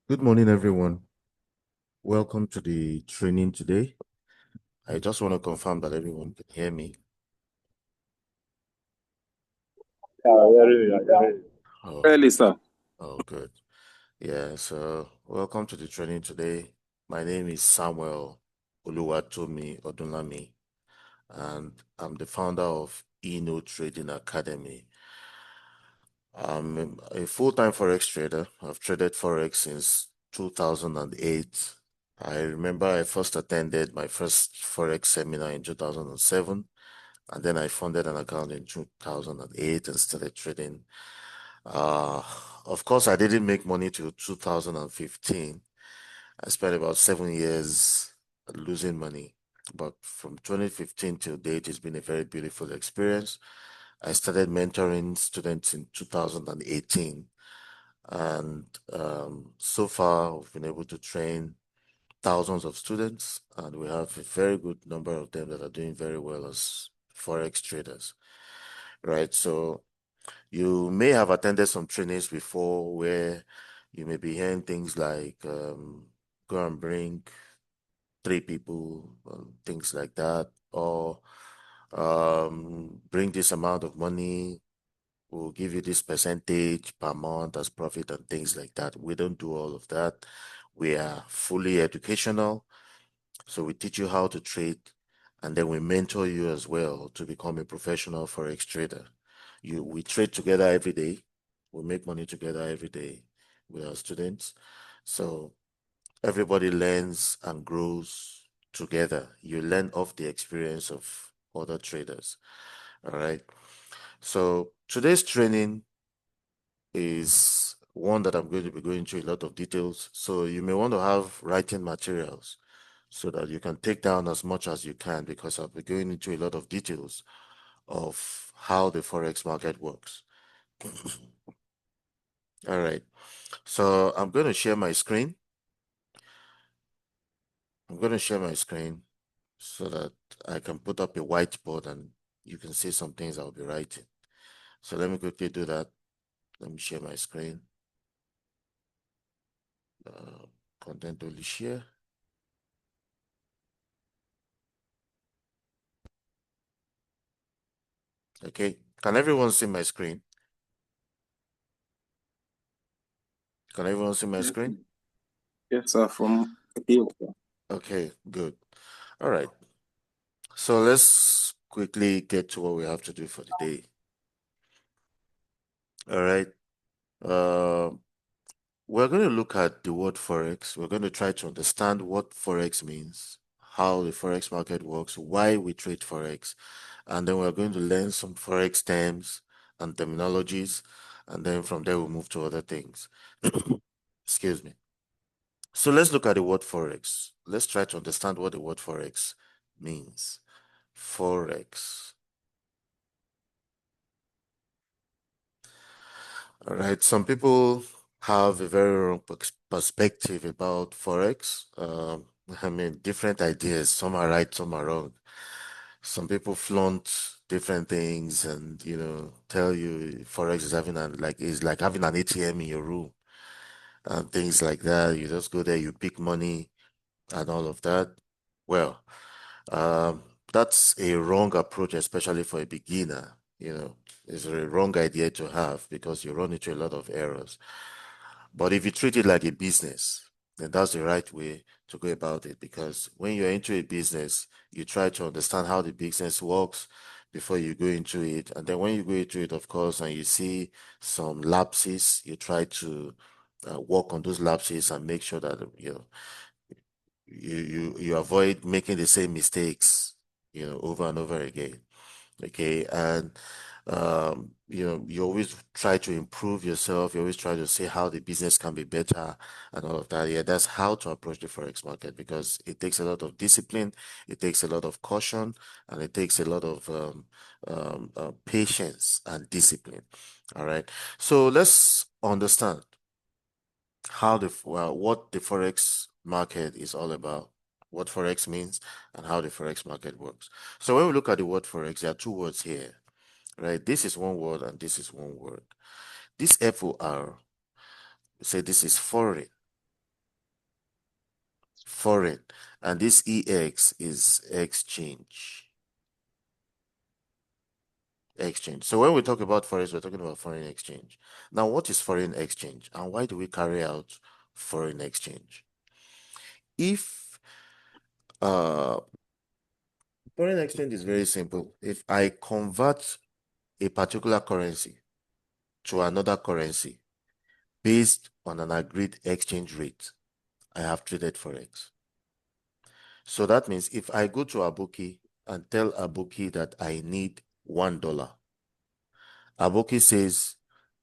Good morning, everyone. Welcome to the training today. I just want to confirm that everyone can hear me. Oh, Really, sir. oh, good. Yeah, so welcome to the training today. My name is Samuel Oluwatomi Odunlami, and I'm the founder of Eno Trading Academy. I'm a full-time Forex trader. I've traded Forex since 2008. I remember I first attended my first Forex seminar in 2007. And then I funded an account in 2008 and started trading. Uh, of course, I didn't make money till 2015. I spent about 7 years losing money. But from 2015 till date, it's been a very beautiful experience. I started mentoring students in 2018. And so far, we've been able to train thousands of students, and we have a very good number of them that are doing very well as Forex traders, right? So you may have attended some trainings before where you may be hearing things like go and bring three people, things like that, or bring this amount of money, we'll give you this percentage per month as profit and things like that. We don't do all of that. We are fully educational. So we teach you how to trade, and then we mentor you as well to become a professional forex trader. We trade together every day. We make money together every day with our students. So everybody learns and grows together. You learn off the experience of other traders. All right. So today's training is one that I'm going to be going through a lot of details. So you may want to have writing materials so that you can take down as much as you can, because I'll be going into a lot of details of how the Forex market works. All right. So I'm going to share my screen. I'm going to share my screen so that I can put up a whiteboard and you can see some things I'll be writing. So let me quickly do that. Let me share my screen. Uh, Content only share. Okay. Can everyone see my screen? Can everyone see my Yes, screen? yes, sir. From here, sir. Okay, good. All right. So let's quickly get to what we have to do for the day. All right. Uh, we're going to look at the word Forex. We're going to try to understand what Forex means, how the Forex market works, why we trade Forex. And then we're going to learn some Forex terms and terminologies. And then from there, we'll move to other things. Excuse me. So let's look at the word Forex. Let's try to understand what the word Forex means. Forex. All right. Some people have a very wrong perspective about Forex. I mean, different ideas. Some are right, some are wrong. Some people flaunt different things and, tell you Forex is like having an ATM in your room and things like that. You just go there, you pick money and all of that. Well, um, that's a wrong approach, especially for a beginner. It's a wrong idea to have because you run into a lot of errors. But if you treat it like a business, then that's the right way to go about it. Because when you're into a business, you try to understand how the business works before you go into it. And then when you go into it, of course, and you see some lapses, you try to work on those lapses and make sure that you avoid making the same mistakes, over and over again. Okay, and you always try to improve yourself. You always try to see how the business can be better and all of that. Yeah, that's how to approach the forex market, because it takes a lot of discipline, it takes a lot of caution, and it takes a lot of patience and discipline. All right, so let's understand what the forex market is all about, what forex means, and how the forex market works. So when we look at the word forex, there are two words here, right? This is one word and this is one word. This FOR, say this is foreign. foreign, and this EX is exchange. Exchange. So when we talk about forex, we're talking about foreign exchange. Now, what is foreign exchange and why do we carry out foreign exchange? If uh foreign exchange is very simple. If I convert a particular currency to another currency based on an agreed exchange rate, I have traded forex. So that means if I go to Abuki and tell Abuki that I need $1, Abuki says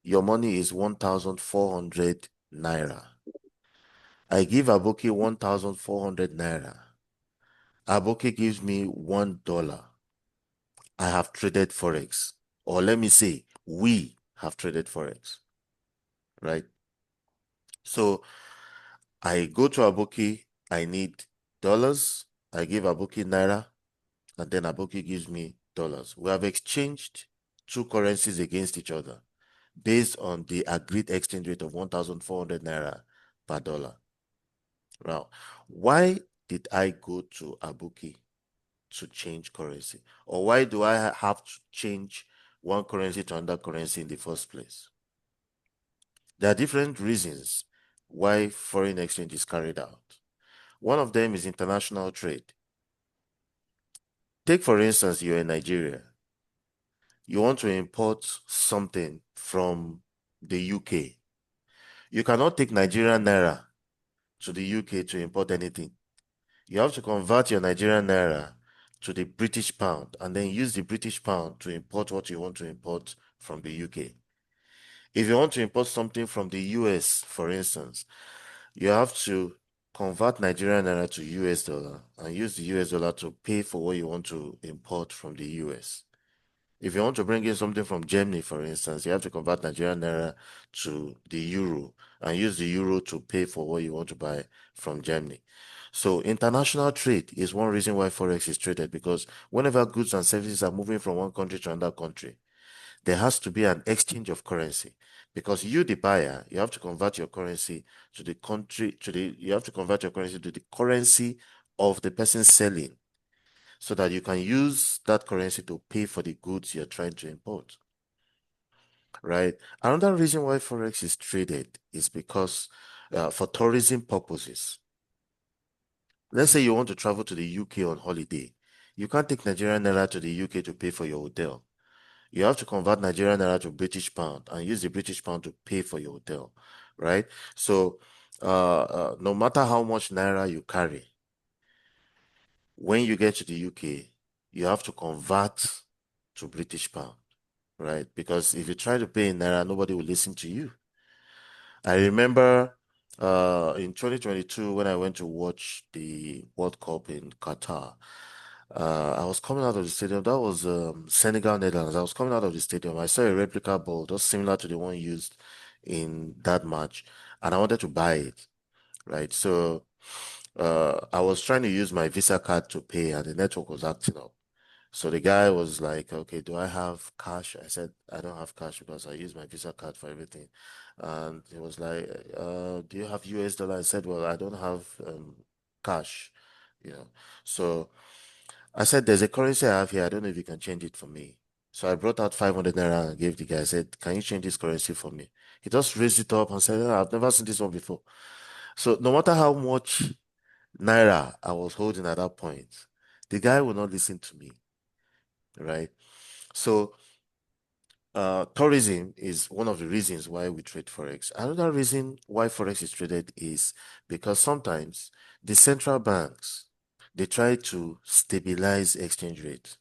your money is 1,400 naira. I give Abuki 1,400 naira. Abuki gives me $1. I have traded forex, or let me say, we have traded forex, right? So I go to Abuki, I need dollars. I give Abuki naira, and then Abuki gives me dollars. We have exchanged two currencies against each other based on the agreed exchange rate of 1,400 naira per dollar. Now, why did I go to Abuki to change currency? Or why do I have to change one currency to another currency in the first place? There are different reasons why foreign exchange is carried out. One of them is international trade. Take, for instance, you're in Nigeria. You want to import something from the UK. You cannot take Nigerian naira to the UK to import anything. You have to convert your Nigerian naira to the British pound and then use the British pound to import what you want to import from the UK. If you want to import something from the US, for instance, you have to convert Nigerian naira to US dollar and use the US dollar to pay for what you want to import from the US. If you want to bring in something from Germany, for instance, you have to convert Nigerian naira to the euro and use the euro to pay for what you want to buy from Germany. So international trade is one reason why Forex is traded, because whenever goods and services are moving from one country to another country, there has to be an exchange of currency, because you, the buyer, you have to convert your currency to the country, you have to convert your currency to the currency of the person selling, so that you can use that currency to pay for the goods you're trying to import, right? Another reason why Forex is traded is because for tourism purposes. Let's say you want to travel to the UK on holiday. You can't take Nigerian naira to the UK to pay for your hotel. You have to convert Nigerian naira to British pound and use the British pound to pay for your hotel, right? So no matter how much naira you carry, when you get to the UK, you have to convert to British pound, right? Because if you try to pay in naira, nobody will listen to you. I remember in 2022 when I went to watch the World Cup in Qatar. I was coming out of the stadium. That was Senegal, Netherlands. I was coming out of the stadium. I saw a replica ball just similar to the one used in that match, and I wanted to buy it, right? So I was trying to use my Visa card to pay, and the network was acting up. So the guy was like, okay, do I have cash? I said, I don't have cash because I use my Visa card for everything. And he was like, do you have US dollar? I said, well, I don't have cash, you know. So I said, there's a currency I have here. I don't know if you can change it for me. So I brought out 500 naira and gave the guy. I said, can you change this currency for me? He just raised it up and said, "Oh, I've never seen this one before." So no matter how much naira I was holding at that point, the guy would not listen to me, right? So tourism is one of the reasons why we trade forex. Another reason why forex is traded is because sometimes the central banks, they try to stabilize exchange rate.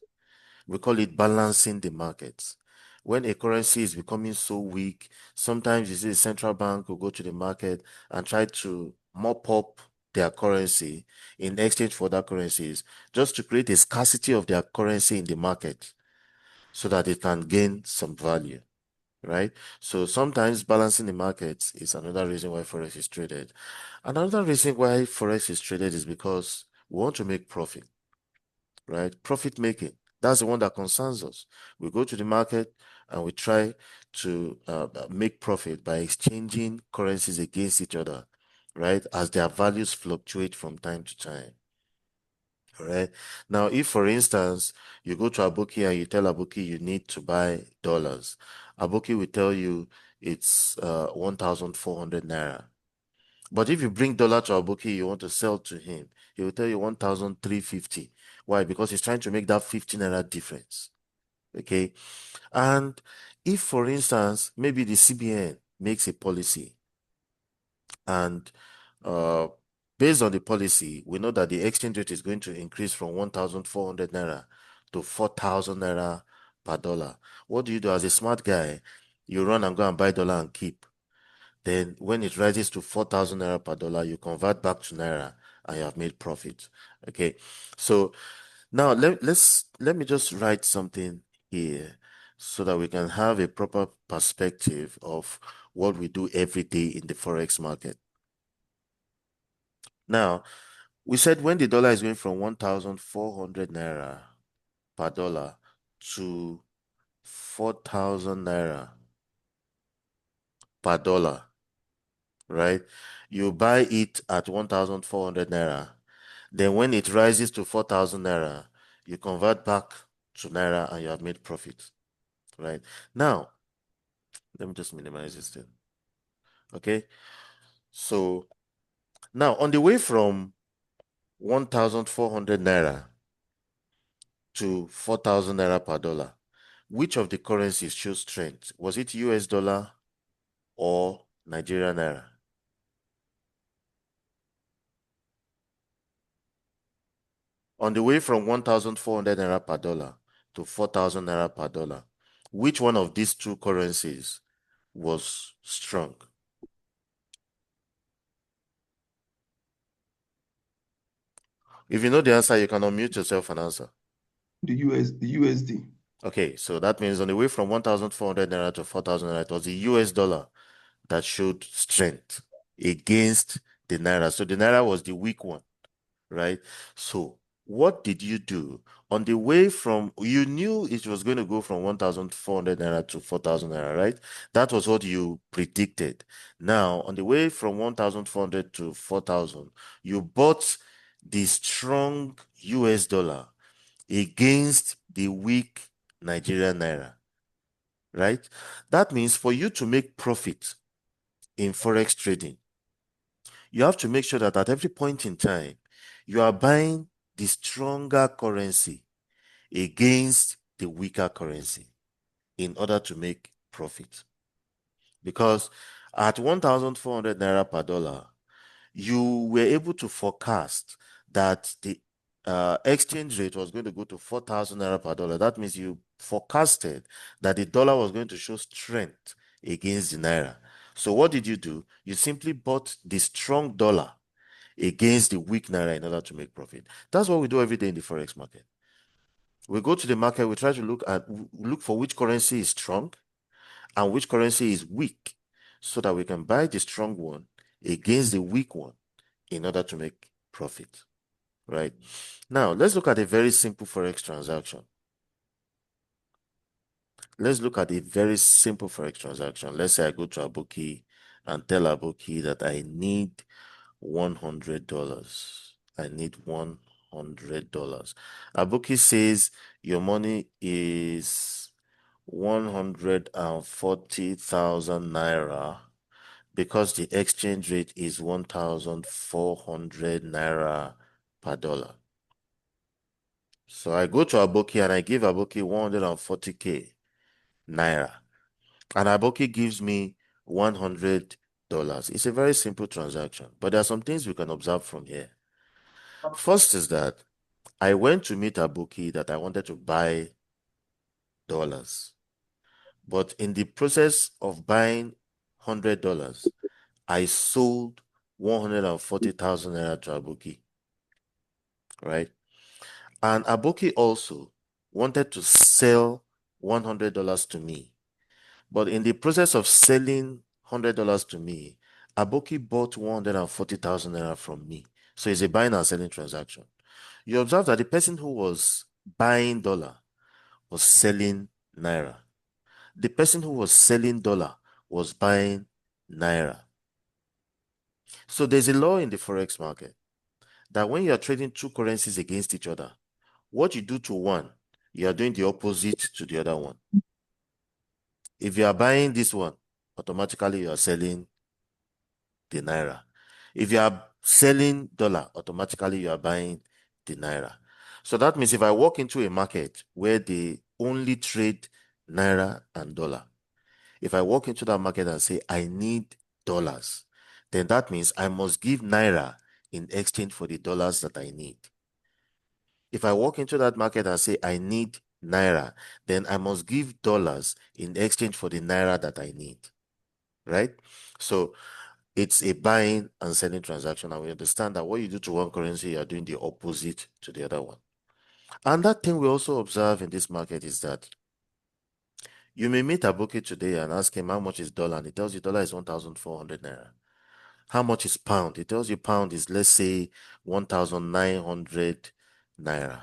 We call it balancing the markets. When a currency is becoming so weak, sometimes you see the central bank will go to the market and try to mop up their currency in exchange for other currencies, just to create a scarcity of their currency in the market so that it can gain some value, right? So sometimes balancing the markets is another reason why Forex is traded. Another reason why Forex is traded is because we want to make profit, right? Profit making. That's the one that concerns us. We go to the market and we try to make profit by exchanging currencies against each other right? As their values fluctuate from time to time. All right. Now, if for instance, you go to Aboki and you tell Aboki you need to buy dollars, Aboki will tell you it's 1,400 naira. But if you bring dollar to Aboki, you want to sell to him, he will tell you 1,350. Why? Because he's trying to make that 15 naira difference. Okay. And if, for instance, maybe the CBN makes a policy and uh, based on the policy, we know that the exchange rate is going to increase from 1,400 naira to 4,000 naira per dollar. What do you do as a smart guy? You run and go and buy dollar and keep. Then when it rises to 4,000 naira per dollar, you convert back to naira and you have made profit. Okay. So now let me just write something here so that we can have a proper perspective of what we do every day in the Forex market. Now, we said when the dollar is going from 1,400 naira per dollar to 4,000 naira per dollar, right? You buy it at 1,400 naira. Then when it rises to 4,000 naira, you convert back to naira and you have made profit, right? Now, let me just minimize this thing. Okay. So now on the way from 1,400 naira to 4,000 naira per dollar, which of the currencies shows strength? Was it US dollar or Nigerian naira? On the way from 1,400 naira per dollar to 4,000 naira per dollar, which one of these two currencies was strong? If you know the answer, you can unmute yourself and answer. The USD. Okay, so that means on the way from 1,400 naira to 4,000 naira, it was the US dollar that showed strength against the naira. So the naira was the weak one, right? So what did you do on the way from, you knew it was going to go from 1,400 naira to 4,000 naira, right? That was what you predicted. Now, on the way from 1,400 to 4,000, you bought the strong US dollar against the weak Nigerian naira, right? That means for you to make profit in Forex trading, you have to make sure that at every point in time, you are buying the stronger currency against the weaker currency in order to make profit. Because at 1,400 naira per dollar, you were able to forecast that the exchange rate was going to go to 4,000 naira per dollar. That means you forecasted that the dollar was going to show strength against the naira. So what did you do? You simply bought the strong dollar against the weak naira in order to make profit. That's what we do every day in the Forex market. We go to the market, we try to look for which currency is strong and which currency is weak so that we can buy the strong one against the weak one in order to make profit, right? Now, let's look at a very simple Forex transaction. Let's look at a very simple Forex transaction. Let's say I go to Aboki and tell Aboki that I need $100. I need $100. Aboki says your money is 140,000 naira because the exchange rate is 1,400 naira per dollar. So I go to Aboki and I give Aboki 140k naira. And Aboki gives me $100. It's a very simple transaction, but there are some things we can observe from here. First is that I went to meet Aboki that I wanted to buy dollars. But in the process of buying $100, I sold 140,000 naira to Aboki, right? And Aboki also wanted to sell $100 to me. But in the process of selling $100 to me, Aboki bought 140,000 naira from me. So it's a buying and selling transaction. You observe that the person who was buying dollar was selling naira. The person who was selling dollar was buying naira. So there's a law in the Forex market that when you are trading two currencies against each other, what you do to one, you are doing the opposite to the other one. If you are buying this one, automatically you are selling the naira. If you are selling dollar, automatically you are buying the naira. So that means if I walk into a market where they only trade naira and dollar, if I walk into that market and say I need dollars, then that means I must give naira in exchange for the dollars that I need. If I walk into that market and say I need naira, then I must give dollars in exchange for the naira that I need. Right? So it's a buying and selling transaction. And we understand that what you do to one currency, you are doing the opposite to the other one. And that thing we also observe in this market is that you may meet a bookie today and ask him how much is dollar, and he tells you dollar is 1,400 naira. How much is pound? He tells you pound is, let's say, 1,900 naira.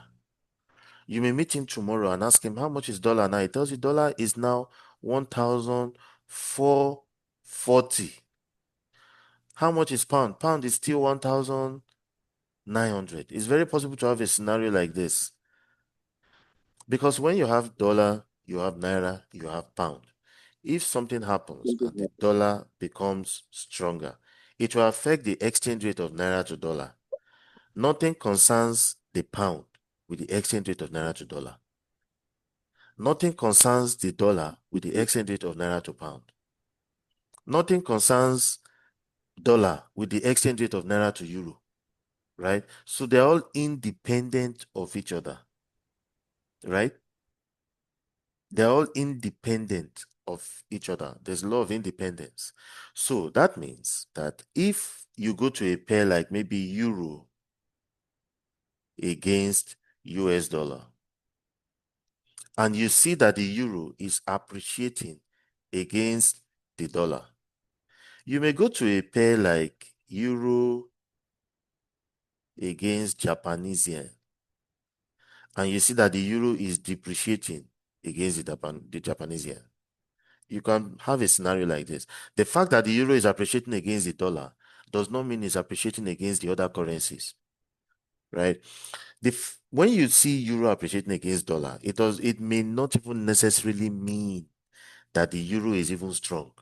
You may meet him tomorrow and ask him how much is dollar now. He tells you dollar is now 1,440. How much is pound? Pound is still 1,900. It's very possible to have a scenario like this. Because when you have dollar, you have naira, you have pound. If something happens and the dollar becomes stronger, it will affect the exchange rate of naira to dollar. Nothing concerns the pound with the exchange rate of naira to dollar. Nothing concerns the dollar with the exchange rate of naira to pound. Nothing concerns dollar with the exchange rate of naira to euro, right? So they're all independent of each other, right? They're all independent of each other. There's a law of independence. So that means that if you go to a pair like maybe euro against US dollar, and you see that the euro is appreciating against the dollar, you may go to a pair like euro against Japanese yen, and you see that the euro is depreciating against the Japanese yen. You can have a scenario like this. The fact that the euro is appreciating against the dollar does not mean it's appreciating against the other currencies, right? When you see euro appreciating against dollar, it may not even necessarily mean that the euro is even strong.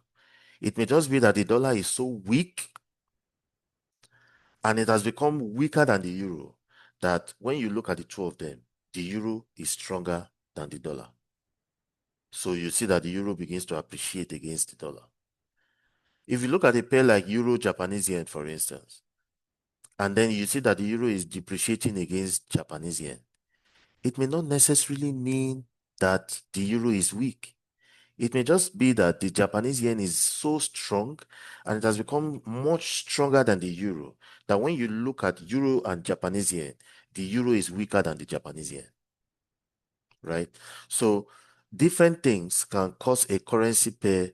It may just be that the dollar is so weak and it has become weaker than the euro that when you look at the two of them, the euro is stronger than the dollar. So you see that the euro begins to appreciate against the dollar. If you look at a pair like euro Japanese yen, for instance, and then you see that the euro is depreciating against Japanese yen, it may not necessarily mean that the euro is weak. It may just be that the Japanese yen is so strong and it has become much stronger than the euro that when you look at euro and Japanese yen, the euro is weaker than the Japanese yen, right? So different things can cause a currency pair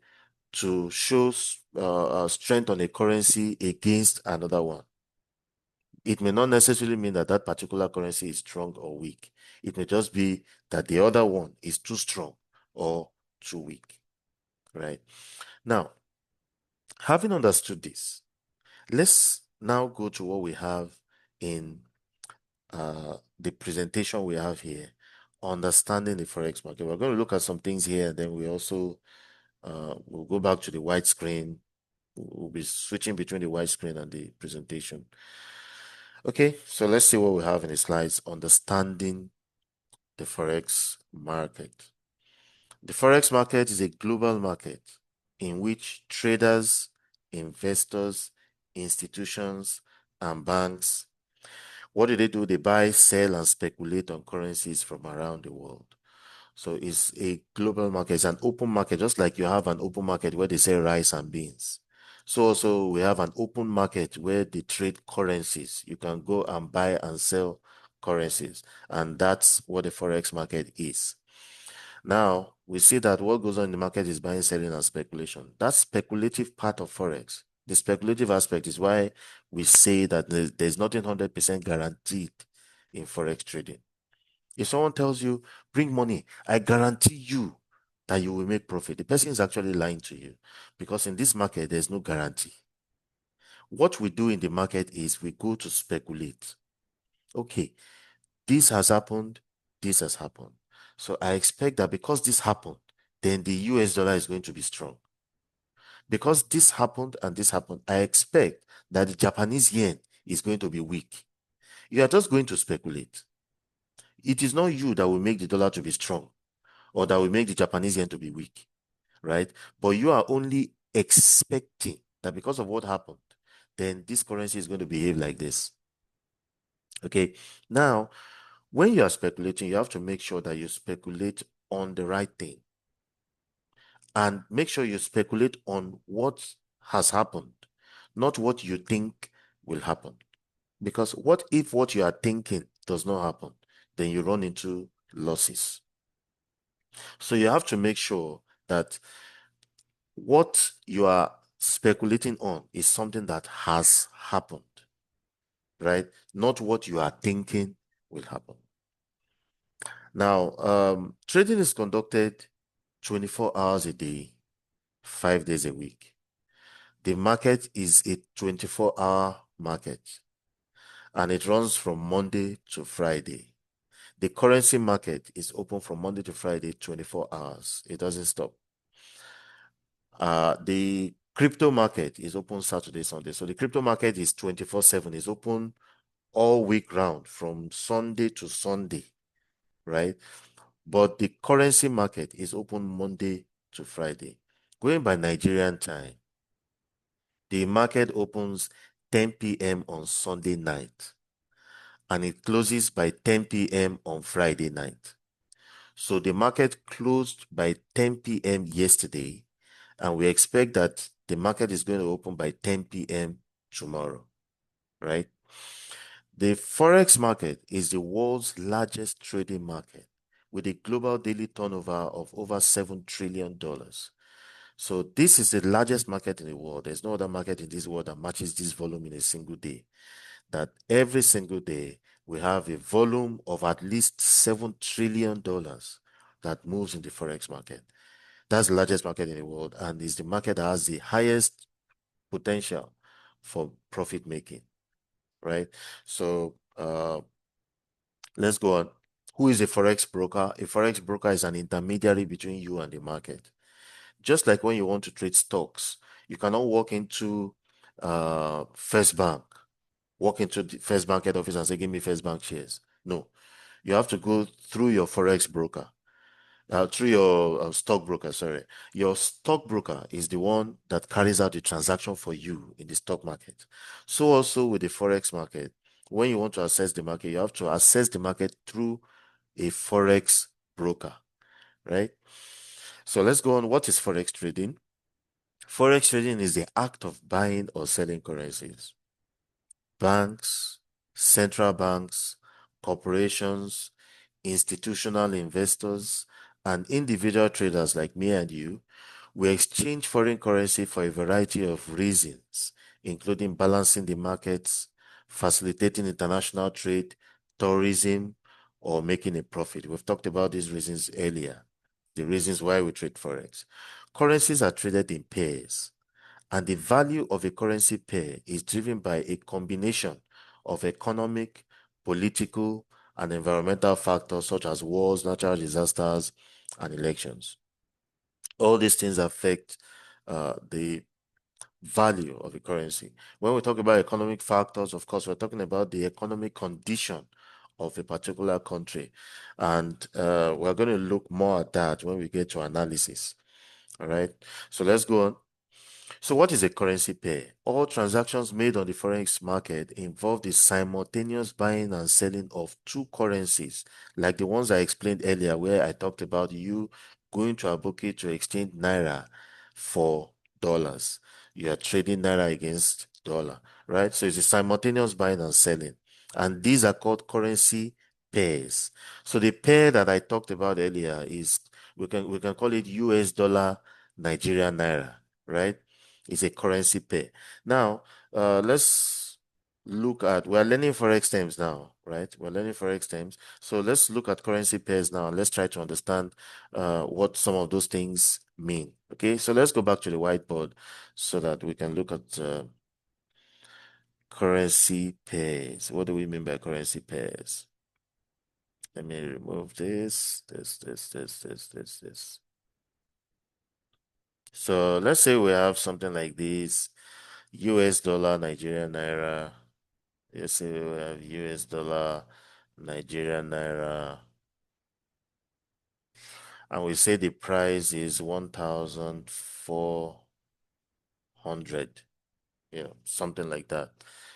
to show strength on a currency against another one. It may not necessarily mean that that particular currency is strong or weak. It may just be that the other one is too strong or too weak, right? Now, having understood this, let's now go to what we have in the presentation we have here, understanding the Forex market. We're going to look at some things here, and then we also we'll go back to the white screen. We'll be switching between the white screen and the presentation. Okay, so let's see what we have in the slides, understanding the Forex market. The Forex market is a global market in which traders, investors, institutions, and banks, what do? They buy, sell, and speculate on currencies from around the world. So it's a global market. It's an open market, just like you have an open market where they sell rice and beans. So also we have an open market where they trade currencies. You can go and buy and sell currencies. And that's what the Forex market is. Now, we see that what goes on in the market is buying, selling, and speculation. That speculative part of Forex, the speculative aspect is why we say that there's nothing 100% guaranteed in Forex trading. If someone tells you, bring money, I guarantee you that you will make profit, the person is actually lying to you, because in this market, there's no guarantee. What we do in the market is we go to speculate. Okay, this has happened, this has happened. So I expect that because this happened, then the US dollar is going to be strong. Because this happened and this happened, I expect that the Japanese yen is going to be weak. You are just going to speculate. It is not you that will make the dollar to be strong or that will make the Japanese yen to be weak, right? But you are only expecting that because of what happened, then this currency is going to behave like this. Okay. Now, when you are speculating, you have to make sure that you speculate on the right thing and make sure you speculate on what has happened, not what you think will happen. Because what if what you are thinking does not happen? Then you run into losses. So you have to make sure that what you are speculating on is something that has happened, right? Not what you are thinking will happen. Now, trading is conducted 24 hours a day, 5 days a week. The market is a 24-hour market and it runs from Monday to Friday. The currency market is open from Monday to Friday, 24 hours. It doesn't stop. The crypto market is open Saturday, Sunday. So the crypto market is 24/7. It's open all week round from Sunday to Sunday, right? But the currency market is open Monday to Friday. Going by Nigerian time, the market opens 10 p.m. on Sunday night and it closes by 10 p.m. on Friday night. So the market closed by 10 p.m. yesterday, and we expect that the market is going to open by 10 p.m. tomorrow, right? The Forex market is the world's largest trading market with a global daily turnover of over $7 trillion. So this is the largest market in the world. There's no other market in this world that matches this volume in a single day. That every single day we have a volume of at least $7 trillion that moves in the Forex market. That's the largest market in the world and is the market that has the highest potential for profit making, right? So let's go on. Who is a Forex broker? A Forex broker is an intermediary between you and the market. Just like when you want to trade stocks, you cannot walk into First Bank, walk into the First Bank head office and say, give me First Bank shares. No, you have to go through your Forex broker, through your stockbroker, sorry. Your stockbroker is the one that carries out the transaction for you in the stock market. So also with the Forex market, when you want to assess the market, you have to assess the market through a Forex broker, right? So let's go on. What is Forex trading? Forex trading is the act of buying or selling currencies. Banks, central banks, corporations, institutional investors, and individual traders like me and you, we exchange foreign currency for a variety of reasons, including balancing the markets, facilitating international trade, tourism, or making a profit. We've talked about these reasons earlier, the reasons why we trade Forex. Currencies are traded in pairs, and the value of a currency pair is driven by a combination of economic, political, and environmental factors such as wars, natural disasters, and elections. All these things affect the value of a currency. When we talk about economic factors, of course, we're talking about the economic condition of a particular country. And we're going to look more at that when we get to analysis. All right. So let's go on. So what is a currency pair? All transactions made on the forex market involve the simultaneous buying and selling of two currencies, like the ones I explained earlier, where I talked about you going to a boutique to exchange naira for dollars. You are trading naira against dollar, right? So it's a simultaneous buying and selling. And these are called currency pairs. So the pair that I talked about earlier is we can call it US dollar Nigerian naira, right? Is a currency pair. Now, let's look at, we're learning Forex terms now, right? We're learning Forex terms. So let's look at currency pairs now and let's try to understand what some of those things mean. Okay, so let's go back to the whiteboard so that we can look at currency pairs. What do we mean by currency pairs? Let me remove this. So let's say we have something like this, US dollar, Nigerian naira. Let's say we have US dollar, Nigerian naira, and we say the price is 1,400, something like that.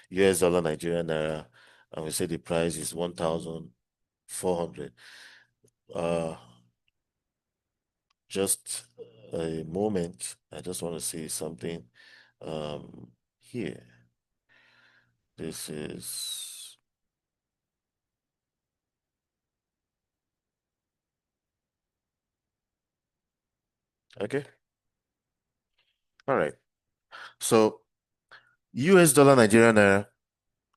US dollar, Nigerian naira, and we say the price is 1,400. Uh, just a moment. I just want to say something here. This is okay. All right. So US dollar, Nigerian naira,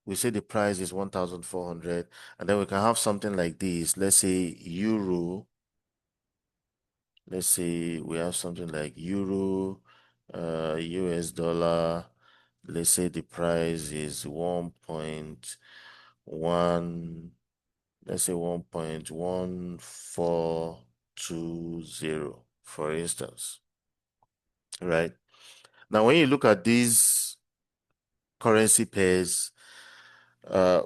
we say the price is 1,400, and then we can have something like this. Let's say euro. Let's say we have something like euro, US dollar. Let's say the price is 1.1, let's say 1.1420, for instance, right? Now, when you look at these currency pairs,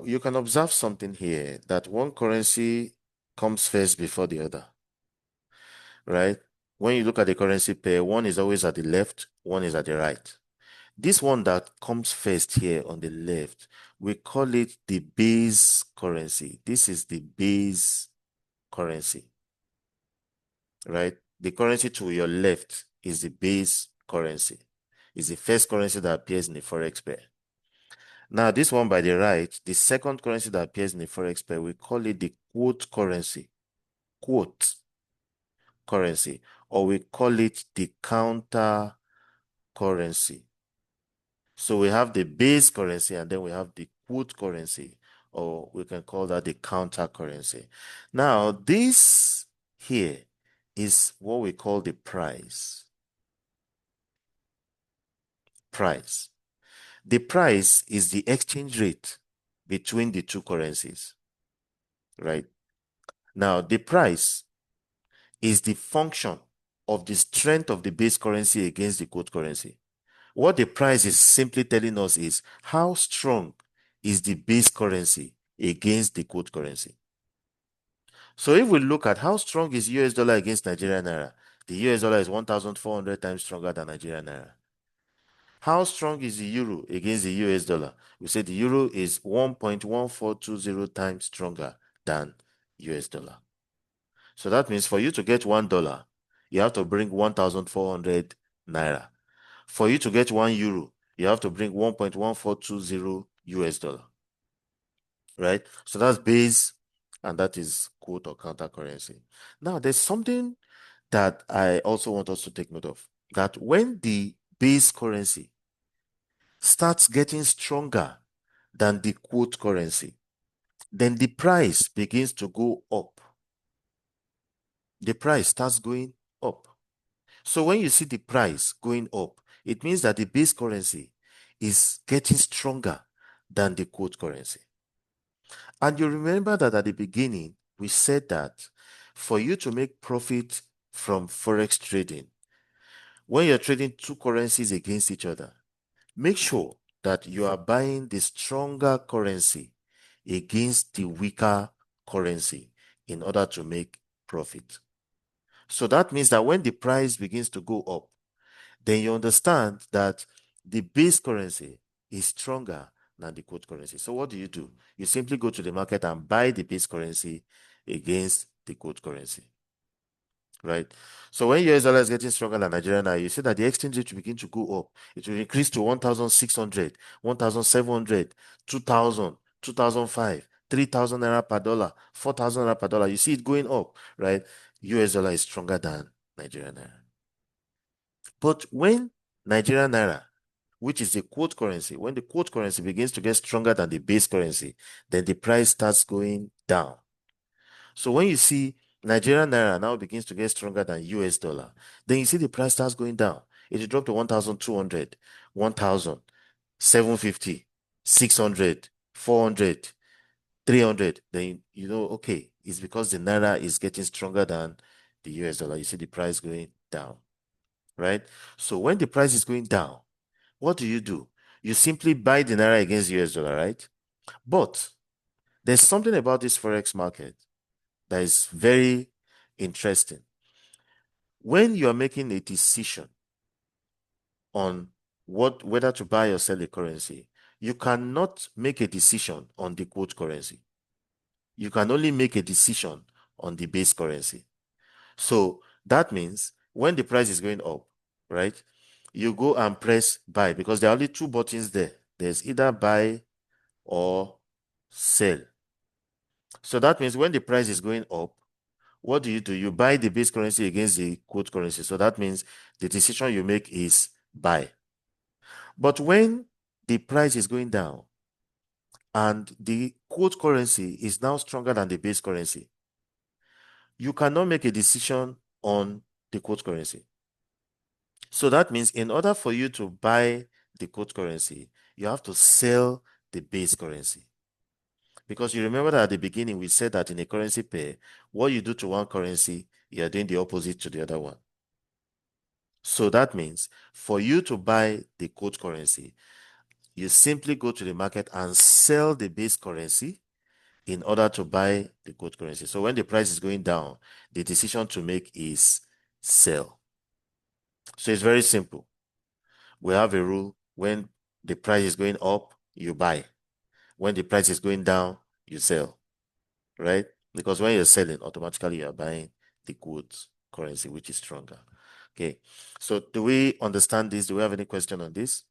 you can observe something here, that one currency comes first before the other, right? When you look at the currency pair, one is always at the left, one is at the right. This one that comes first here on the left, we call it the base currency. This is the base currency, right? The currency to your left is the base currency. It's the first currency that appears in the Forex pair. Now, this one by the right, the second currency that appears in the Forex pair, we call it the quote currency. Quote currency, or we call it the counter currency. So we have the base currency and then we have the quote currency, or we can call that the counter currency. Now, this here is what we call the price. Price. The price is the exchange rate between the two currencies, right? Now, the price is the function of the strength of the base currency against the quote currency. What the price is simply telling us is how strong is the base currency against the quote currency. So if we look at how strong is US dollar against Nigerian naira, the US dollar is 1,400 times stronger than Nigerian naira. How strong is the euro against the US dollar? We say the euro is 1.1420 times stronger than US dollar. So that means for you to get $1, you have to bring 1,400 naira. For you to get €1, you have to bring 1.1420 US dollar, right? So that's base, and that is quote or counter currency. Now, there's something that I also want us to take note of, that when the base currency starts getting stronger than the quote currency, then the price begins to go up. The price starts going up. So when you see the price going up, it means that the base currency is getting stronger than the quote currency. And you remember that at the beginning, we said that for you to make profit from Forex trading, when you're trading two currencies against each other, make sure that you are buying the stronger currency against the weaker currency in order to make profit. So that means that when the price begins to go up, then you understand that the base currency is stronger than the quote currency. So what do? You simply go to the market and buy the base currency against the quote currency, right? So when US dollar is getting stronger than Nigerian naira, you see that the exchange rate will begin to go up. It will increase to 1,600, 1,700, 2,000, 2,005, 3,000 naira per dollar, 4,000 naira per dollar. You see it going up, right? US dollar is stronger than Nigerian naira. But when Nigerian naira, which is the quote currency, when the quote currency begins to get stronger than the base currency, then the price starts going down. So when you see Nigerian naira now begins to get stronger than US dollar, then you see the price starts going down. It will drop to 1,200, 1,750. 600, 400, 300, then you know, okay, it's because the naira is getting stronger than the US dollar. You see the price going down, right? So when the price is going down, what do? You simply buy the naira against the US dollar, right? But there's something about this forex market that is very interesting. When you are making a decision on whether to buy or sell a currency, you cannot make a decision on the quote currency. You can only make a decision on the base currency. So that means when the price is going up, right, you go and press buy because there are only two buttons there. There's either buy or sell. So that means when the price is going up, what do? You buy the base currency against the quote currency. So that means the decision you make is buy. But when the price is going down and the quote currency is now stronger than the base currency, you cannot make a decision on the quote currency. So that means in order for you to buy the quote currency, you have to sell the base currency. Because you remember that at the beginning, we said that in a currency pair, what you do to one currency, you're doing the opposite to the other one. So that means for you to buy the quote currency, you simply go to the market and sell the base currency in order to buy the quote currency. So when the price is going down, the decision to make is sell. So it's very simple. We have a rule: when the price is going up, you buy. When the price is going down, you sell, right? Because when you're selling, automatically you are buying the quote currency, which is stronger. Okay. So do we understand this? Do we have any question on this?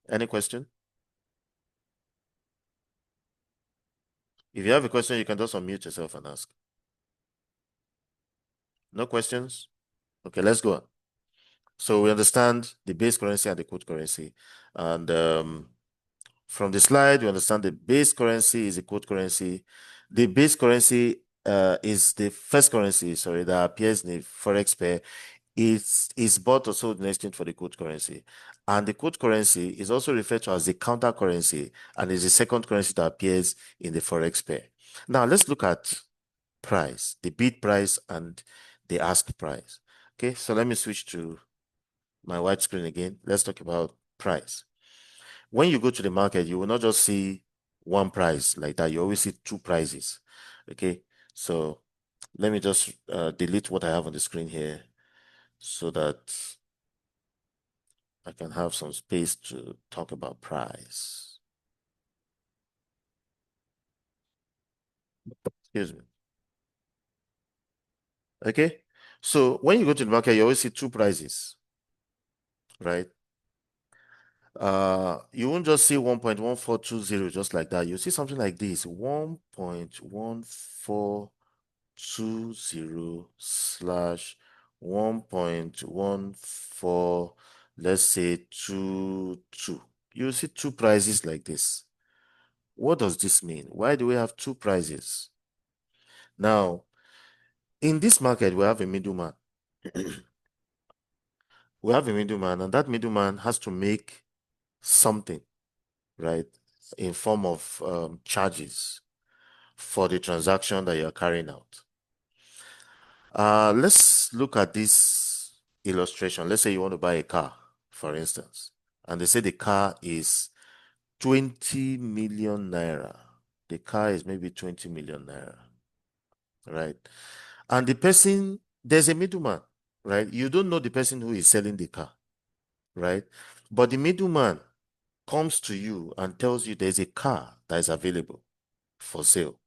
Any question? If you have a question, you can just unmute yourself and ask. No questions? Okay, let's go on. So we understand the base currency and the quote currency. And from the slide, we understand the base currency is the quote currency. The base currency is the first currency, sorry, that appears in the forex pair. It's bought or sold in exchange for the quote currency. And the quote currency is also referred to as the counter currency and is the second currency that appears in the forex pair. Now let's look at price, the bid price and the ask price. Okay, so let me switch to my white screen again. Let's talk about price. When you go to the market, you will not just see one price like that. You always see two prices. Okay, so let me just delete what I have on the screen here so that I can have some space to talk about price. Excuse me. Okay, so when you go to the market, you always see two prices, right? You won't just see 1.1420 just like that. You see something like this: 1.1420 slash 1.14, let's say 22. You see two prices like this. What does this mean? Why do we have two prices? Now, in this market, we have a middleman. We have a middleman, and that middleman has to make something, right, in form of charges for the transaction that you're carrying out. Let's look at this illustration. Let's say you want to buy a car, for instance, and they say the car is 20 million naira. The car is maybe 20 million naira, right? And the person, there's a middleman, right? You don't know the person who is selling the car, right? But the middleman comes to you and tells you there's a car that is available for sale,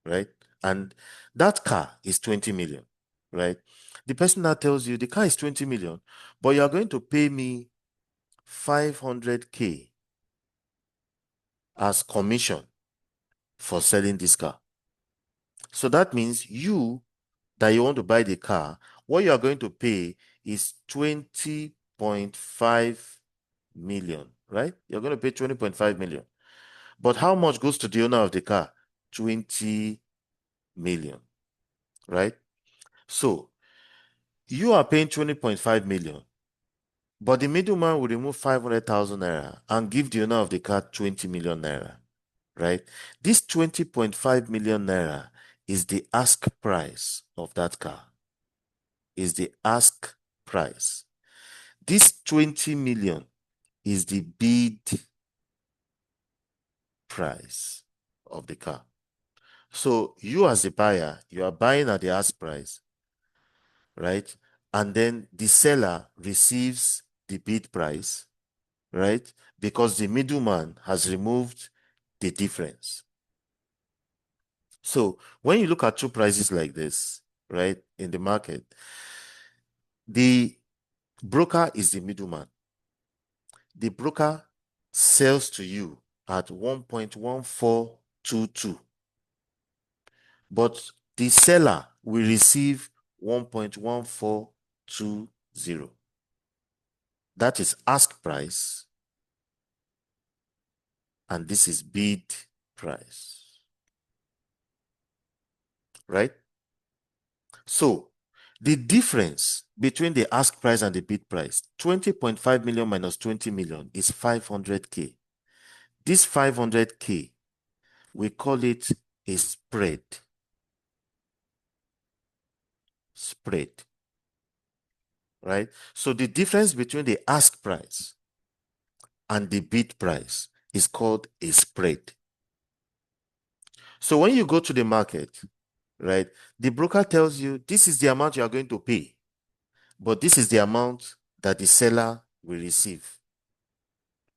right? And that car is 20 million, right? The person that tells you the car is 20 million, but you are going to pay me 500K as commission for selling this car. So that means that you want to buy the car, what you are going to pay is 20.5 million, right? You're going to pay 20.5 million. But how much goes to the owner of the car? 20 million, right? So you are paying 20.5 million, But the middleman will remove 500,000 naira and give the owner of the car 20 million naira, right? This 20.5 million naira is the ask price of that car, is the ask price. This 20 million is the bid price of the car. So you as a buyer, you are buying at the ask price, right? And then the seller receives the bid price, right? Because the middleman has removed the difference. So when you look at two prices like this, right, in the market, the broker is the middleman. The broker sells to you at 1.1422, but the seller will receive 1.1420. That is ask price, and this is bid price, right? So the difference between the ask price and the bid price, 20.5 million minus 20 million is 500K. This 500K, we call it a spread. Spread, right? So the difference between the ask price and the bid price is called a spread. So when you go to the market, right, the broker tells you this is the amount you are going to pay, but this is the amount that the seller will receive,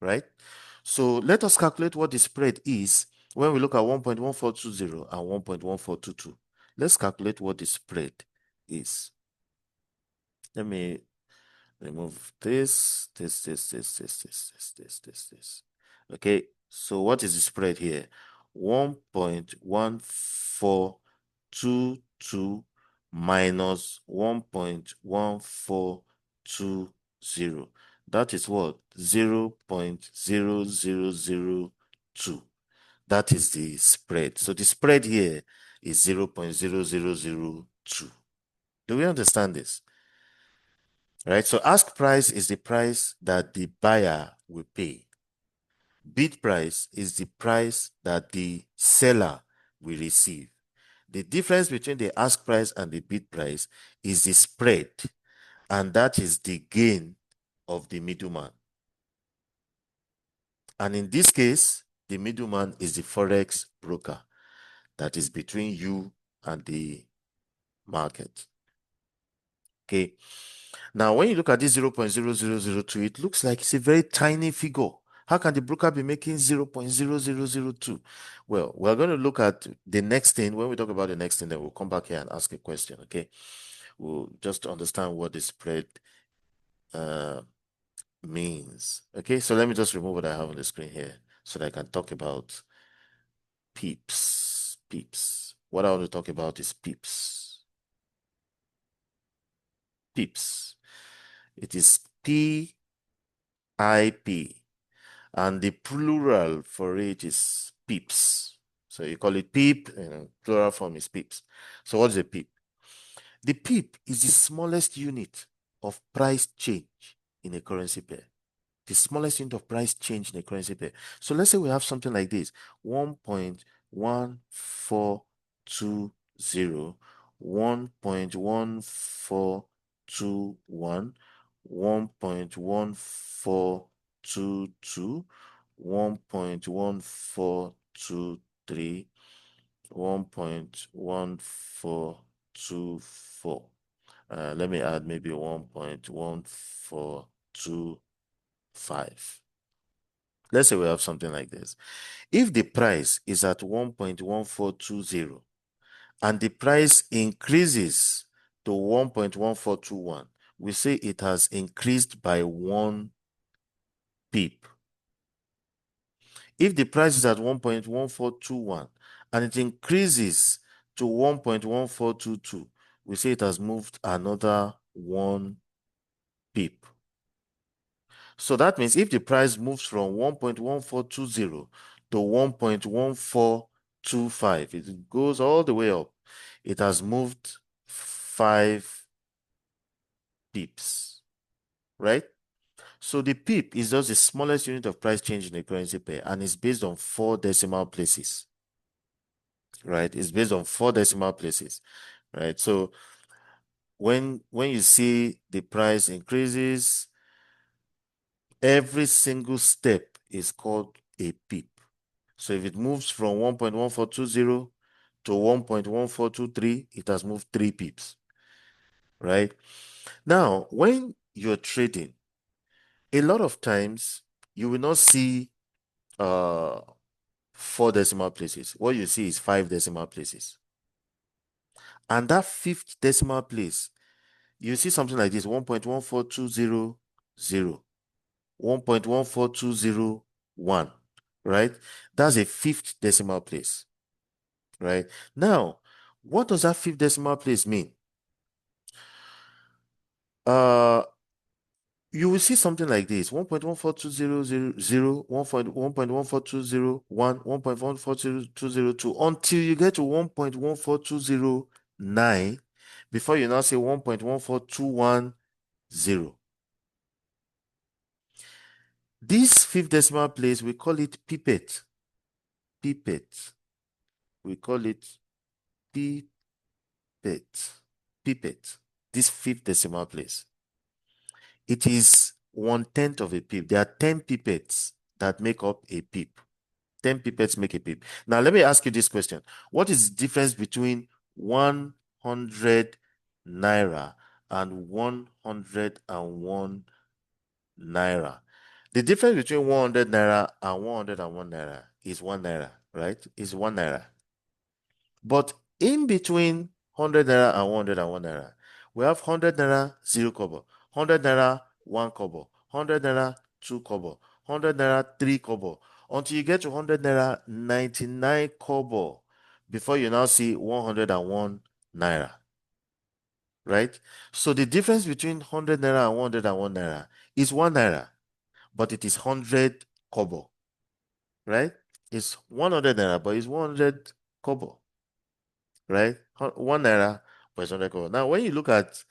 right? So let us calculate what the spread is when we look at 1.1420 and 1.1422. Let's calculate what the spread is. Let me remove this. Okay, so what is the spread here? 1.1422 minus 1.1420. That is what? 0.0002. That is the spread. So the spread here is 0.0002. Do we understand this? Right? So ask price is the price that the buyer will pay. Bid price is the price that the seller will receive. The difference between the ask price and the bid price is the spread, and that is the gain of the middleman. And in this case, the middleman is the Forex broker that is between you and the market. Okay. Now, when you look at this 0.0002, it looks like it's a very tiny figure. How can the broker be making 0.0002? Well, we're going to look at the next thing. When we talk about the next thing, then we'll come back here and ask a question, okay? We'll just understand what the spread means. Okay, so let me just remove what I have on the screen here so that I can talk about pips. Pips. What I want to talk about is pips. Pips. It is PIP. And the plural for it is pips. So you call it pip, and plural form is pips. So what's a pip? The pip is the smallest unit of price change in a currency pair. The smallest unit of price change in a currency pair. So let's say we have something like this: 1.1420, 1.1421, 1.1422, 1.1423, 1.1424. Let me add maybe 1.1425. Let's say we have something like this. If the price is at 1.1420 and the price increases to 1.1421, we say it has increased by 1 pip. If the price is at 1.1421 and it increases to 1.1422, we say it has moved another 1 pip. So that means if the price moves from 1.1420 to 1.1425, it goes all the way up, it has moved 5 pips, right? So the pip is just the smallest unit of price change in a currency pair, and it's based on 4 decimal places, right? It's based on 4 decimal places, right? So when you see the price increases, every single step is called a pip. So if it moves from 1.1420 to 1.1423, it has moved 3 pips, right? Now, when you're trading, a lot of times you will not see 4 decimal places. What you see is 5 decimal places. And that fifth decimal place, you see something like this: 1.14200, 1.14201, right? That's a fifth decimal place, right? Now, what does that fifth decimal place mean? Uh, you will see something like this: 1.14200, 1.14201, 1.14202, until you get to 1.14209 before you now say 1.14210. This fifth decimal place, we call it pipette. Pipette. We call it pipette. Pipette. This fifth decimal place. It is 1/10 of a pip. There are 10 pipettes that make up a pip. 10 pipettes make a pip. Now, let me ask you this question. What is the difference between 100 naira and 101 naira? The difference between 100 naira and 101 naira is 1 naira, right? Is 1 naira. But in between 100 naira and 101 naira, we have 100 naira 0 kobo, 100 naira 1 kobo, 100 naira 2 kobo, 100 naira 3 kobo, until you get to 100 naira 99 kobo before you now see 101 naira, right? So the difference between 100 naira and 101 naira is 1 naira, but it is 100 kobo, right? It's 100 naira, but it's 100 kobo, right? 1 naira per 100 kobo. Now, when you look at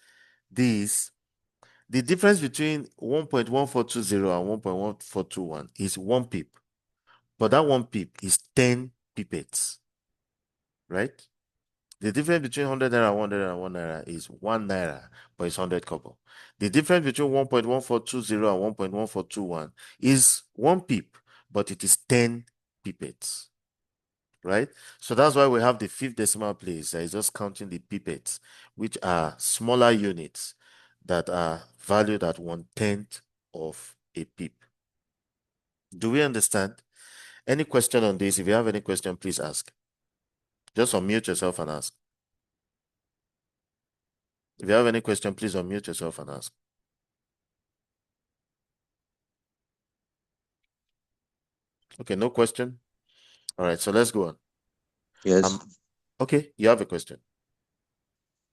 these, the difference between 1.1420 and 1.1421 is 1 pip, but that 1 pip is 10 pipettes, right? The difference between 100 naira and 101 naira is 1 naira, but it's 100 kobo. The difference between 1.1420 and 1.1421 is 1 pip, but it is 10 pipettes, right? So that's why we have the fifth decimal place that is just counting the pipettes, which are smaller units that are valued at 1/10 of a pip. Do we understand? Any question on this? If you have any question, please ask. Just unmute yourself and ask. If you have any question, please unmute yourself and ask. Okay, no question. All right, so let's go on. Yes. Okay, you have a question.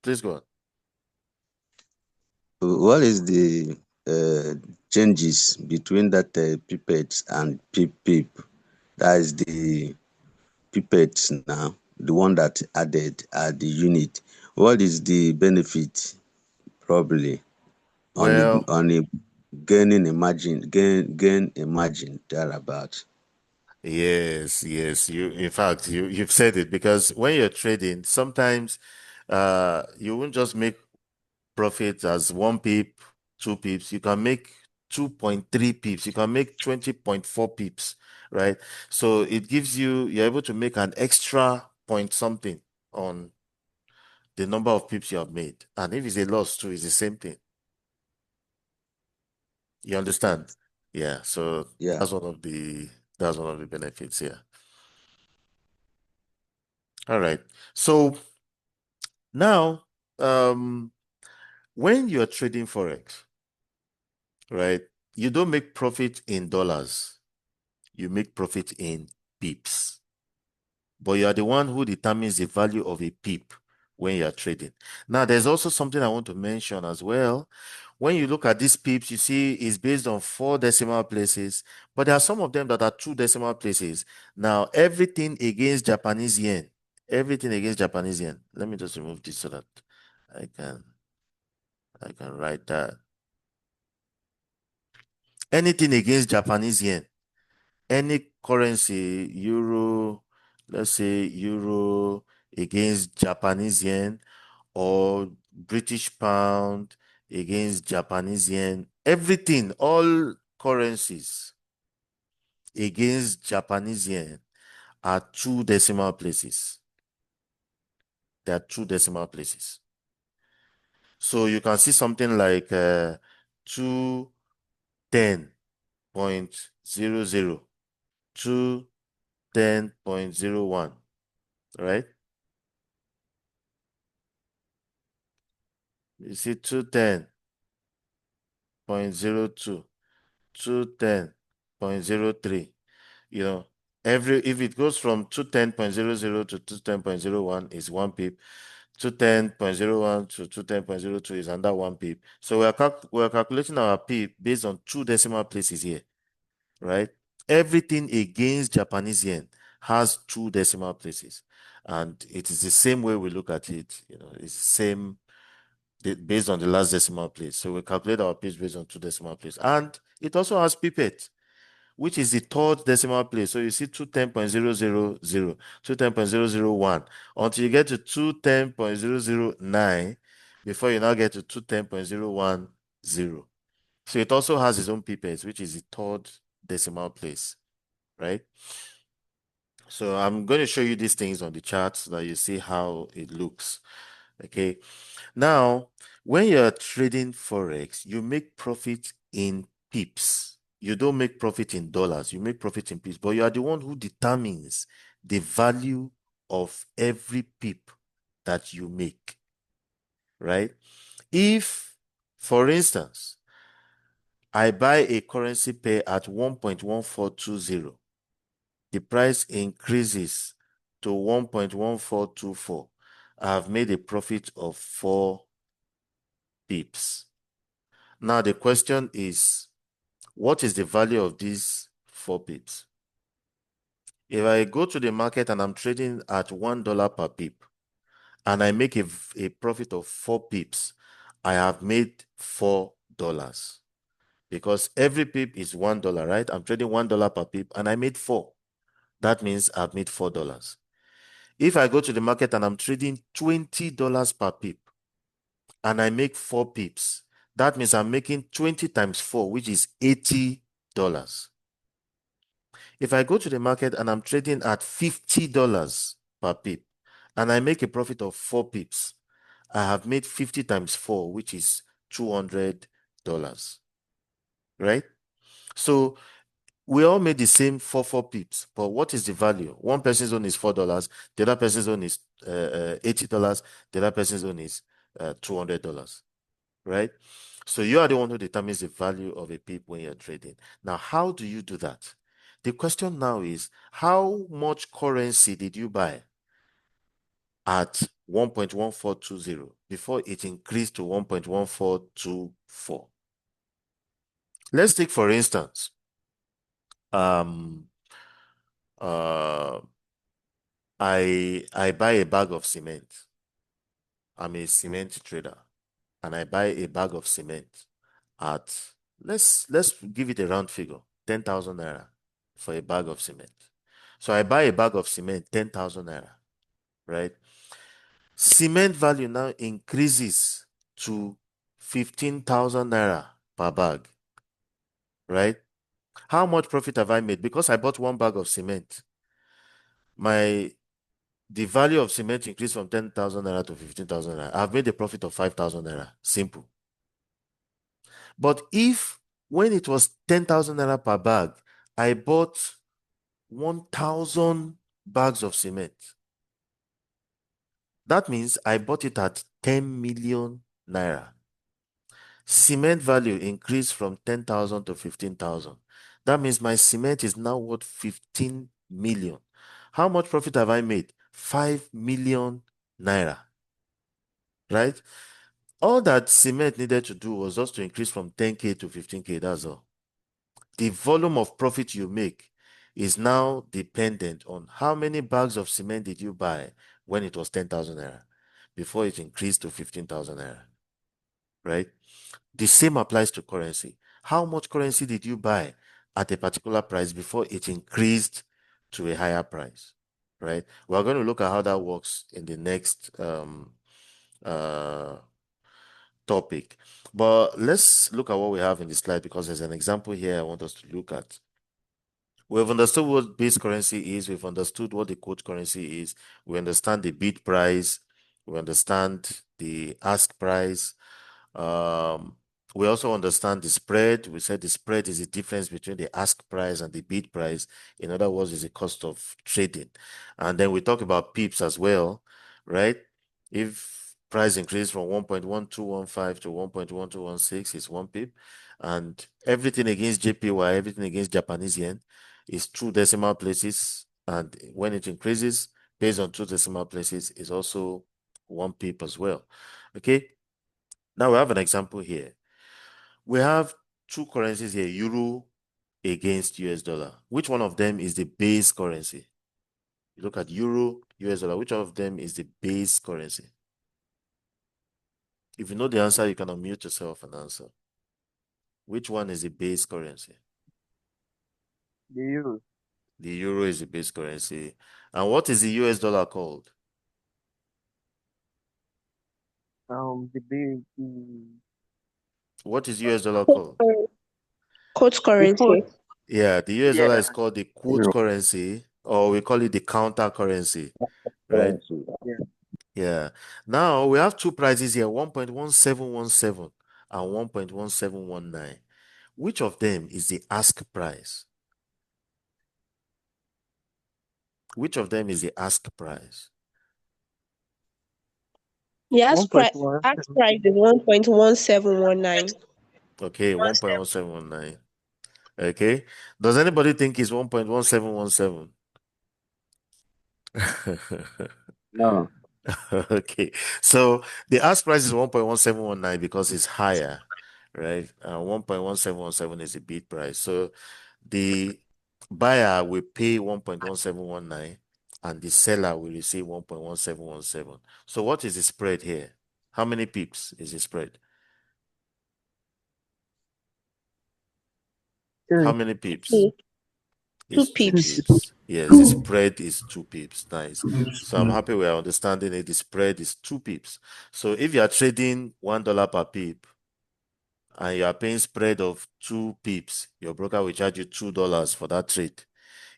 Please go on. What is the changes between that pipette and pip? That is the pipette now, the one that added at the unit. What is the benefit probably on Well, a gaining a margin, gain a margin thereabout? yes, yes. In fact, you've said it, because when you're trading, sometimes you won't just make profit as 1 pip, 2 pips. You can make 2.3 pips. You can make 20.4 pips, right? So it gives you're able to make an extra point something on the number of pips you have made. And if it's a loss too, it's the same thing. You understand? Yeah. So Yeah. that's one of the benefits here. All right. So now, when you're trading Forex, right, you don't make profit in dollars. You make profit in pips. But you are the one who determines the value of a pip when you are trading. Now, there's also something I want to mention as well. When you look at these pips, you see it's based on 4 decimal places, but there are some of them that are 2 decimal places. Now, everything against Japanese yen. Everything against Japanese yen. Let me just remove this so that I can write that. Anything against Japanese yen, any currency, euro, let's say euro against Japanese yen, or British pound against Japanese yen, everything, all currencies against Japanese yen are 2 decimal places. There are 2 decimal places. So you can see something like 210.00, 210.01, right? You see 210.02, 210.03. You know, if it goes from 210.00 to 210.01 is 1 pip, 210.01 to 210.02 is under 1 pip. So we're calculating our pip based on 2 decimal places here, right? Everything against Japanese yen has 2 decimal places, and it is the same way we look at it. It's the same based on the last decimal place. So we calculate our pips based on 2 decimal places, and it also has pipette, which is the 3rd decimal place. So you see 210.000, 210.001, until you get to 210.009 before you now get to 210.010. So it also has its own pipettes, which is the 3rd decimal place, right? So I'm going to show you these things on the chart so that you see how it looks. Okay. Now, when you're trading Forex, you make profit in pips. You don't make profit in dollars. You make profit in pips, but you are the one who determines the value of every pip that you make, right? If, for instance, I buy a currency pair at 1.1420, the price increases to 1.1424, I have made a profit of 4 pips. Now the question is, what is the value of these 4 pips? If I go to the market and I'm trading at $1 per pip and I make a profit of 4 pips, I have made $4, because every pip is $1, right? I'm trading $1 per pip and I made 4. That means I've made $4. If I go to the market and I'm trading $20 per pip and I make 4 pips, that means I'm making 20 times 4, which is $80. If I go to the market and I'm trading at $50 per pip and I make a profit of 4 pips, I have made 50 times 4, which is $200, right? So we all made the same 4 pips, but what is the value? One person's own is $4, the other person's own is $80, the other person's own is $200, right? So you are the one who determines the value of a pip when you're trading. Now, how do you do that? The question now is, how much currency did you buy at 1.1420 before it increased to 1.1424? Let's take, for instance, um, uh, I buy a bag of cement. I'm a cement trader, and I buy a bag of cement at, let's give it a round figure, 10,000 naira for a bag of cement. So I buy a bag of cement, 10,000 naira, right? Cement value now increases to 15,000 naira per bag, right? How much profit have I made? Because I bought 1 bag of cement, the value of cement increased from 10,000 naira to 15,000 naira. I've made a profit of 5,000 naira. Simple. But if when it was 10,000 naira per bag, I bought 1,000 bags of cement, that means I bought it at 10 million naira. Cement value increased from 10,000 to 15,000. That means my cement is now worth 15 million. How much profit have I made? 5 million naira. Right? All that cement needed to do was just to increase from 10K to 15K. That's all. The volume of profit you make is now dependent on how many bags of cement did you buy when it was 10,000 naira before it increased to 15,000 naira. Right? The same applies to currency. How much currency did you buy at a particular price before it increased to a higher price, right? We're going to look at how that works in the next uh, topic. But let's look at what we have in the slide because there's an example here I want us to look at. We've understood what base currency is. We've understood what the quote currency is. We understand the bid price. We understand the ask price. Um, we also understand the spread. We said the spread is the difference between the ask price and the bid price. In other words, is the cost of trading. And then we talk about pips as well, right? If price increase from 1.1215 to 1.1216 is 1 pip, and everything against JPY, everything against Japanese yen is 2 decimal places. And when it increases based on 2 decimal places is also 1 pip as well. Okay. Now we have an example here. We have two currencies here, euro against US dollar. Which one of them is the base currency? You look at euro, US dollar. Which of them is the base currency? If you know the answer, you can unmute yourself and answer. Which one is the base currency? The euro. The euro is the base currency. And what is the US dollar called? The big the What is US dollar called? Quote currency. Yeah, the US dollar yeah is called the quote Euro currency, or we call it the counter currency, right? currency. yeah. Yeah. Now we have two prices here, 1.1717 and 1.1719. Which of them is the ask price? Which of them is the ask price? The One ask point price one ask seven. price is 1.1719. Okay, 1.1719. Okay. Does anybody think it's 1.1717? No, Okay, so the ask price is 1.1719 because it's higher, right? 1.1717 is the bid price. So the buyer will pay 1.1719 and the seller will receive 1.1717. So what is the spread here? How many pips is the spread? How Three. many pips? Two, two It's two pips. pips. Yes, the spread is 2 pips. Nice. So I'm Mm. happy we are understanding it. The spread is 2 pips. So if you are trading $1 per pip and you are paying spread of 2 pips, your broker will charge you $2 for that trade.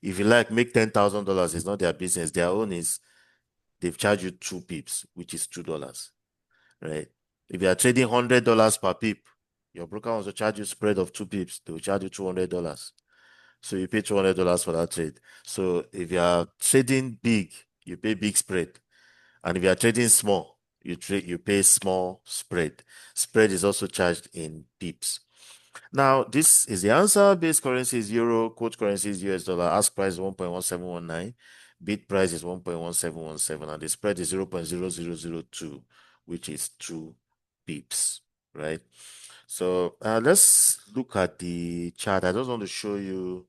If you like, make $10,000. It's not their business. Their own is they've charged you 2 pips, which is $2, right? If you are trading $100 per pip, your broker wants to charge you spread of 2 pips. They will charge you $200. So you pay $200 for that trade. So if you are trading big, you pay big spread. And if you are trading small, you pay small spread. Spread is also charged in pips. Now, this is the answer. Base currency is euro, quote currency is US dollar, ask price is 1.1719, bid price is 1.1717, and the spread is 0.0002, which is 2 pips, right? So let's look at the chart. I just want to show you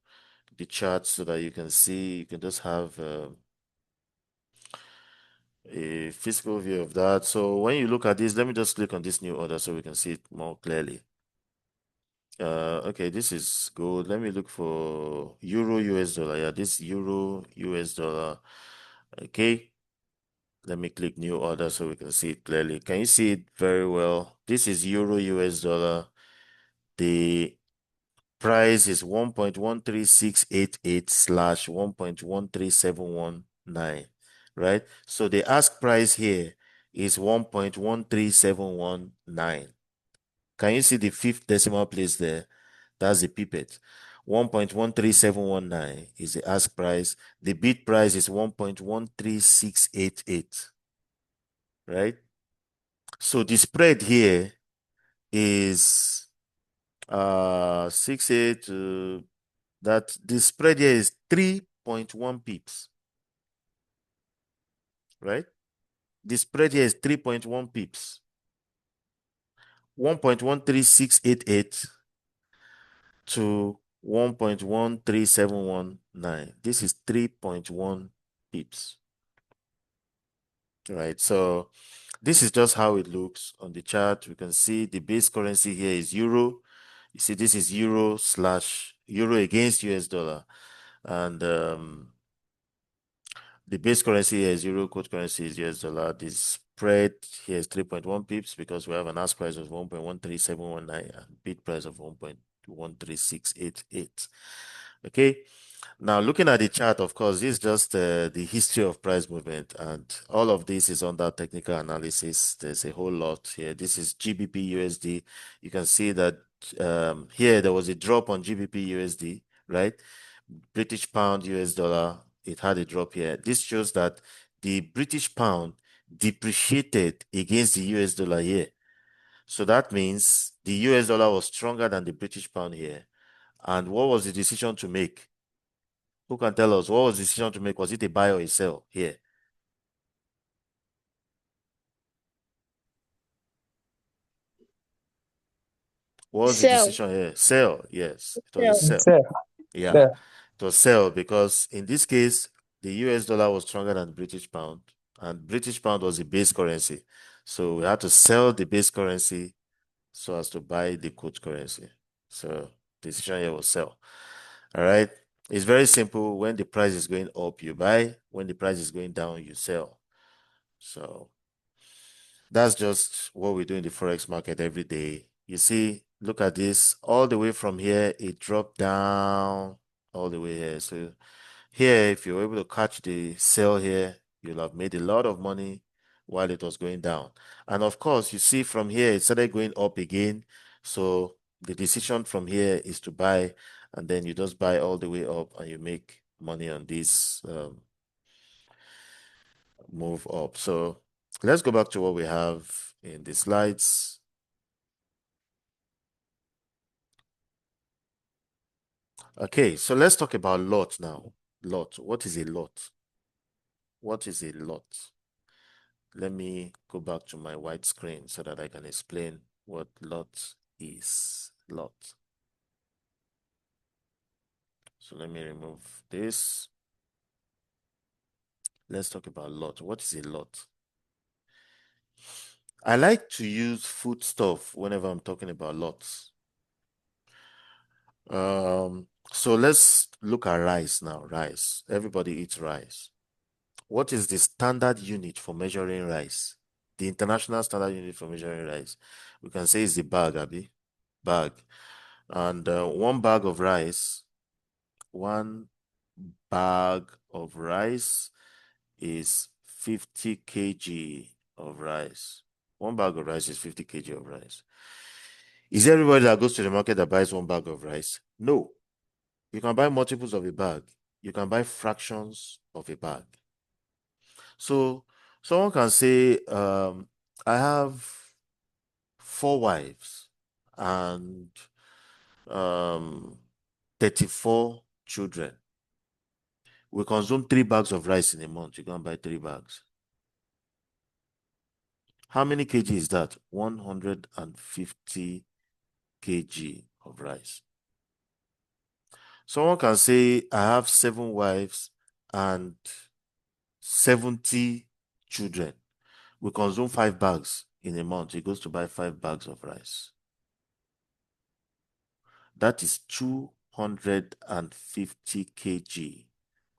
the chart so that you can see, you can just have a physical view of that. So when you look at this, let me just click on this new order so we can see it more clearly. Okay, this is good. Let me look for euro US dollar. Yeah, this euro US dollar. Okay, let me click new order so we can see it clearly. Can you see it very well? This is euro US dollar. The price is 1.13688 slash 1.13719, right? So the ask price here is 1.13719. Can you see the fifth decimal place there? That's the pipet. 1.13719 is the ask price. The bid price is 1.13688, right? So the spread here is 68 that the spread here is 3.1 pips, right? The spread here is 3.1 pips. 1.13688 to 1.13719. This is 3.1 pips, right? So this is just how it looks on the chart. We can see the base currency here is euro. You see, this is euro against US dollar. And the base currency here is euro, quote currency is US dollar. The spread here is 3.1 pips because we have an ask price of 1.13719 and bid price of 1.13688. Okay. Now, looking at the chart, of course, this is just the history of price movement, and all of this is under technical analysis. There's a whole lot here. This is GBP USD. You can see that here there was a drop on GBP USD, right? British pound US dollar, it had a drop here. This shows that the British pound depreciated against the US dollar here. So that means the US dollar was stronger than the British pound here. And what was the decision to make? Who can tell us what was the decision to make? Was it a buy or a sell here? What was the Sell. decision here? Sell, yes. It was a Sell. sell. Sell. Yeah, Yeah. it was sell because in this case, the US dollar was stronger than British pound, and British pound was the base currency. So we had to sell the base currency so as to buy the quote currency. So the decision here was sell. All right. It's very simple. When the price is going up, you buy. When the price is going down, you sell. So that's just what we do in the Forex market every day. You see, look at this. All the way from here, it dropped down all the way here. So here, if you're able to catch the sell here, you'll have made a lot of money while it was going down. And of course, you see from here, it started going up again. So the decision from here is to buy, and then you just buy all the way up and you make money on this move up. So let's go back to what we have in the slides. Okay, so let's talk about lot now. Lot. What is a lot? What is a lot? Let me go back to my white screen so that I can explain what lot is. Lot. So let me remove this. Let's talk about lot. What is a lot? I like to use food stuff whenever I'm talking about lots. So let's look at rice now. Rice. Everybody eats rice. What is the standard unit for measuring rice? The international standard unit for measuring rice. We can say it's the bag, Abby. Bag. And one bag of rice is 50 kg of rice. One bag of rice is 50 kg of rice. Is everybody that goes to the market that buys one bag of rice? No. You can buy multiples of a bag. You can buy fractions of a bag. So someone can say, I have 4 wives and 34 children. We consume 3 bags of rice in a month. You can buy 3 bags. How many kg is that? 150 kg of rice. Someone can say, I have 7 wives and 70 children. We consume 5 bags in a month. He goes to buy 5 bags of rice. That is 250 kg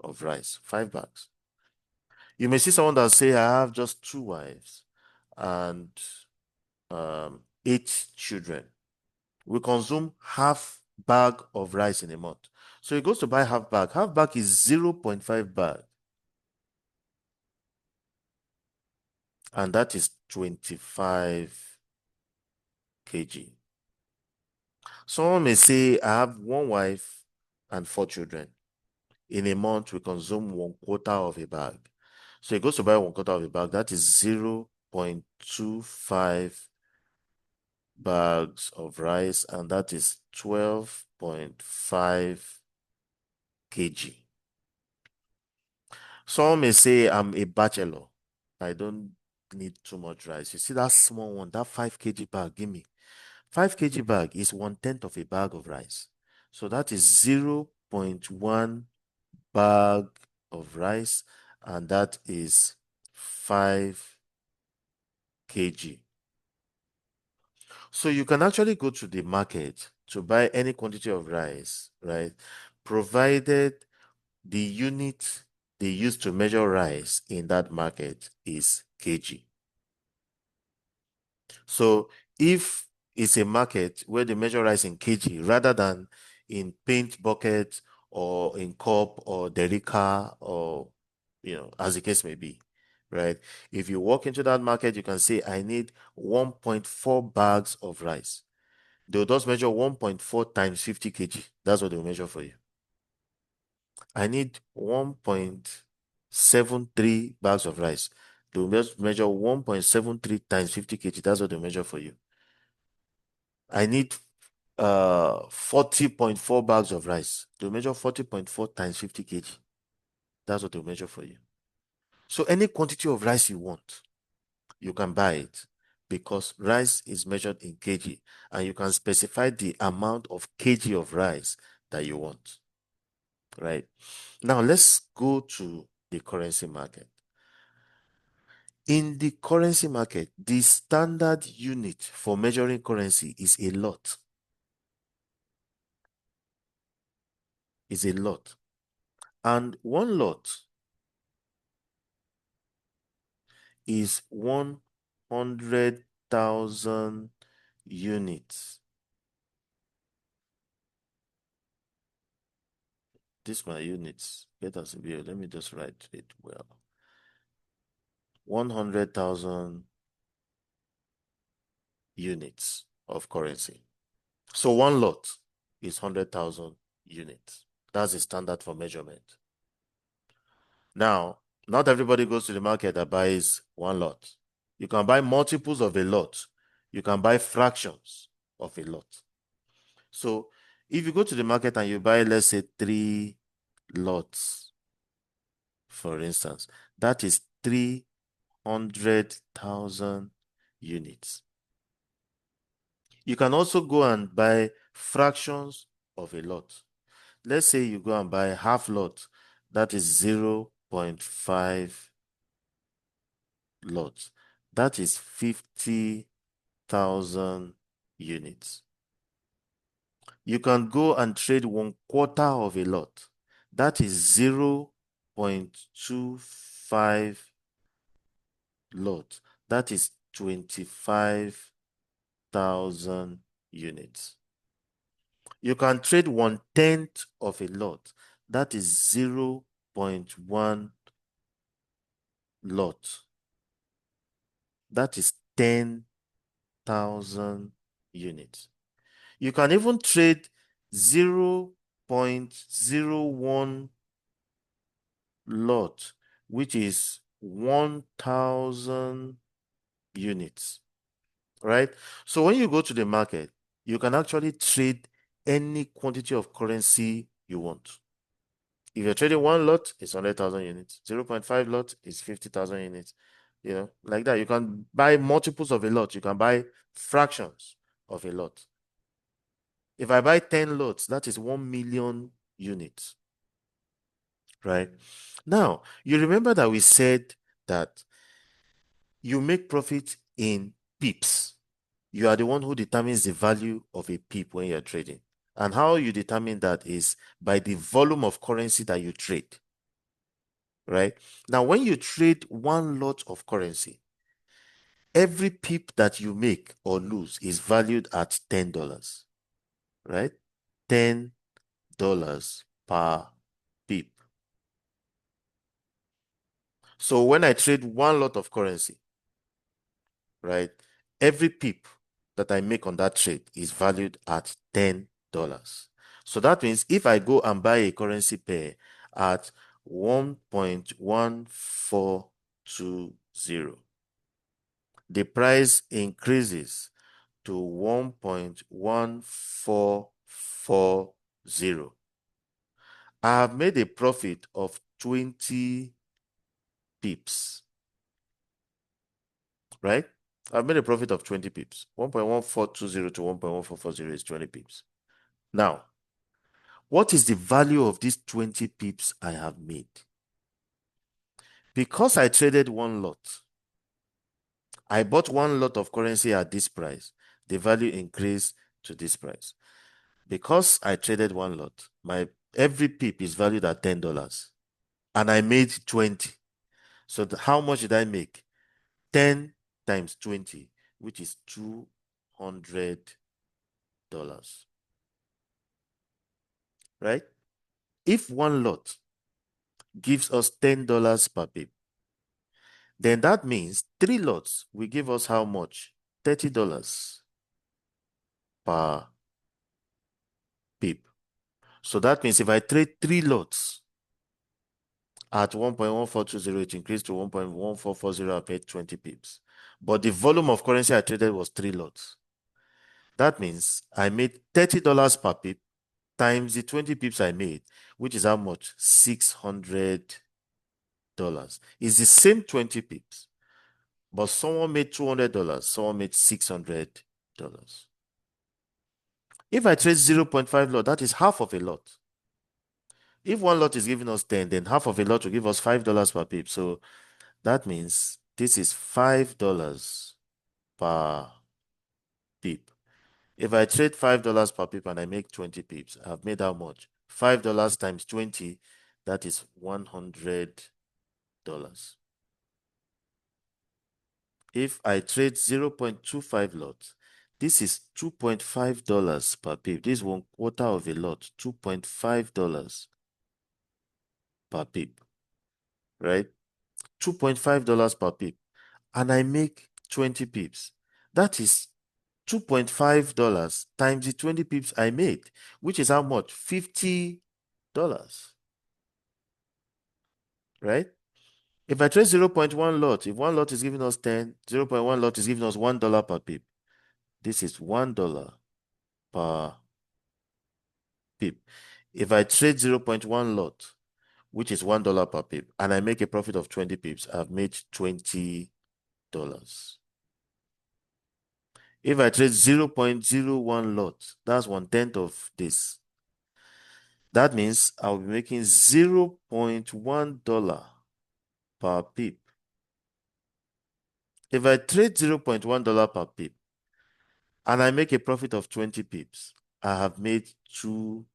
of rice, 5 bags. You may see someone that say, I have just 2 wives and 8 children. We consume half bag of rice in a month. So he goes to buy half bag. Half bag is 0.5 bag. And that is 25 kg. Someone may say, I have 1 wife and 4 children. In a month, we consume 1/4 of a bag. So he goes to buy 1/4 of a bag. That is 0.25 bags of rice, and that is 12.5 kg. Some may say, I'm a bachelor. I don't need too much rice. You see that small one, that 5 kg bag, give me. 5 kg bag is 1/10 of a bag of rice. So that is 0.1 bag of rice, and that is 5 kg. So you can actually go to the market to buy any quantity of rice, right? Provided the unit they use to measure rice in that market is kg. So if it's a market where they measure rice in kg rather than in paint bucket or in cup or derica or, as the case may be, right? If you walk into that market, you can say, I need 1.4 bags of rice. They'll just measure 1.4 times 50 kg. That's what they'll measure for you. I need 1.73 bags of rice. They'll just measure 1.73 times 50 kg. That's what they'll measure for you. I need 40.4 bags of rice. They'll measure 40.4 times 50 kg. That's what they'll measure for you. So any quantity of rice you want, you can buy it because rice is measured in kg, and you can specify the amount of kg of rice that you want, right? Now let's go to the currency market. In the currency market, the standard unit for measuring currency is a lot. Is a lot. And one lot is 100,000 units. This my units. Let us be. Let me just write it well. 100,000 units of currency. So one lot is 100,000 units. That's the standard for measurement. Now, not everybody goes to the market and buys one lot. You can buy multiples of a lot. You can buy fractions of a lot. So if you go to the market and you buy, let's say, 3 lots, for instance, that is 300,000 units. You can also go and buy fractions of a lot. Let's say you go and buy half lot, that is 0.5 lots. That is 50,000 units. You can go and trade 1/4 of a lot. That is 0.25 lot. That is 25,000 units. You can trade 1/10 of a lot. That is 0.1 lot. That is 10,000 units. You can even trade 0.01 lot, which is 1,000 units, right? So when you go to the market, you can actually trade any quantity of currency you want. If you're trading one lot, it's 100,000 units. 0.5 lot is 50,000 units. Like that. You can buy multiples of a lot. You can buy fractions of a lot. If I buy 10 lots, that is 1 million units, right? Now, you remember that we said that you make profit in pips. You are the one who determines the value of a pip when you're trading. And how you determine that is by the volume of currency that you trade, right? Now, when you trade one lot of currency, every pip that you make or lose is valued at $10, right? $10 per pip. So when I trade one lot of currency, right, every pip that I make on that trade is valued at $10. So that means if I go and buy a currency pair at 1.1420, the price increases to 1.1440. I have made a profit of 20 pips, right? I've made a profit of 20 pips. 1.1420 to 1.1440 is 20 pips. Now, what is the value of these 20 pips I have made? Because I traded one lot, I bought one lot of currency at this price. the value increased to this price. Because I traded one lot, my every pip is valued at $10 and I made 20. So how much did I make? 10 times 20, which is $200. Right? If one lot gives us $10 per pip, then that means 3 lots will give us how much? $30 per pip. So that means if I trade 3 lots at 1.1420, it increased to 1.1440, I paid 20 pips. But the volume of currency I traded was 3 lots. That means I made $30 per pip times the 20 pips I made, which is how much? $600. It's the same 20 pips, but someone made $200, someone made $600. If I trade 0.5 lot, that is half of a lot. If one lot is giving us 10, then half of a lot will give us $5 per pip. So that means this is $5 per pip. If I trade $5 per pip and I make 20 pips, I've made how much? $5 times 20, that is $100. If I trade 0.25 lots, this is $2.5 per pip. This is 1/4 of a lot, $2.5 per pip, right? $2.5 per pip. And I make 20 pips. That is $2.5 times the 20 pips I made, which is how much? $50, right? If I trade 0.1 lot, if one lot is giving us 10, 0.1 lot is giving us $1 per pip. This is $1 per pip. If I trade 0.1 lot, which is $1 per pip, and I make a profit of 20 pips, I've made $20. If I trade 0.01 lot, that's 1/10 of this. That means I'll be making $0.1 per pip. If I trade $0.1 per pip and I make a profit of 20 pips, I have made $2.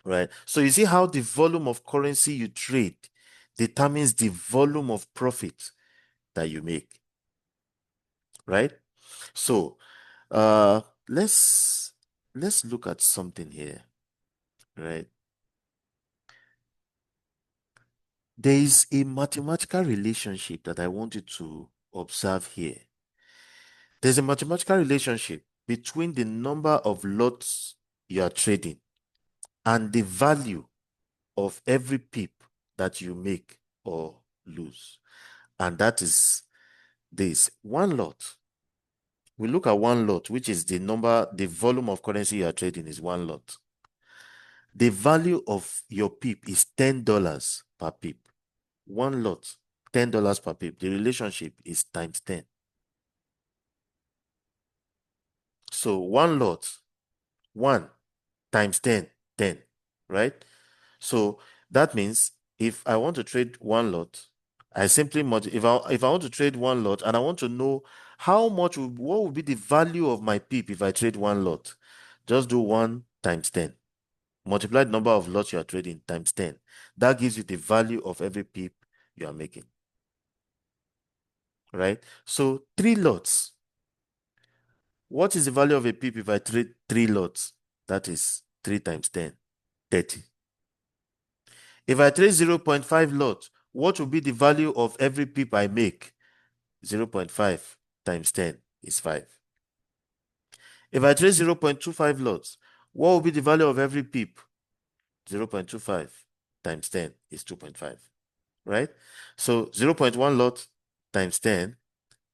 Right? So you see how the volume of currency you trade determines the volume of profit that you make. Right? So let's look at something here. Right? There is a mathematical relationship that I want you to observe here. There's a mathematical relationship between the number of lots you are trading and the value of every pip that you make or lose. And that is this. One lot. We look at one lot, which is the volume of currency you are trading is one lot. The value of your pip is $10 per pip. One lot, $10 per pip. The relationship is times 10. So one lot, 1 times 10, 10, right? So that means if I want to trade one lot, I simply if I want to trade one lot and I want to know what would be the value of my pip if I trade one lot, just do 1 times 10. Multiply the number of lots you are trading times 10. That gives you the value of every pip you are making. Right? So 3 lots. What is the value of a pip if I trade 3 lots? That is 3 times 10, 30. If I trade 0.5 lots, what will be the value of every pip I make? 0.5 times 10 is 5. If I trade 0.25 lots, what will be the value of every pip? 0.25 times 10 is 2.5, right? So 0.1 lot times 10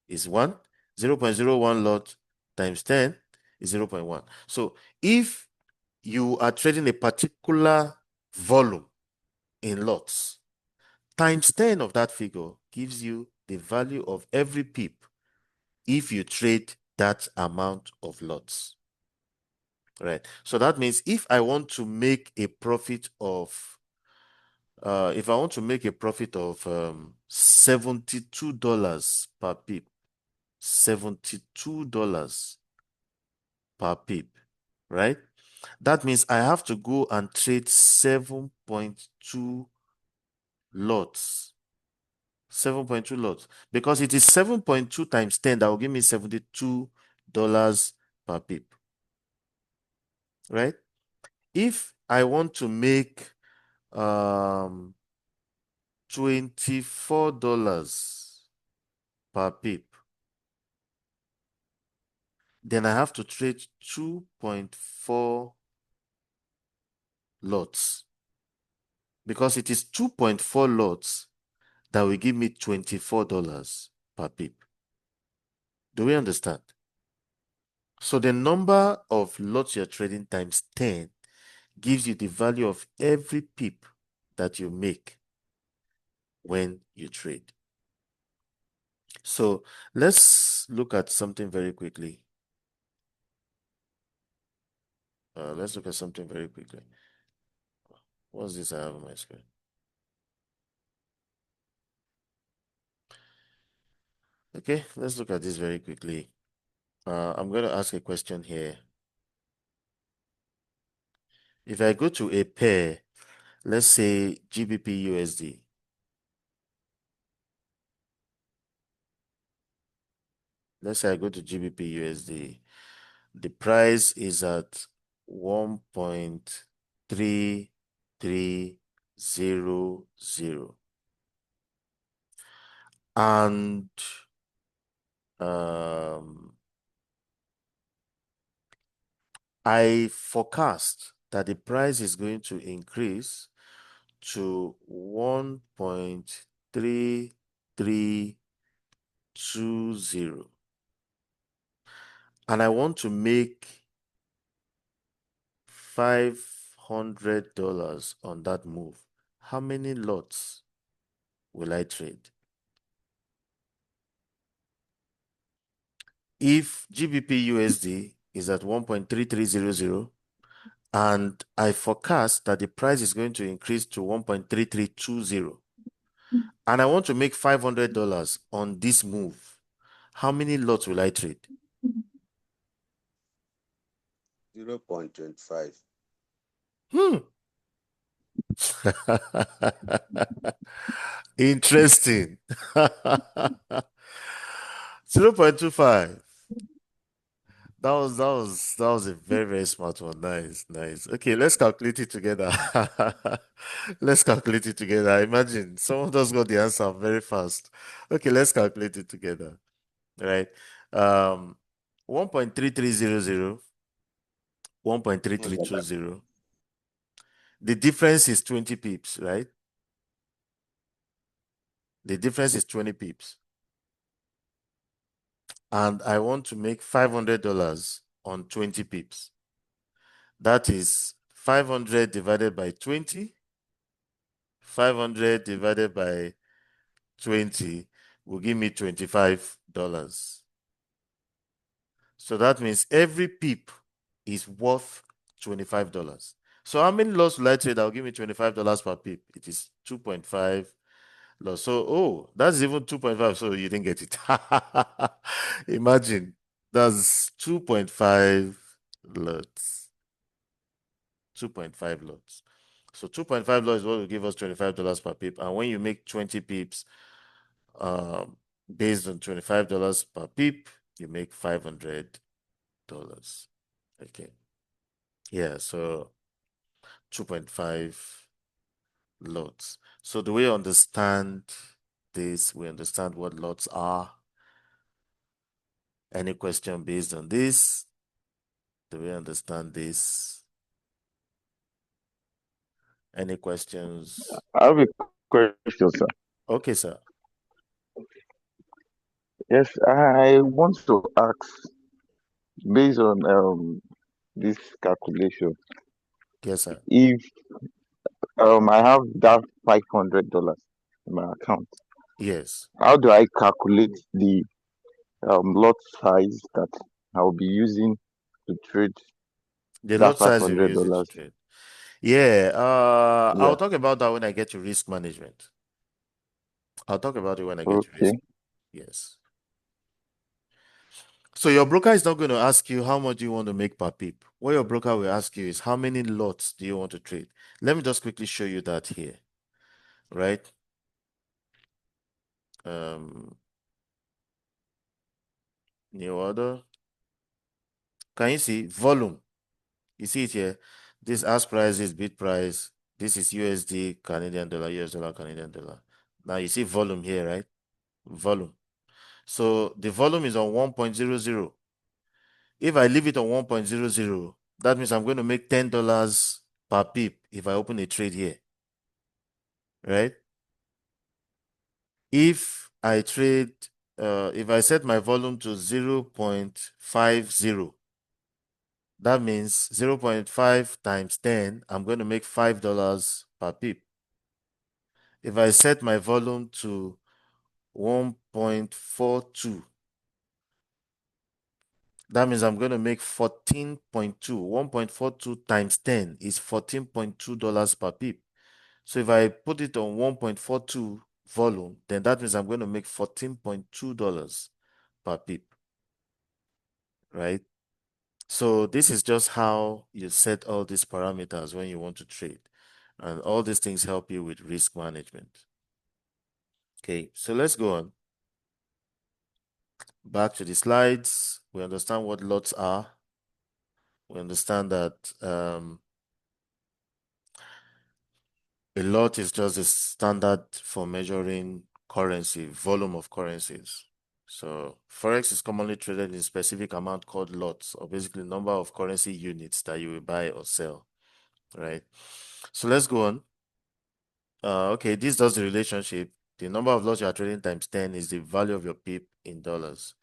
is 1. 0.01 lot times 10 is 0.1. So if you are trading a particular volume in lots, times 10 of that figure gives you the value of every pip if you trade that amount of lots. Right. So that means if I want to make a profit of $72 per pip, $72 per pip, right? That means I have to go and trade 7.2 lots. 7.2 lots. Because it is 7.2 times 10 that will give me $72 per pip. Right? If I want to make $24 per pip, then I have to trade 2.4 lots. Because it is 2.4 lots that will give me $24 per pip. Do we understand? So the number of lots you're trading times 10 gives you the value of every pip that you make when you trade. So let's look at something very quickly. Let's look at something very quickly. What's this I have on my screen? Okay, let's look at this very quickly. I'm going to ask a question here. If I go to a pair, let's say GBP USD. Let's say I go to GBP USD. The price is at 1.3300. And I forecast that the price is going to increase to 1.3320. And I want to make $500 on that move. How many lots will I trade? If GBP USD is at 1.3300 and I forecast that the price is going to increase to 1.3320 and I want to make $500 on this move, how many lots will I trade? 0.25. Interesting. 0.25. That was a very, very smart one. Nice, nice. Okay, let's calculate it together. Let's calculate it together. Imagine someone just got the answer very fast. Okay, let's calculate it together. Right. 1.3300, 1.3320. The difference is 20 pips, right? The difference is 20 pips. And I want to make $500 on 20 pips. That is 500 divided by 20. 500 divided by 20 will give me $25. So that means every pip is worth $25. So how many lots will I trade that will give me $25 per pip? It is 2.5 lots. So, that's even 2.5. So you didn't get it. Imagine, that's 2.5 lots. 2.5 lots. So 2.5 lots is what will give us $25 per pip. And when you make 20 pips, based on $25 per pip, you make $500. Okay. Yeah, so 2.5 lots. So do we understand this? We understand what lots are. Any question based on this? Do we understand this? Any questions? I have a question, sir. Okay, sir. Yes, I want to ask, based on this calculation, Yes, sir. if I have that $500 in my account, Yes. how do I calculate the lot size that I'll be using to trade The that lot five size you hundred use it to dollars? trade. Yeah, Yeah. I'll talk about that when I get to risk management. I'll talk about it when I get to risk. Okay. Yes. So your broker is not going to ask you how much do you want to make per pip. What your broker will ask you is how many lots do you want to trade. Let me just quickly show you that here, right? New order. Can you see volume? You see it here. This ask price is bid price. This is USD, Canadian dollar, US dollar, Canadian dollar. Now you see volume here, right? Volume. So the volume is on 1.00. If I leave it on 1.00, that means I'm going to make $10 per pip if I open a trade here, right? If I trade, if I set my volume to 0.50, that means 0.5 times 10, I'm going to make $5 per pip. If I set my volume to 1.42, that means I'm going to make 14.2. 1.42 times 10 is $14.2 per pip. So if I put it on 1.42 volume, then that means I'm going to make $14.2 per pip, right? So this is just how you set all these parameters when you want to trade. And all these things help you with risk management. Okay, so let's go on. Back to the slides. We understand what lots are. We understand that a lot is just a standard for measuring currency, volume of currencies. So Forex is commonly traded in a specific amount called lots, or basically number of currency units that you will buy or sell, right? So let's go on. Okay, this does the relationship. The number of lots you are trading times 10 is the value of your pip in dollars,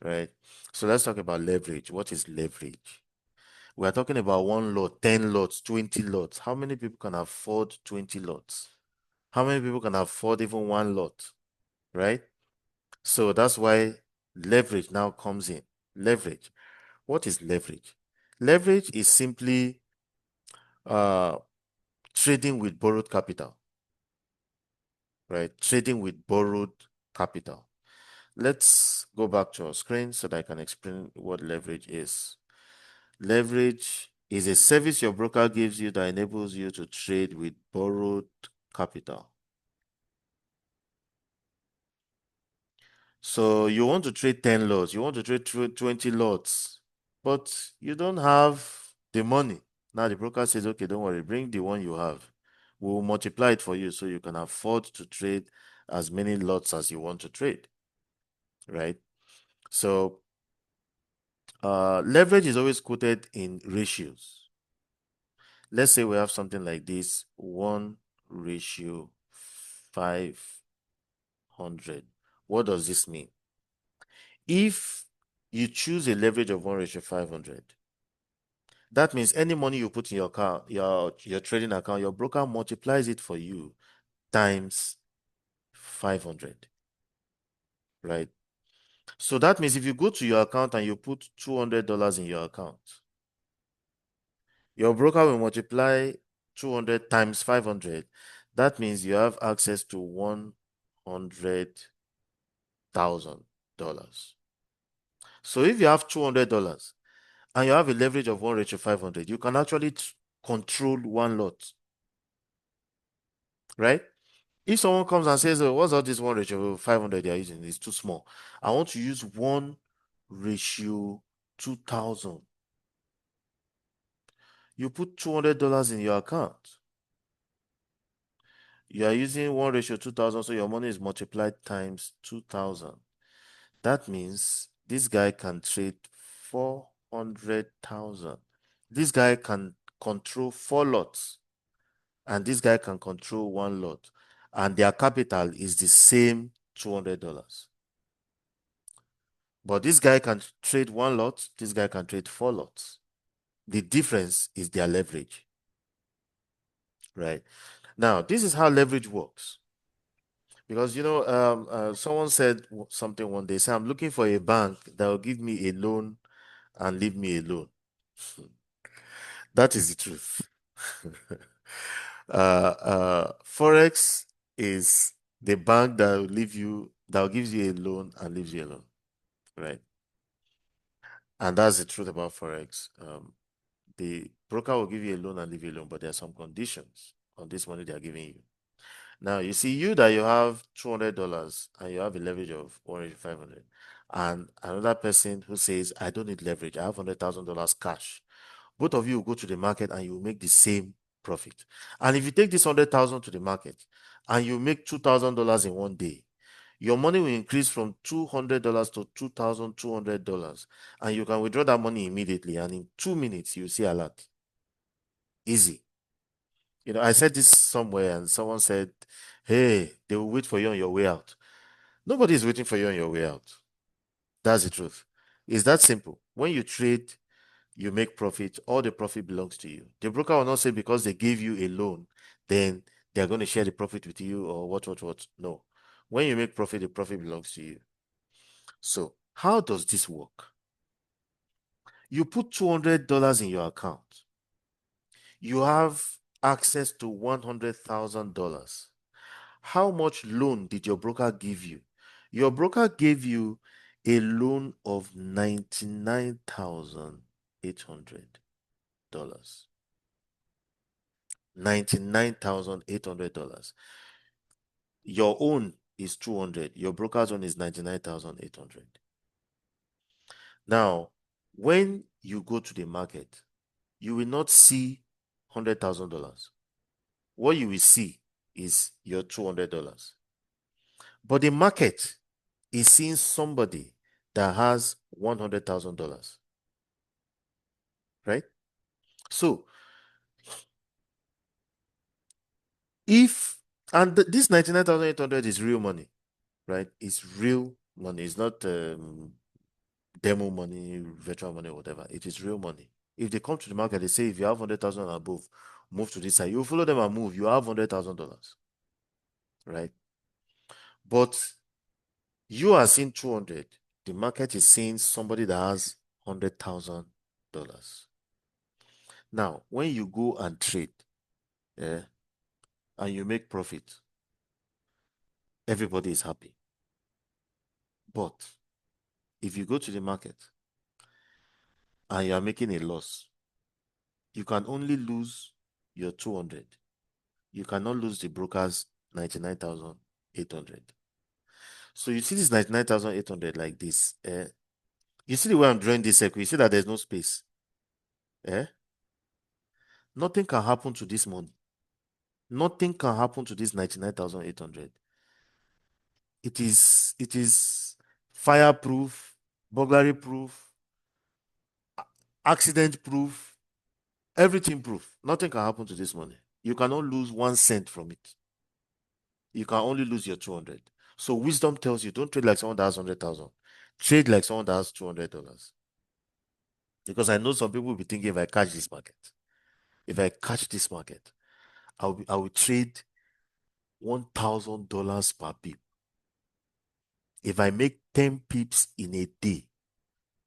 right? So let's talk about leverage. What is leverage? We are talking about 1 lot, 10 lots, 20 lots. How many people can afford 20 lots? How many people can afford even 1 lot, right? So that's why leverage now comes in. Leverage. What is leverage? Leverage is simply trading with borrowed capital, right? Trading with borrowed capital. Let's go back to our screen so that I can explain what leverage is. Leverage is a service your broker gives you that enables you to trade with borrowed capital. So you want to trade 10 lots, you want to trade 20 lots, but you don't have the money. Now the broker says, okay, don't worry, bring the one you have. We'll multiply it for you so you can afford to trade as many lots as you want to trade, right? So leverage is always quoted in ratios. Let's say we have something like this, 1:500. What does this mean? If you choose a leverage of 1:500, that means any money you put in your account, your trading account, your broker multiplies it for you times 500, right? So that means if you go to your account and you put $200 in your account, your broker will multiply 200 times 500. That means you have access to $100,000. So if you have $200 and you have a leverage of 1:500, you can actually control 1 lot, right? If someone comes and says, oh, what's all this 1:500 they are using? It's too small. I want to use 1:2000. You put $200 in your account. You are using 1:2000, so your money is multiplied times 2000. That means this guy can trade 400,000. This guy can control 4 lots, and this guy can control 1 lot, and their capital is the same $200. But this guy can trade 1 lot, this guy can trade 4 lots. The difference is their leverage, right? Now, this is how leverage works. Because, someone said something one day, say, I'm looking for a bank that will give me a loan and leave me alone. That is the truth. Forex is the bank that will gives you a loan and leaves you alone, right? And that's the truth about Forex. The broker will give you a loan and leave you alone, but there are some conditions on this money they are giving you. Now, you see, you that you have $200 and you have a leverage of 500, and another person who says, I don't need leverage, I have $100,000 cash. Both of you will go to the market and you will make the same profit. And if you take this 100,000 to the market and you make $2,000 in one day, your money will increase from $200 to $2,200, and you can withdraw that money immediately. And in 2 minutes, you see a lot. Easy. You know, I said this somewhere, and someone said, hey, they will wait for you on your way out. Nobody is waiting for you on your way out. That's the truth. It's that simple. When you trade, you make profit, all the profit belongs to you. The broker will not say because they gave you a loan, then they're going to share the profit with you or what. No. When you make profit, the profit belongs to you. So, how does this work? You put $200 in your account. You have access to $100,000. How much loan did your broker give you? Your broker gave you a loan of $99,800. $99,800. Your own is 200. Your broker's own is 99,800. Now, when you go to the market, you will not see $100,000. What you will see is your $200. But the market is seeing somebody that has $100,000, right? So this 99,800 is real money, right? It's real money. It's not demo money, virtual money, whatever. It is real money. If they come to the market, they say if you have 100,000 and above, move to this side. You follow them and move. You have $100,000, right? But you are seeing 200. The market is seeing somebody that has $100,000. Now, when you go and trade, and you make profit, everybody is happy. But if you go to the market and you are making a loss, you can only lose your 200. You cannot lose the broker's 99,800. So you see this 99,800 like this. You see the way I'm drawing this circle. You see that there's no space. Nothing can happen to this money. Nothing can happen to this 99,800. It is fireproof, burglary proof, accident proof, everything proof. Nothing can happen to this money. You cannot lose 1 cent from it. You can only lose your 200. So wisdom tells you don't trade like someone that has 100,000. Trade like someone that has $200. Because I know some people will be thinking, if I catch this market, I will trade $1,000 per pip. If I make 10 pips in a day,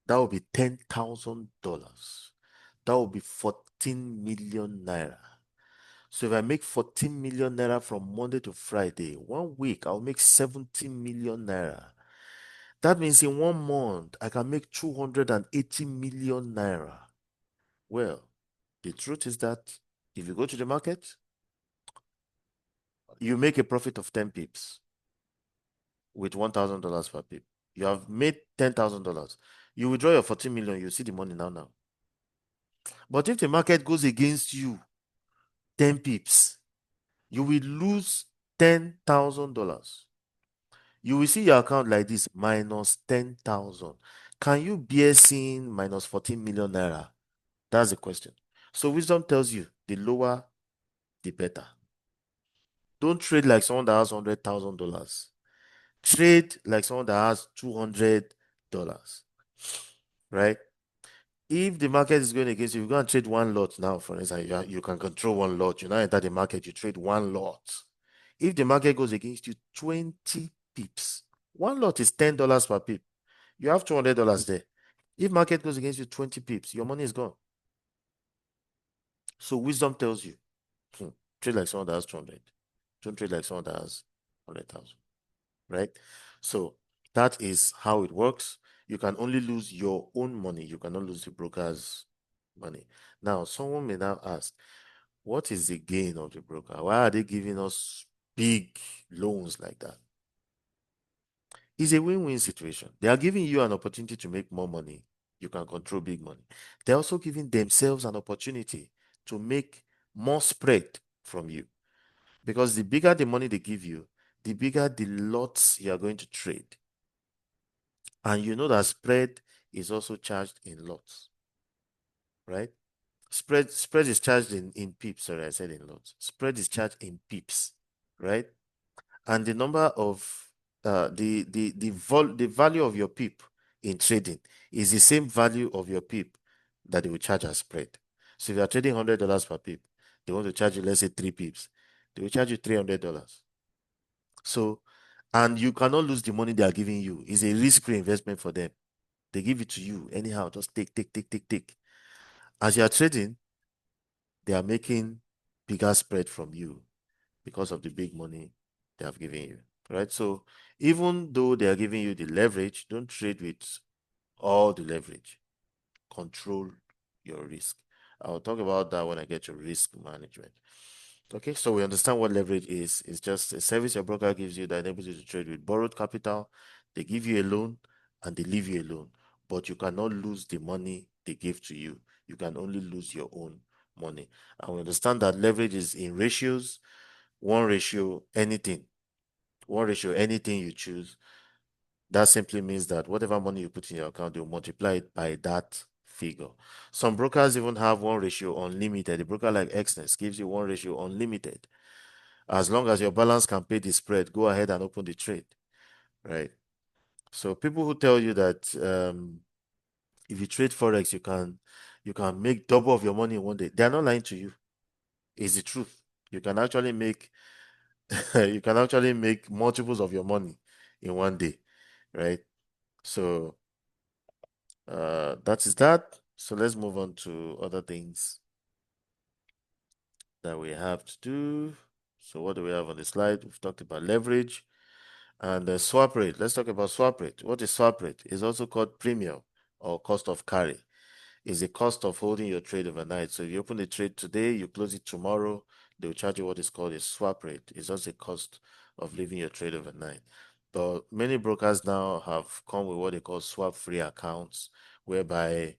that will be $10,000. That will be 14 million naira. So if I make 14 million naira from Monday to Friday, 1 week, I'll make 70 million naira. That means in 1 month, I can make 280 million naira. Well, the truth is that if you go to the market, you make a profit of 10 pips with $1,000 per pip. You have made $10,000. You withdraw your 14 million, you see the money now. But if the market goes against you 10 pips, you will lose $10,000. You will see your account like this, minus 10,000. Can you bear seeing minus 14 million naira? That's the question. So wisdom tells you the lower, the better. Don't trade like someone that has $100,000. Trade like someone that has $200, right? If the market is going against you, you go and trade 1 lot now, for instance, you can control 1 lot. You now enter the market, you trade 1 lot. If the market goes against you 20 pips, 1 lot is $10 per pip. You have $200 there. If market goes against you 20 pips, your money is gone. So wisdom tells you, trade like someone that has 200. Don't trade like someone that has 100,000, right? So that is how it works. You can only lose your own money. You cannot lose the broker's money. Now, someone may now ask, what is the gain of the broker? Why are they giving us big loans like that? It's a win-win situation. They are giving you an opportunity to make more money. You can control big money. They're also giving themselves an opportunity to make more spread from you. Because the bigger the money they give you, the bigger the lots you are going to trade. And you know that spread is also charged in lots, right? Spread is charged in pips. Sorry, I said in lots. Spread is charged in pips, right? And the number of the value of your pip in trading is the same value of your pip that they will charge as spread. So if you are trading $100 per pip, they want to charge you, let's say 3 pips, they will charge you $300. So, and you cannot lose the money they are giving you. It's a risk-free investment for them. They give it to you anyhow, just take. As you are trading, they are making bigger spread from you because of the big money they have given you, right? So even though they are giving you the leverage, don't trade with all the leverage. Control your risk. I'll talk about that when I get to risk management. Okay, so we understand what leverage is. It's just a service your broker gives you that enables you to trade with borrowed capital. They give you a loan and they leave you alone, but you cannot lose the money they give to you. You can only lose your own money. And we understand that leverage is in ratios, one ratio, anything. One ratio, anything you choose. That simply means that whatever money you put in your account, they'll multiply it by that figure. Some brokers even have one ratio unlimited. A broker like Xness gives you one ratio unlimited. As long as your balance can pay the spread, go ahead and open the trade, right? So people who tell you that if you trade forex, you can make double of your money in one day, they're not lying to you. It's the truth. You can actually make you can actually make multiples of your money in one day, right? So that is that. So let's move on to other things that we have to do. So what do we have on the slide? We've talked about leverage and the swap rate. Let's talk about swap rate. What is swap rate? It's also called premium or cost of carry. It's the cost of holding your trade overnight. So if you open the trade today, you close it tomorrow, they will charge you what is called a swap rate. It's just the cost of leaving your trade overnight. But many brokers now have come with what they call swap-free accounts, whereby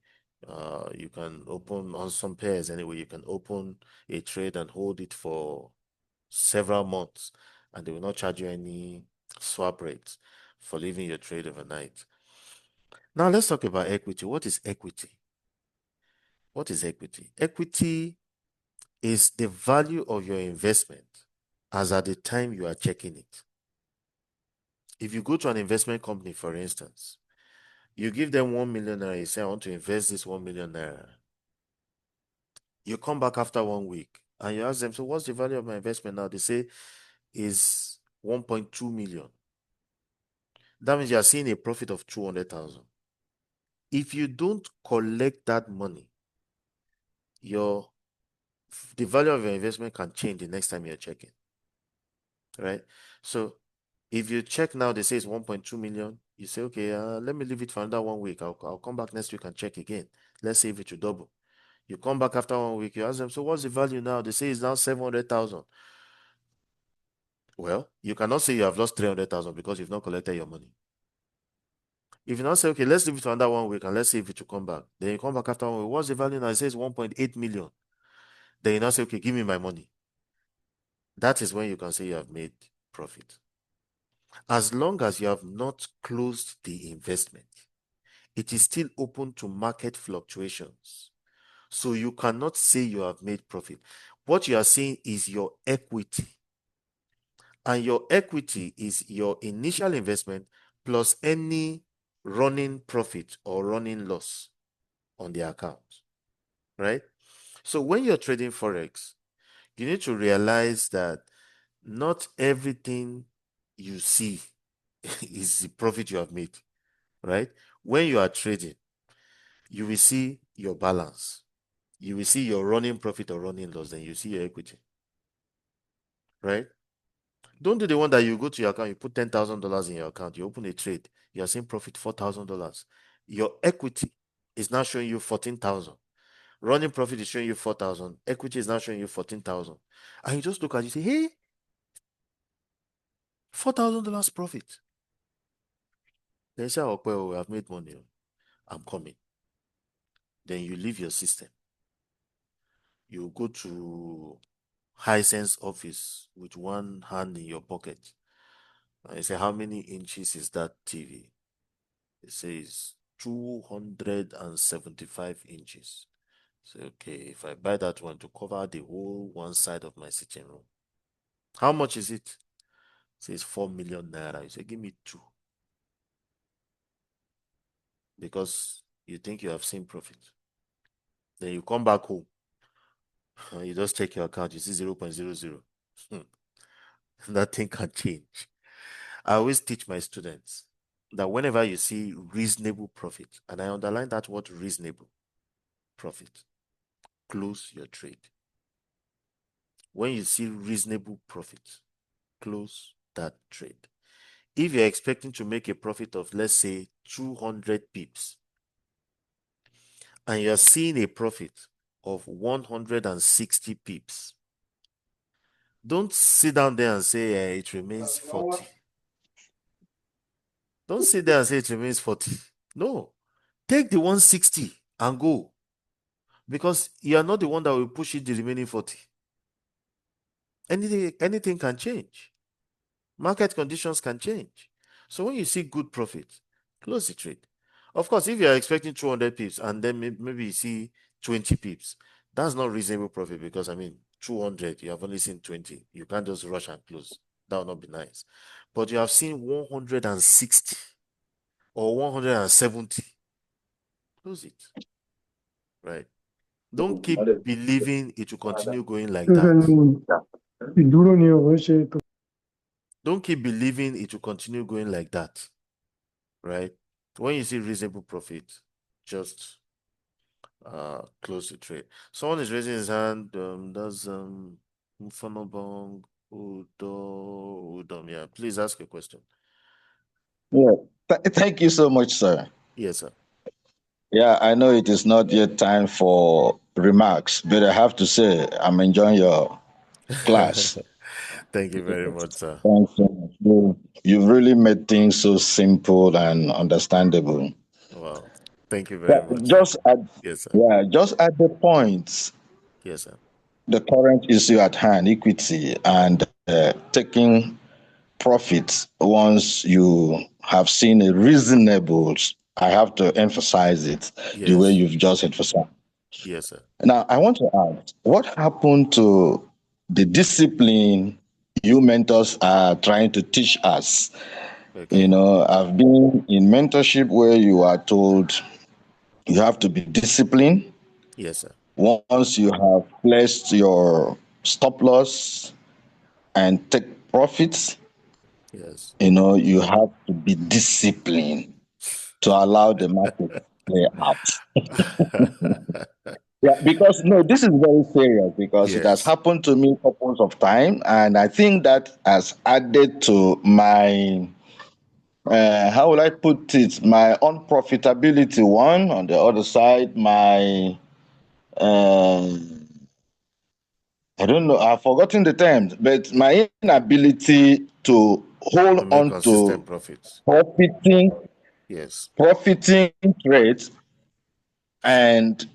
you can open on some pairs anyway, you can open a trade and hold it for several months, and they will not charge you any swap rates for leaving your trade overnight. Now let's talk about equity. What is equity? What is equity? Equity is the value of your investment as at the time you are checking it. If you go to an investment company, for instance, you give them 1 million naira, you say, I want to invest this 1 million naira. You come back after 1 week and you ask them, so what's the value of my investment now? They say is 1.2 million. That means you are seeing a profit of 200,000. If you don't collect that money, the value of your investment can change the next time you're checking, right? So if you check now, they say it's 1.2 million. You say, okay, let me leave it for another 1 week. I'll come back next week and check again. Let's see if it will double. You come back after 1 week, you ask them, so what's the value now? They say it's now 700,000. Well, you cannot say you have lost 300,000 because you've not collected your money. If you now say, okay, let's leave it for another 1 week and let's see if it will come back. Then you come back after 1 week. What's the value now? It says 1.8 million. Then you now say, okay, give me my money. That is when you can say you have made profit. As long as you have not closed the investment, it is still open to market fluctuations. So you cannot say you have made profit. What you are seeing is your equity. And your equity is your initial investment plus any running profit or running loss on the account, right? So when you're trading Forex, you need to realize that not everything you see is the profit you have made, right? When you are trading, you will see your balance. You will see your running profit or running loss, then you see your equity, right? Don't do the one that you go to your account, you put $10,000 in your account, you open a trade, you are seeing profit $4,000. Your equity is now showing you 14,000. Running profit is showing you 4,000. Equity is now showing you 14,000. And you just look at it, you say, hey, $4,000 profit. Then you say, oh, well, I've made money. I'm coming. Then you leave your system. You go to Hisense office with one hand in your pocket. And you say, how many inches is that TV? It says 275 inches. So, okay, if I buy that one to cover the whole one side of my sitting room, how much is it? It says 4 million naira. You say, give me two. Because you think you have seen profit. Then you come back home. You just check your account, you see 0.00. Nothing can change. I always teach my students that whenever you see reasonable profit, and I underline that word reasonable profit, close your trade. When you see reasonable profit, close that trade. If you're expecting to make a profit of, let's say, 200 pips, and you're seeing a profit of 160 pips, don't sit down there and say it remains 40. Don't sit there and say it remains 40. No. Take the 160 and go. Because you are not the one that will push it the remaining 40. Anything can change. Market conditions can change. So when you see good profit, close the trade. Of course, if you are expecting 200 pips and then maybe you see 20 pips, that's not reasonable profit because, 200, you have only seen 20. You can't just rush and close. That would not be nice. But you have seen 160 or 170. Close it. Right? Don't keep believing it will continue going like that. Don't keep believing it will continue going like that. Right? When you see reasonable profit, just close the trade. Someone is raising his hand. That's Mfanobong Udom. Yeah, please ask a question. Yeah. Thank you so much, sir. Yes, sir. Yeah, I know it is not yet time for remarks, but I have to say I'm enjoying your class. Thank you very much, sir. Thanks so much. You've really made things so simple and understandable. Wow. Thank you Yeah, very much, sir. Yes, sir. just at the point, Yes, sir. the current issue at hand, equity, and taking profits once you have seen a reasonable, I have to emphasize it the way Yes. you've just emphasized. Yes, sir. Now, I want to ask, what happened to the discipline you mentors are trying to teach us? Okay. I've been in mentorship where you are told you have to be disciplined. Yes, sir. Once you have placed your stop loss and take profits, Yes. you have to be disciplined to allow the market to play out. Yeah, because no, this is very serious because it has Yes. happened to me couples of time, and I think that has added to my how will I put it, my unprofitability one. On the other side, my I don't know, I've forgotten the terms, but my inability to To hold make on consistent to profits. profiting Yes. profiting trades and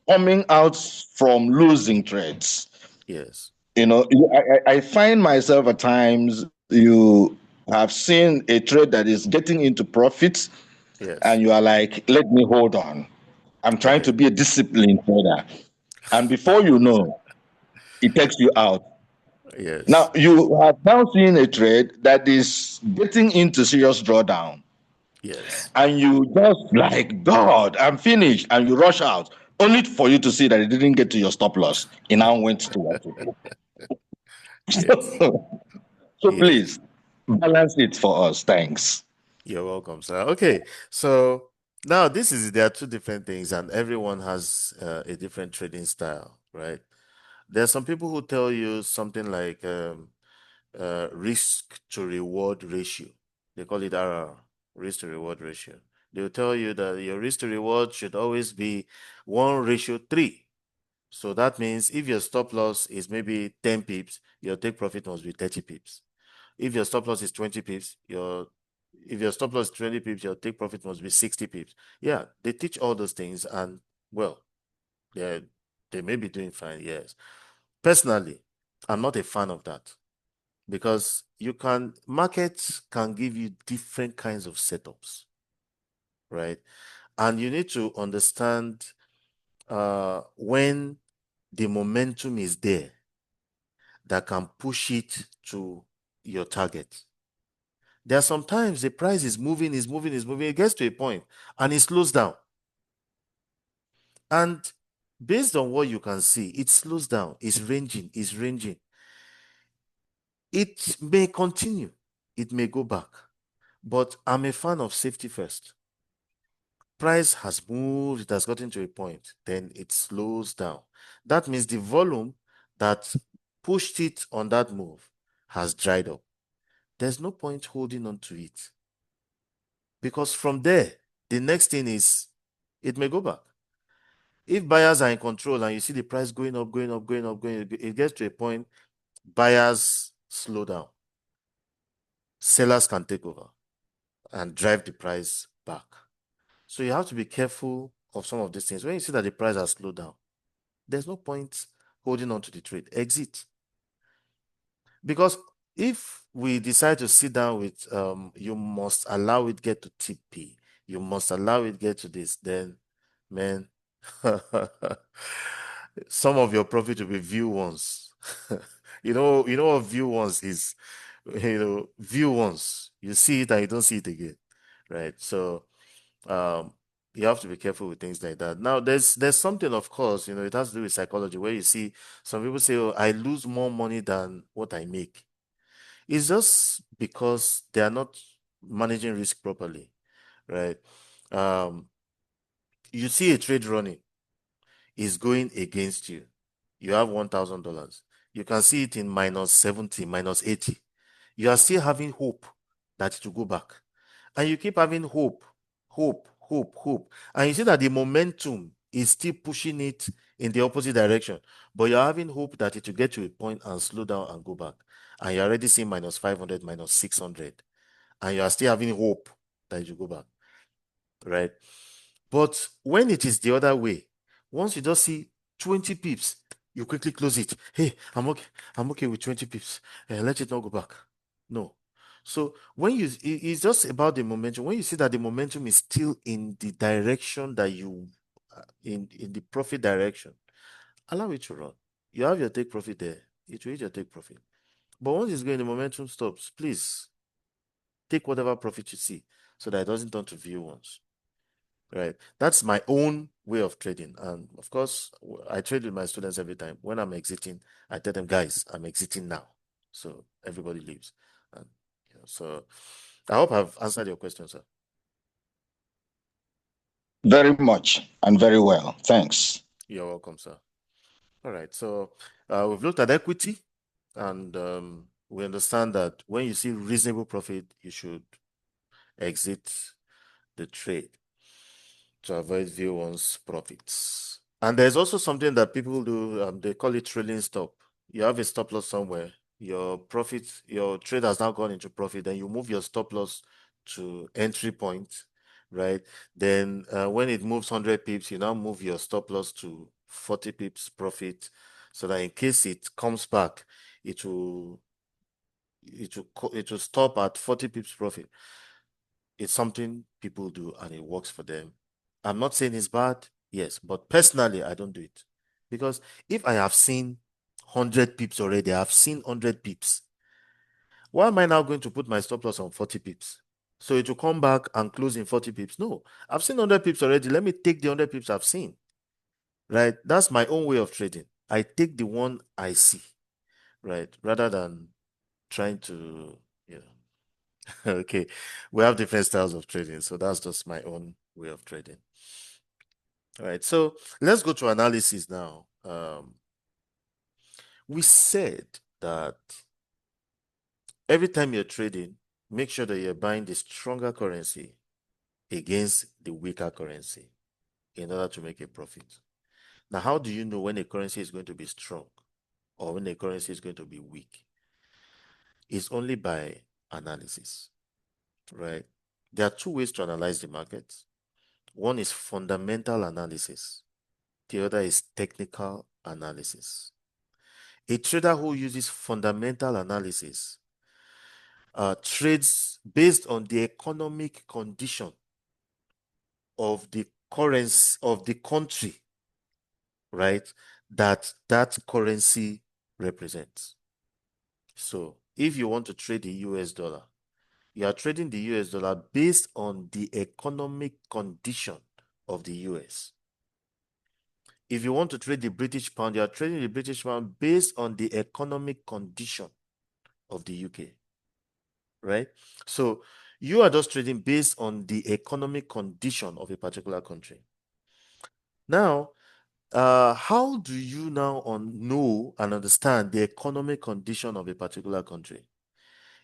coming out from losing trades. Yes. I find myself at times, you have seen a trade that is getting into profits Yes. and you are like, let me hold on. I'm trying Okay. to be a disciplined trader. And before you know, it takes you out. Yes. Now you have now seen a trade that is getting into serious drawdown. Yes. And you just like, God, I'm finished. And you rush out, only for you to see that it didn't get to your stop loss. It now went to what you Yes. did. So Yes. please balance it for us. Thanks. You're welcome, sir. Okay. So now there are two different things, and everyone has a different trading style, right? There are some people who tell you something like risk to reward ratio. They call it RR, risk to reward ratio. They'll tell you that your risk to reward should always be 1:3. So that means if your stop loss is maybe 10 pips, your take profit must be 30 pips. If your stop loss is 20 pips, if your stop loss is 20 pips, your take profit must be 60 pips. Yeah, they teach all those things, and well, they may be doing fine, yes. Personally, I'm not a fan of that, because markets can give you different kinds of setups, right? And you need to understand when the momentum is there that can push it to your target. There are sometimes the price is moving. It gets to a point and it slows down. And based on what you can see, it slows down, it's ranging. It may continue, it may go back, but I'm a fan of safety first. Price has moved, it has gotten to a point, then it slows down. That means the volume that pushed it on that move has dried up. There's no point holding on to it, because from there, the next thing is it may go back. If buyers are in control and you see the price going up, it gets to a point, buyers slow down. Sellers can take over and drive the price back. So you have to be careful of some of these things. When you see that the price has slowed down, there's no point holding on to the trade. Exit. Because if we decide to sit down with you must allow it get to TP, you must allow it get to this, then man, some of your profit will be view once. You know what view once is. View once, you see it and you don't see it again, right? So you have to be careful with things like that. Now there's something, of course, it has to do with psychology, where you see some people say, oh, I lose more money than what I make. It's just because they are not managing risk properly, right? You see a trade running is going against you. You have $1,000. You can see it in -70, -80. You are still having hope that it will go back. And you keep having hope. And you see that the momentum is still pushing it in the opposite direction. But you're having hope that it will get to a point and slow down and go back. And you're already seeing -500, -600. And you are still having hope that it will go back, right? But when it is the other way, once you just see 20 pips, you quickly close it. Hey, I'm okay with 20 pips. Let it not go back. No. So it's just about the momentum. When you see that the momentum is still in the direction that in the profit direction, allow it to run. You have your take profit there. It will hit your take profit. But once it's going, the momentum stops. Please take whatever profit you see so that it doesn't turn to view once. Right. That's my own way of trading. And of course, I trade with my students every time. When I'm exiting, I tell them, guys, I'm exiting now. So everybody leaves. And so I hope I've answered your question, sir. Very much and very well. Thanks. You're welcome, sir. All right. So we've looked at equity, and we understand that when you see reasonable profit, you should exit the trade to avoid V1's profits. And there's also something that people do, they call it trailing stop. You have a stop loss somewhere, your trade has now gone into profit, then you move your stop loss to entry point, right? Then when it moves 100 pips, you now move your stop loss to 40 pips profit, so that in case it comes back, it will stop at 40 pips profit. It's something people do and it works for them. I'm not saying it's bad, yes, but personally, I don't do it. Because if I have seen 100 pips already, I've seen 100 pips. Why am I now going to put my stop loss on 40 pips? So it will come back and close in 40 pips. No, I've seen 100 pips already. Let me take the 100 pips I've seen. Right? That's my own way of trading. I take the one I see, right? Rather than trying to, okay, we have different styles of trading, so that's just my own way of trading. All right, so let's go to analysis now. We said that every time you're trading, make sure that you're buying the stronger currency against the weaker currency in order to make a profit. Now, how do you know when a currency is going to be strong or when a currency is going to be weak? It's only by analysis, right? There are two ways to analyze the market. One is fundamental analysis. The other is technical analysis. A trader who uses fundamental analysis trades based on the economic condition of the currency of the country, right, that currency represents. So if you want to trade the US dollar, you are trading the US dollar based on the economic condition of the US. If you want to trade the British pound, you are trading the British pound based on the economic condition of the UK, right? So you are just trading based on the economic condition of a particular country. Now, how do you now know and understand the economic condition of a particular country?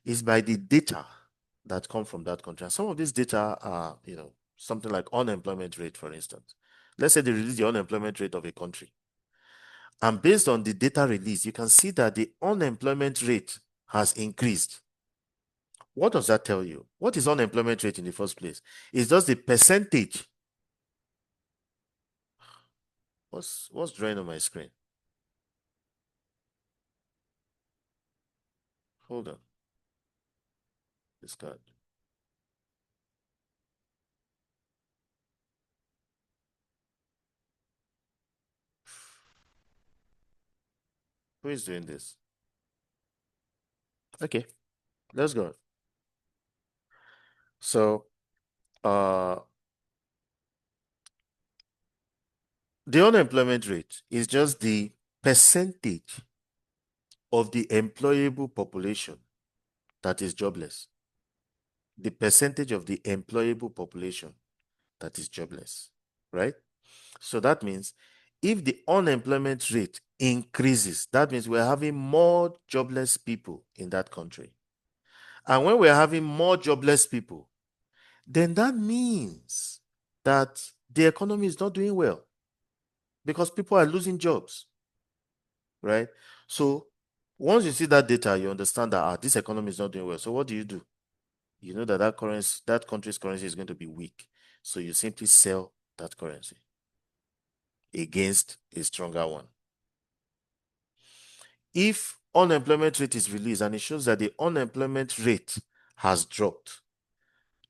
It's by the data that come from that country. And some of these data are, something like unemployment rate, for instance. Let's say they release the unemployment rate of a country. And based on the data release, you can see that the unemployment rate has increased. What does that tell you? What is unemployment rate in the first place? It's just the percentage. What's drawing on my screen? Hold on. This card. Who is doing this? Okay, let's go. So, the unemployment rate is just the percentage of the employable population that is jobless. The percentage of the employable population that is jobless, right? So that means if the unemployment rate increases, that means we're having more jobless people in that country. And when we're having more jobless people, then that means that the economy is not doing well because people are losing jobs, right? So once you see that data, you understand that this economy is not doing well. So what do? You know that that country's currency is going to be weak. So you simply sell that currency against a stronger one. If unemployment rate is released and it shows that the unemployment rate has dropped,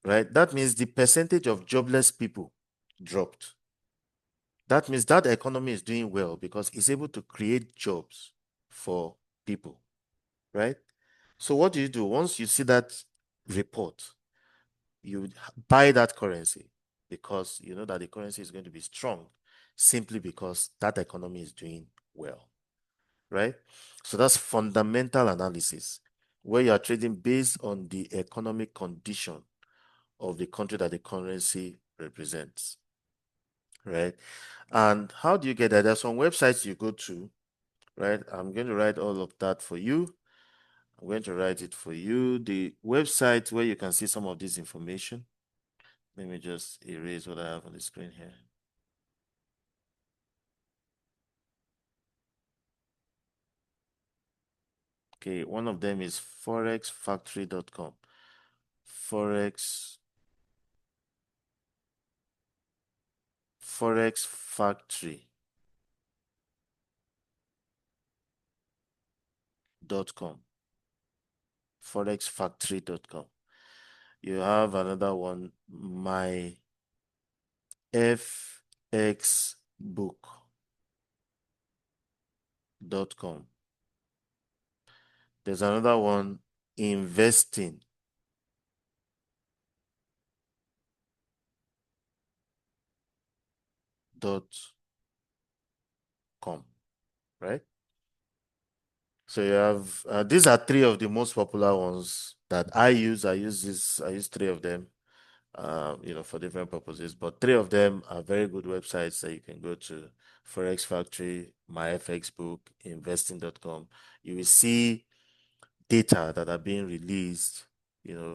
right? That means the percentage of jobless people dropped. That means that economy is doing well because it's able to create jobs for people, right? So what do? Once you see that report, you buy that currency because you know that the currency is going to be strong simply because that economy is doing well, right? So that's fundamental analysis where you are trading based on the economic condition of the country that the currency represents, right? And how do you get that? There's some websites you go to, right? I'm going to write all of that for you. I'm going to write it for you. The website where you can see some of this information. Let me just erase what I have on the screen here. Okay, one of them is forexfactory.com. Forex Factory.com. Forexfactory.com. You have another one, my fxbook.com. There's another one, investing.com, right? So you have these are three of the most popular ones that I use. I use three of them, for different purposes. But three of them are very good websites that you can go to: Forex Factory, my FX book, investing.com. You will see data that are being released,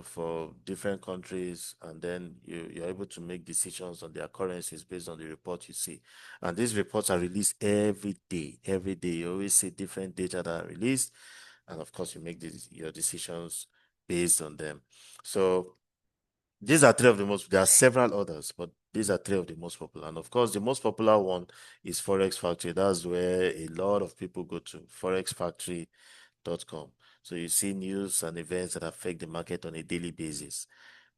for different countries, and then you're able to make decisions on their currencies based on the report you see. And these reports are released every day. Every day, you always see different data that are released, and of course, you make your decisions based on them. So these are three of the most. There are several others, but these are three of the most popular. And of course, the most popular one is Forex Factory. That's where a lot of people go to, forexfactory.com. So you see news and events that affect the market on a daily basis,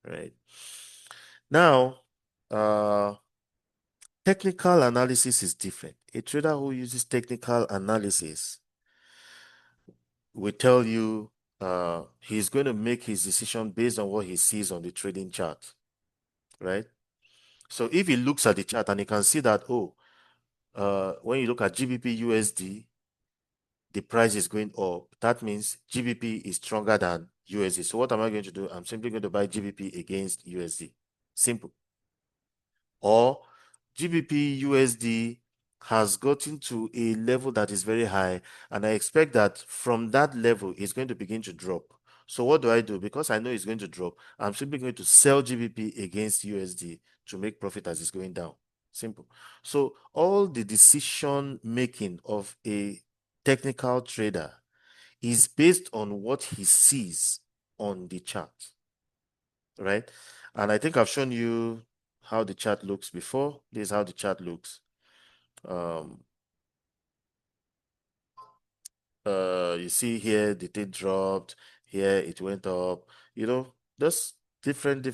right? Now, technical analysis is different. A trader who uses technical analysis will tell you he's going to make his decision based on what he sees on the trading chart, right? So if he looks at the chart and he can see that, when you look at GBP USD, the price is going up. That means GBP is stronger than USD. So what am I going to do? I'm simply going to buy GBP against USD. Simple. Or GBP USD has gotten to a level that is very high, and I expect that from that level, it's going to begin to drop. So what do I do? Because I know it's going to drop, I'm simply going to sell GBP against USD to make profit as it's going down. Simple. So all the decision making of a technical trader is based on what he sees on the chart, right? And I think I've shown you how the chart looks before. This is how the chart looks. You see here the thing dropped, here it went up, just different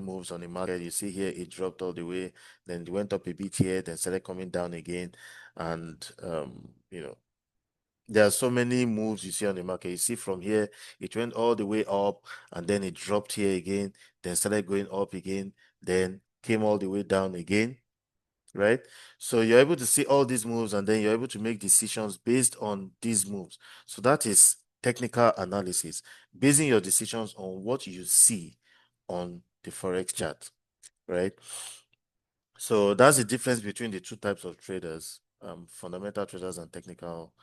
moves on the market. You see here it dropped all the way, then it went up a bit here, then started coming down again. And there are so many moves you see on the market. You see from here, it went all the way up, and then it dropped here again, then started going up again, then came all the way down again, right? So you're able to see all these moves, and then you're able to make decisions based on these moves. So that is technical analysis, basing your decisions on what you see on the Forex chart, right? So that's the difference between the two types of traders, fundamental traders and technical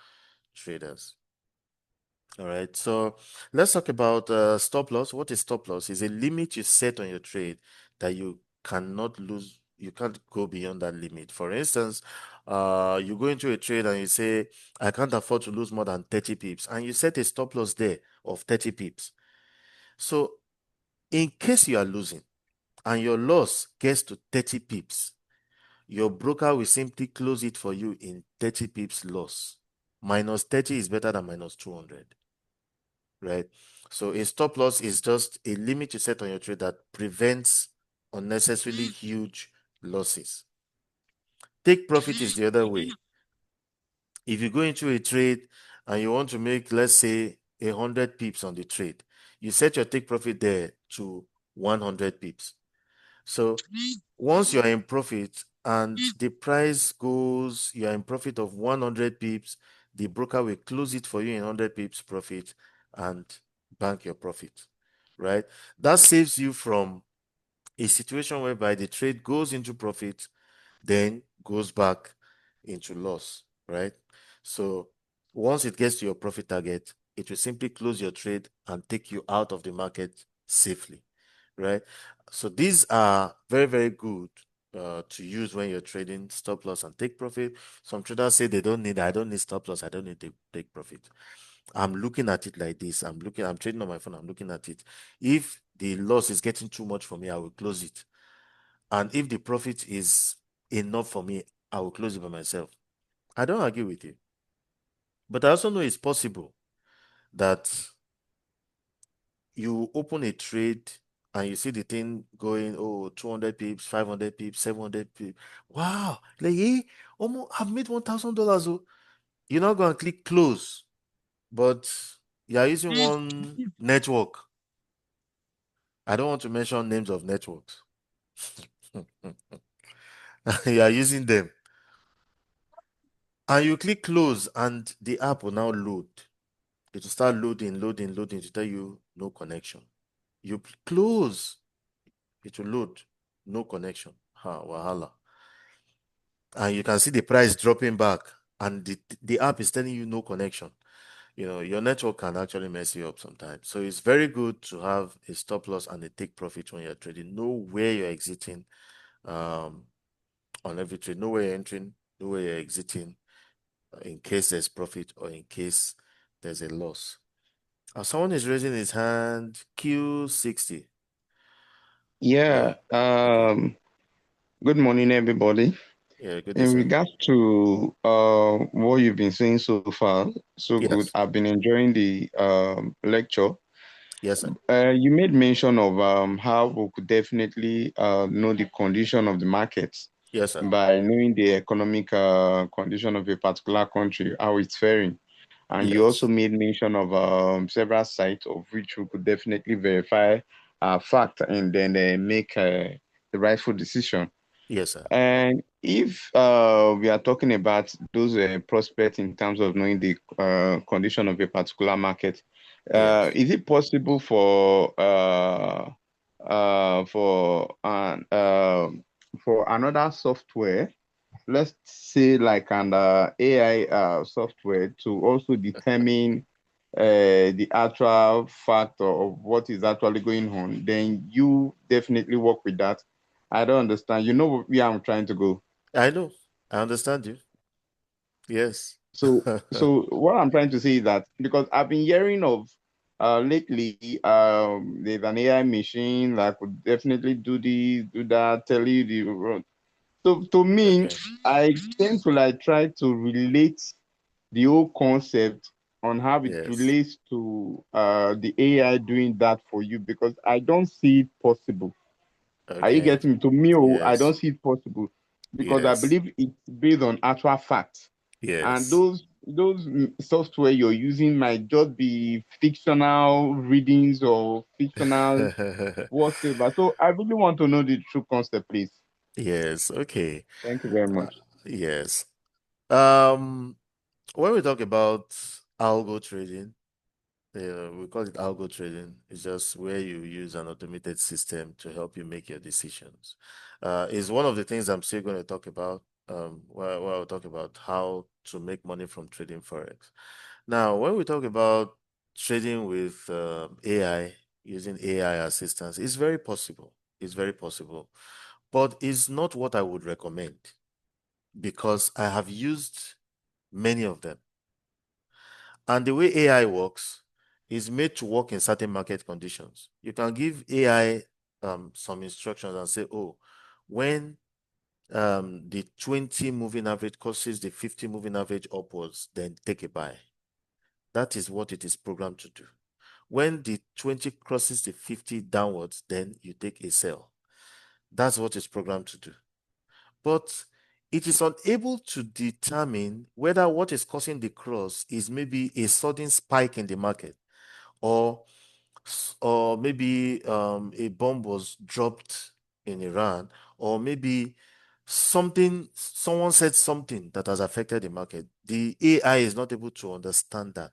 traders. All right, so let's talk about stop loss. What is stop loss? Is a limit you set on your trade that you cannot lose. You can't go beyond that limit. For instance, you go into a trade and you say, I can't afford to lose more than 30 pips, and you set a stop loss there of 30 pips. So in case you are losing and your loss gets to 30 pips, your broker will simply close it for you in 30 pips loss. Minus 30 is better than minus 200. Right? So a stop loss is just a limit you set on your trade that prevents unnecessarily huge losses. Take profit is the other way. If you go into a trade and you want to make, let's say, 100 pips on the trade, you set your take profit there to 100 pips. So once you're in profit and the price goes, you're in profit of 100 pips, the broker will close it for you in 100 pips profit and bank your profit, right? That saves you from a situation whereby the trade goes into profit, then goes back into loss, right? So once it gets to your profit target, it will simply close your trade and take you out of the market safely, right? So these are very, very good to use when you're trading stop loss and take profit. Some traders say I don't need stop loss, I don't need to take profit. I'm looking at it like this. I'm trading on my phone, I'm looking at it. If the loss is getting too much for me, I will close it. And if the profit is enough for me, I will close it by myself. I don't argue with you. But I also know it's possible that you open a trade and you see the thing going, 200 pips, 500 pips, 700 pips. Wow. Like, hey, almost, I've made $1,000. Oh. You're not going to click close, but you're using one network. I don't want to mention names of networks. You are using them. And you click close and the app will now load. It will start loading to tell you no connection. You close, it will load, no connection. Wahala. And you can see the price dropping back and the app is telling you no connection. your network can actually mess you up sometimes. So it's very good to have a stop loss and a take profit when you're trading. Know where you're exiting on every trade. Know where you're entering, know where you're exiting in case there's profit or in case there's a loss. Someone is raising his hand, Q60. Yeah. Okay. Good morning, everybody. Yeah, good day, In sir. regards to what you've been saying so far, so good. Yes. I've been enjoying the lecture. Yes, sir. You made mention of how we could definitely know the condition of the markets Yes, sir. by knowing the economic condition of a particular country, how it's faring. And you also Yes. made mention of several sites of which we could definitely verify fact and then make the rightful decision. Yes, sir. And if we are talking about those prospects in terms of knowing the condition of a particular market, Yes. is it possible for another software, let's say like an AI software, to also determine the actual factor of what is actually going on? Then you definitely work with that. I don't understand. You know where I'm trying to go. I know. I understand you. Yes. So what I'm trying to say is that because I've been hearing of lately, there's an AI machine that could definitely do this, do that, tell you the road. So to me, Okay. I tend to like try to relate the whole concept on how it Yes. relates to the AI doing that for you, because I don't see it possible. Are you Okay. getting me? To me, oh, I don't Yes. see it possible because I Yes. believe it's based on actual facts. And Yes. those software you're using might just be fictional readings or fictional whatever. So I really want to know the true concept, please. Yes. Okay. Thank you very Uh, much. yes. Um, when we talk about algo trading, we call it algo trading. It's just where you use an automated system to help you make your decisions. Is one of the things I'm still going to talk about. Where I'll talk about how to make money from trading forex. Now, when we talk about trading with AI, using AI assistance, it's very possible. It's very possible, but it's not what I would recommend because I have used many of them. And the way AI works is made to work in certain market conditions. You can give AI some instructions and say, oh, when the 20 moving average crosses the 50 moving average upwards, then take a buy. That is what it is programmed to do. When the 20 crosses the 50 downwards, then you take a sell. That's what it's programmed to do. But it is unable to determine whether what is causing the cross is maybe a sudden spike in the market, or maybe a bomb was dropped in Iran, or maybe someone said something that has affected the market. The AI is not able to understand that.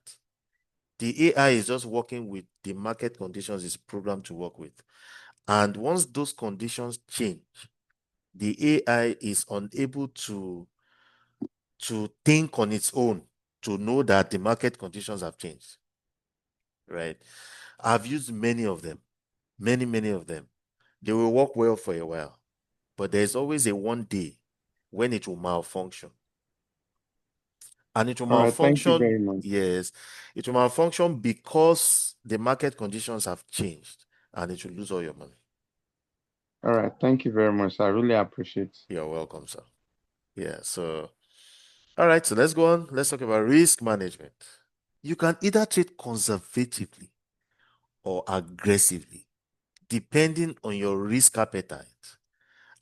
The AI is just working with the market conditions it's programmed to work with. And once those conditions change, the AI is unable to think on its own to know that the market conditions have changed, right? I've used many of them, many of them. They will work well for a while, but there's always a one day when it will malfunction. And it will All right. Thank you malfunction, very much. yes, it will malfunction because the market conditions have changed and it will lose all your money. All right. Thank you very much. I really appreciate. You're welcome, sir. Yeah, so, all right, so let's go on. Let's talk about risk management. You can either trade conservatively or aggressively, depending on your risk appetite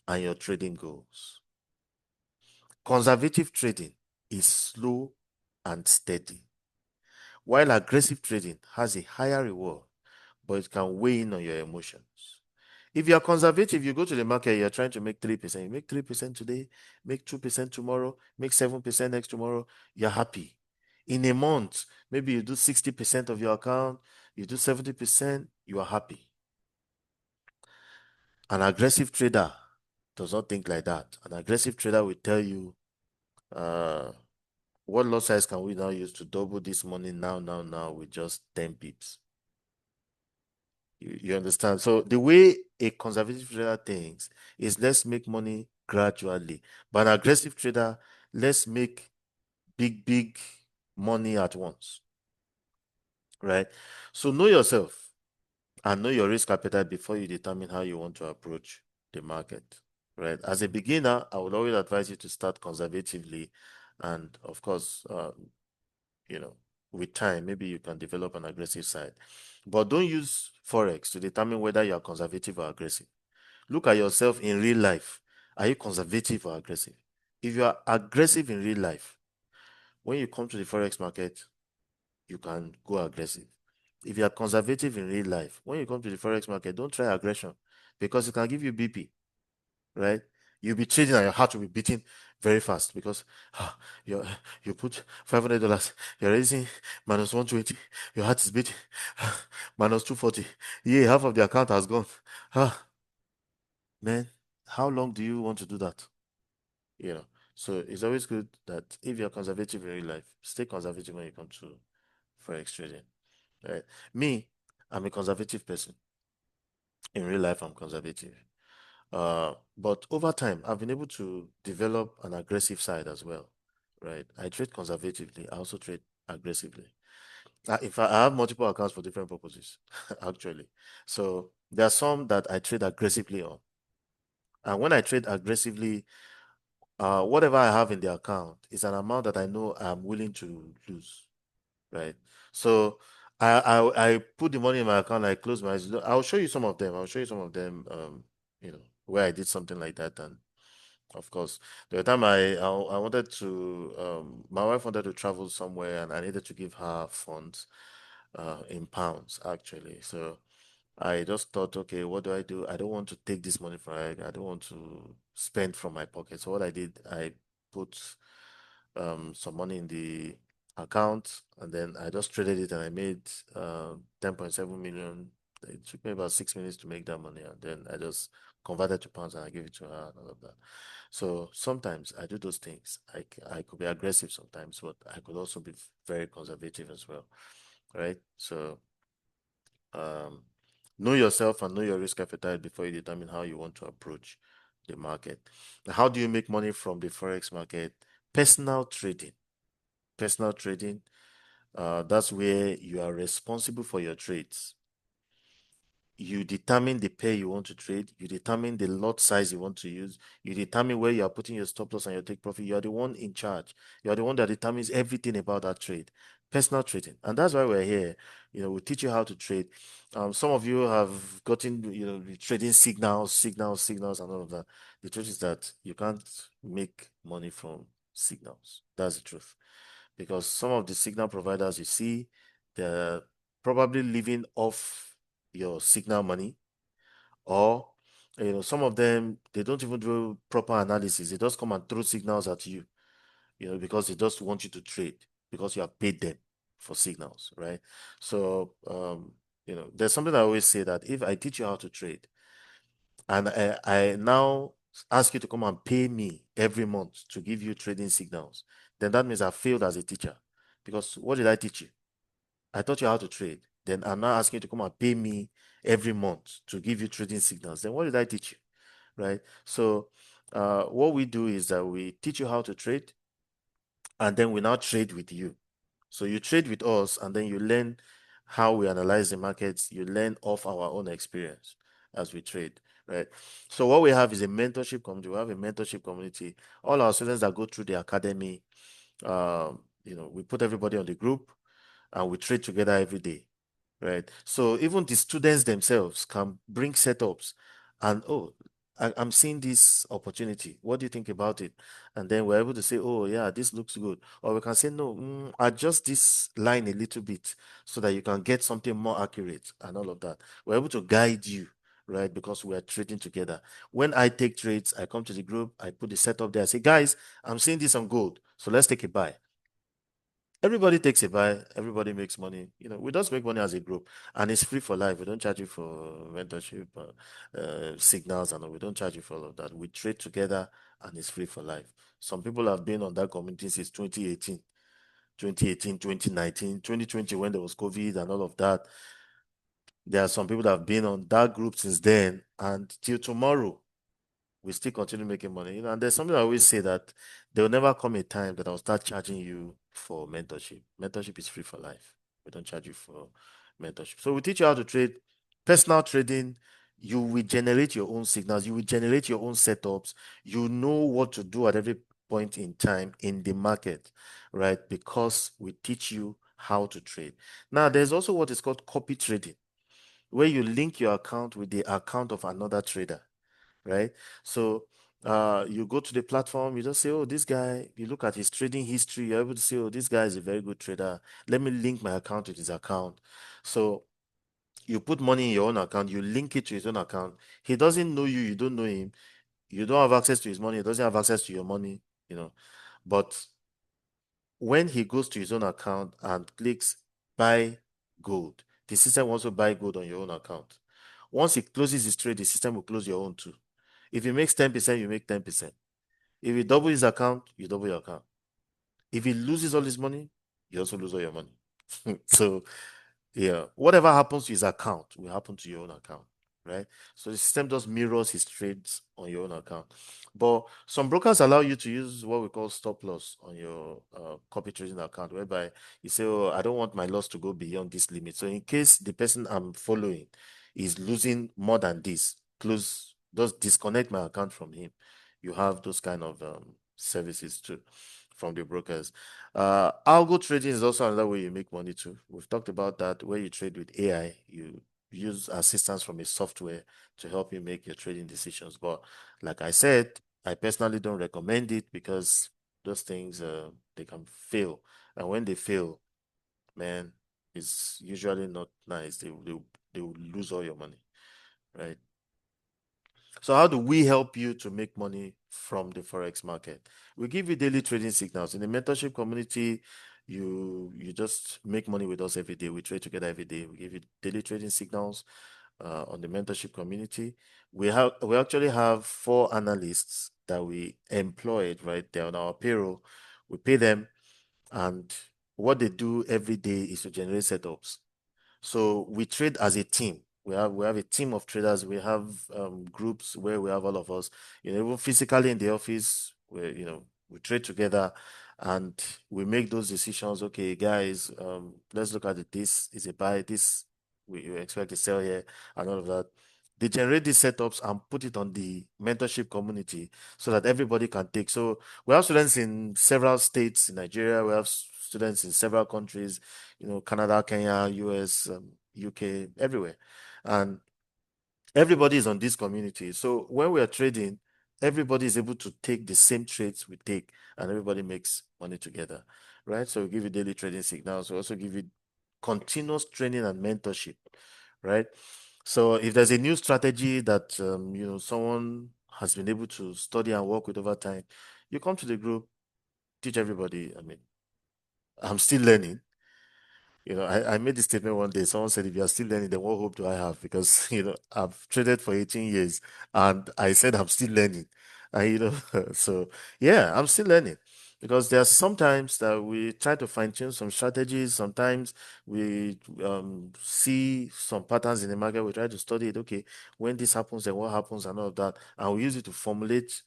and your trading goals. Conservative trading is slow and steady, while aggressive trading has a higher reward, but it can weigh in on your emotions. If you are conservative, you go to the market, you're trying to make 3%. You make 3% today, make 2% tomorrow, make 7% next tomorrow, you're happy. In a month, maybe you do 60% of your account, you do 70%, you are happy. An aggressive trader does not think like that. An aggressive trader will tell you, what lot size can we now use to double this money now with just 10 pips? You understand? So the way a conservative trader thinks is let's make money gradually. But an aggressive trader, let's make big money at once. Right? So know yourself and know your risk appetite before you determine how you want to approach the market. Right? As a beginner, I would always advise you to start conservatively, and of course, with time, maybe you can develop an aggressive side. But don't use Forex to determine whether you are conservative or aggressive. Look at yourself in real life. Are you conservative or aggressive? If you are aggressive in real life, when you come to the Forex market, you can go aggressive. If you are conservative in real life, when you come to the Forex market, don't try aggression because it can give you BP, right? You'll be trading and your heart will be beating very fast because you you put $500, you're raising minus 120, your heart is beating minus 240. Yeah, half of the account has gone. Man, how long do you want to do that? So it's always good that if you're conservative in real life, stay conservative when you come to Forex trading. Right? Me, I'm a conservative person. In real life, I'm conservative. But over time, I've been able to develop an aggressive side as well, right? I trade conservatively. I also trade aggressively. In fact, I have multiple accounts for different purposes, actually. So there are some that I trade aggressively on. And when I trade aggressively, whatever I have in the account is an amount that I know I'm willing to lose, right? So I put the money in my account, I close my eyes. I'll show you some of them. I'll show you some of them, where I did something like that. And of course, the time I wanted to, my wife wanted to travel somewhere and I needed to give her funds in pounds, actually. So I just thought, okay, what do I do? I don't want to take this money from her. I don't want to spend from my pocket. So what I did, I put some money in the account and then I just traded it and I made 10.7 million. It took me about 6 minutes to make that money and then I just converted to pounds and I gave it to her and all of that. So sometimes I do those things. I could be aggressive sometimes, but I could also be very conservative as well, right? So um, know yourself and know your risk appetite before you determine how you want to approach the market. Now, how do you make money from the Forex market? Personal trading. Personal trading, that's where you are responsible for your trades. You determine the pair you want to trade, you determine the lot size you want to use, you determine where you are putting your stop loss and your take profit. You are the one in charge. You are the one that determines everything about that trade. Personal trading. And that's why we're here. We teach you how to trade. Some of you have gotten, trading signals, and all of that. The truth is that you can't make money from signals. That's the truth. Because some of the signal providers you see, they're probably living off your signal money, or some of them, they don't even do proper analysis. They just come and throw signals at you, because they just want you to trade because you have paid them for signals, right? So there's something I always say, that if I teach you how to trade and I now ask you to come and pay me every month to give you trading signals, then that means I failed as a teacher. Because what did I teach you? I taught you how to trade. Then I'm now asking you to come and pay me every month to give you trading signals. Then what did I teach you? Right? So what we do is that we teach you how to trade, and then we now trade with you. So you trade with us, and then you learn how we analyze the markets. You learn off our own experience as we trade, right? So what we have is a mentorship community. We have a mentorship community. All our students that go through the academy, we put everybody on the group and we trade together every day, right? So even the students themselves can bring setups and, oh, I'm seeing this opportunity. What do you think about it? And then we're able to say, oh, yeah, this looks good. Or we can say, no, adjust this line a little bit so that you can get something more accurate and all of that. We're able to guide you, right? Because we're trading together. When I take trades, I come to the group, I put the setup there. I say, guys, I'm seeing this on gold. So let's take a buy. Everybody takes a buy, everybody makes money. We just make money as a group, and it's free for life. We don't charge you for mentorship, signals, and all. We don't charge you for all of that. We trade together, and it's free for life. Some people have been on that community since 2018. 2018, 2019, 2020, when there was COVID and all of that. There are some people that have been on that group since then, and till tomorrow, we still continue making money. And there's something I always say, that there will never come a time that I'll start charging you for mentorship. Mentorship is free for life. We don't charge you for mentorship. So we teach you how to trade. Personal trading, you will generate your own signals, you will generate your own setups, you know what to do at every point in time in the market, right? Because we teach you how to trade. Now, there's also what is called copy trading, where you link your account with the account of another trader, right? So you go to the platform, you just say, oh, this guy, you look at his trading history, you're able to say, oh, this guy is a very good trader. Let me link my account with his account. So you put money in your own account, you link it to his own account. He doesn't know you, you don't know him, you don't have access to his money, he doesn't have access to your money, But when he goes to his own account and clicks buy gold, the system will also buy gold on your own account. Once he closes his trade, the system will close your own too. If he makes 10%, you make 10%. If you double his account, you double your account. If he loses all his money, you also lose all your money. So, yeah, whatever happens to his account will happen to your own account, right? So the system just mirrors his trades on your own account. But some brokers allow you to use what we call stop loss on your copy trading account, whereby you say, oh, I don't want my loss to go beyond this limit. So in case the person I'm following is losing more than this, just disconnect my account from him. You have those kind of services too from the brokers. Algo trading is also another way you make money too. We've talked about that, where you trade with AI. You use assistance from a software to help you make your trading decisions. But like I said, I personally don't recommend it, because those things, they can fail. And when they fail, man, it's usually not nice. They will lose all your money, right? So how do we help you to make money from the Forex market? We give you daily trading signals. In the mentorship community, you just make money with us every day. We trade together every day. We give you daily trading signals on the mentorship community. We actually have 4 analysts that we employed, right? They're on our payroll. We pay them, and what they do every day is to generate setups. So we trade as a team. We have a team of traders. We have groups where we have all of us, even physically in the office, where we trade together, and we make those decisions. Okay, guys, let's look at it. This is a buy. This we expect to sell here, and all of that. They generate these setups and put it on the mentorship community so that everybody can take. So we have students in several states in Nigeria. We have students in several countries, Canada, Kenya, US, UK, everywhere. And everybody is on this community. So when we are trading, everybody is able to take the same trades we take, and everybody makes money together, right? So we give you daily trading signals. We also give you continuous training and mentorship, right? So if there's a new strategy that someone has been able to study and work with over time, you come to the group, teach everybody. I mean, I'm still learning. I made this statement one day. Someone said, if you are still learning, then what hope do I have? Because, I've traded for 18 years, and I said I'm still learning. And, so yeah, I'm still learning, because there are sometimes that we try to fine tune some strategies. Sometimes we see some patterns in the market. We try to study it. Okay, when this happens, then what happens, and all of that. And we use it to formulate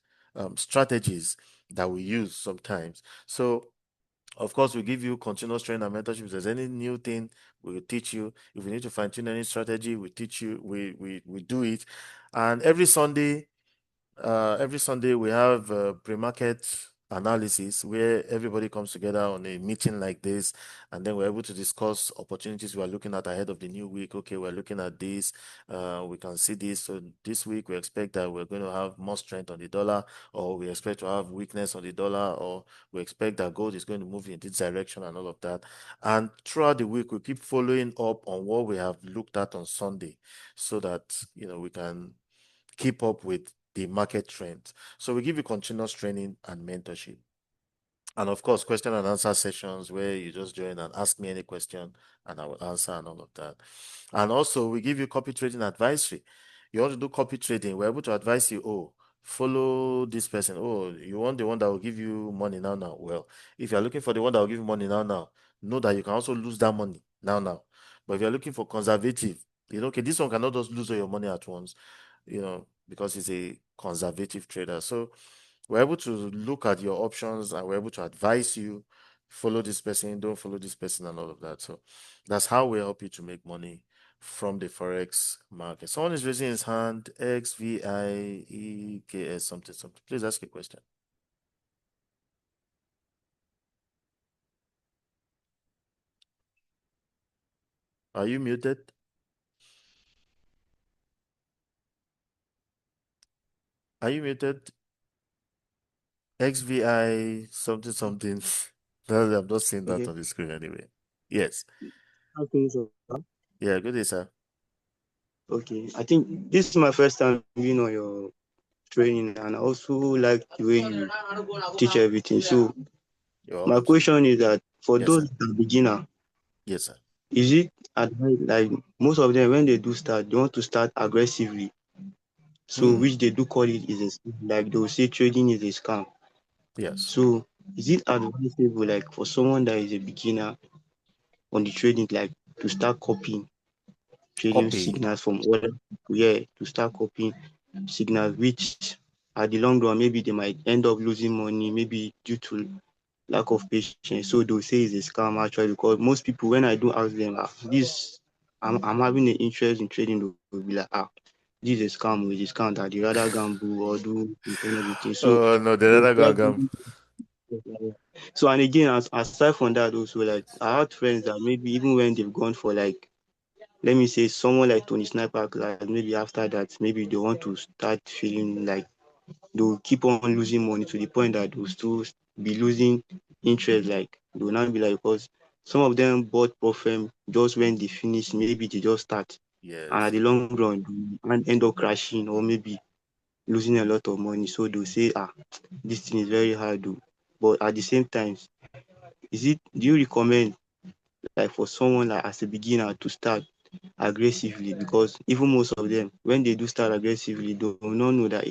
strategies that we use sometimes. So, of course, we give you continuous training and mentorship. If there's any new thing, we will teach you. If we need to fine tune any strategy, we teach you. We do it. And every Sunday we have pre-market analysis, where everybody comes together on a meeting like this, and then we're able to discuss opportunities we are looking at ahead of the new week. Okay, we're looking at this. We can see this. So this week we expect that we're going to have more strength on the dollar, or we expect to have weakness on the dollar, or we expect that gold is going to move in this direction, and all of that. And throughout the week, we keep following up on what we have looked at on Sunday, so that we can keep up with the market trends. So we give you continuous training and mentorship. And of course, question and answer sessions, where you just join and ask me any question, and I will answer, and all of that. And also, we give you copy trading advisory. You want to do copy trading, we're able to advise you, oh, follow this person. Oh, you want the one that will give you money now. Well, if you're looking for the one that will give you money now, know that you can also lose that money now. But if you're looking for conservative, okay, this one cannot just lose all your money at once, because it's a conservative trader. So we're able to look at your options and we're able to advise you, follow this person, don't follow this person, and all of that. So that's how we help you to make money from the Forex market. Someone is raising his hand, XVIEKS something. Please ask a question. Are you muted? Are you muted? XVI something. No, I'm not seeing that Okay. on the screen anyway. Yes. Okay, so Yeah, good day, sir. okay. I think this is my first time being on your training, and I also like the way you teach everything. So You're my welcome, sir. question is that for Yes, those sir. that are beginner, Yes, sir. is it like most of them when they do start, they want to start aggressively. So which they do call it is like they will say trading is a scam. Yes. So is it advisable like for someone that is a beginner on the trading, like to start copying trading Copying. signals from other people, yeah, to start copying signals, which at the long run, maybe they might end up losing money, maybe due to lack of patience. So they'll say it's a scam actually, because most people, when I do ask them, I'm having an interest in trading, they'll be like, this is a scam, it's a scam that they rather gamble or do and everything. So, Oh no, they they'll rather go try agam. so and again, aside from that, also like I had friends that maybe even when they've gone for like let me say someone like Tony Sniper class, maybe after that, maybe they want to start feeling like they'll keep on losing money to the point that they'll still be losing interest. Like they'll not be like, because some of them bought Profem just when they finish, maybe they just start. And at Yes. the long run, they end up crashing or maybe losing a lot of money. So they'll say, this thing is very hard. Though. But at the same time, do you recommend like for someone like as a beginner to start aggressively, because even most of them when they do start aggressively they will not know that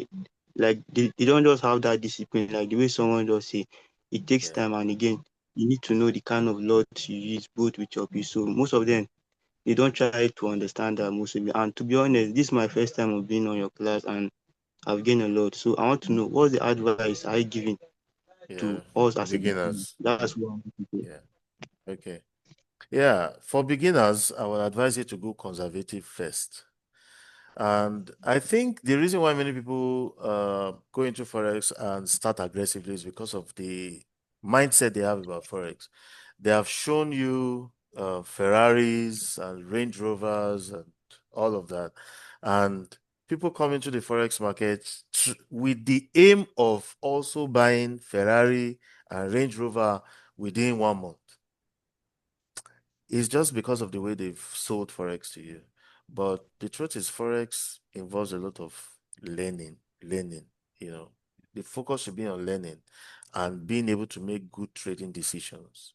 like they don't just have that discipline like the way someone just say it takes Yeah. time, and again you need to know the kind of lot you use both with your piece. So most of them they don't try to understand that most of it. And to be honest, this is my first time of being on your class and I've gained a lot. So I want to know what's the advice I giving Yeah. to us For as a beginner. beginners. That's what I'm thinking. Yeah. Okay. Yeah. For beginners, I would advise you to go conservative first. And I think the reason why many people go into Forex and start aggressively is because of the mindset they have about Forex. They have shown you Ferraris and Range Rovers and all of that. And people come into the Forex market with the aim of also buying Ferrari and Range Rover within 1 month. It's just because of the way they've sold Forex to you. But the truth is, Forex involves a lot of learning. You know, the focus should be on learning and being able to make good trading decisions.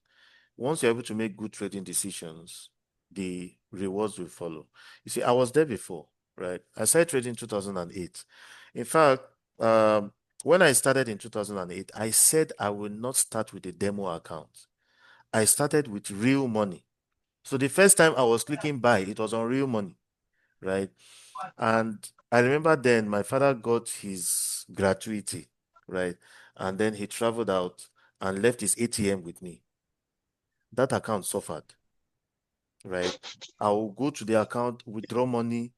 Once you're able to make good trading decisions, the rewards will follow. You see, I was there before, right? I started trading in 2008. In fact, when I started in 2008, I said I will not start with a demo account. I started with real money. So the first time I was clicking buy, it was on real money, right? And I remember then my father got his gratuity, right? And then he traveled out and left his ATM with me. That account suffered, right? I will go to the account, withdraw money,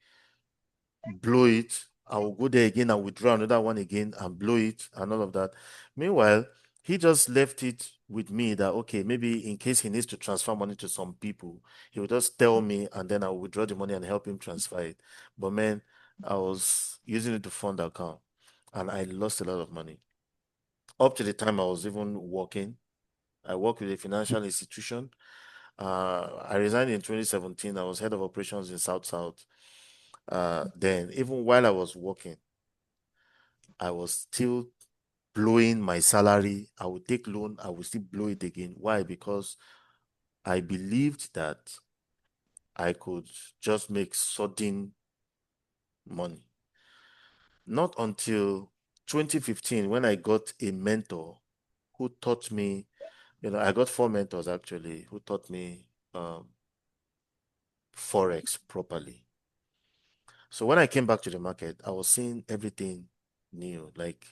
blow it. I will go there again and withdraw another one again and blow it and all of that. Meanwhile, he just left it with me that, okay, maybe in case he needs to transfer money to some people, he will just tell me and then I'll withdraw the money and help him transfer it. But man, I was using it to fund the account and I lost a lot of money. Up to the time I was even working. I worked with a financial institution. I resigned in 2017. I was head of operations in South South. Then, even while I was working, I was still blowing my salary. I would take loan, I would still blow it again. Why? Because I believed that I could just make sudden money. Not until 2015 when I got a mentor who taught me, I got 4 mentors actually who taught me Forex properly. So when I came back to the market, I was seeing everything new. Like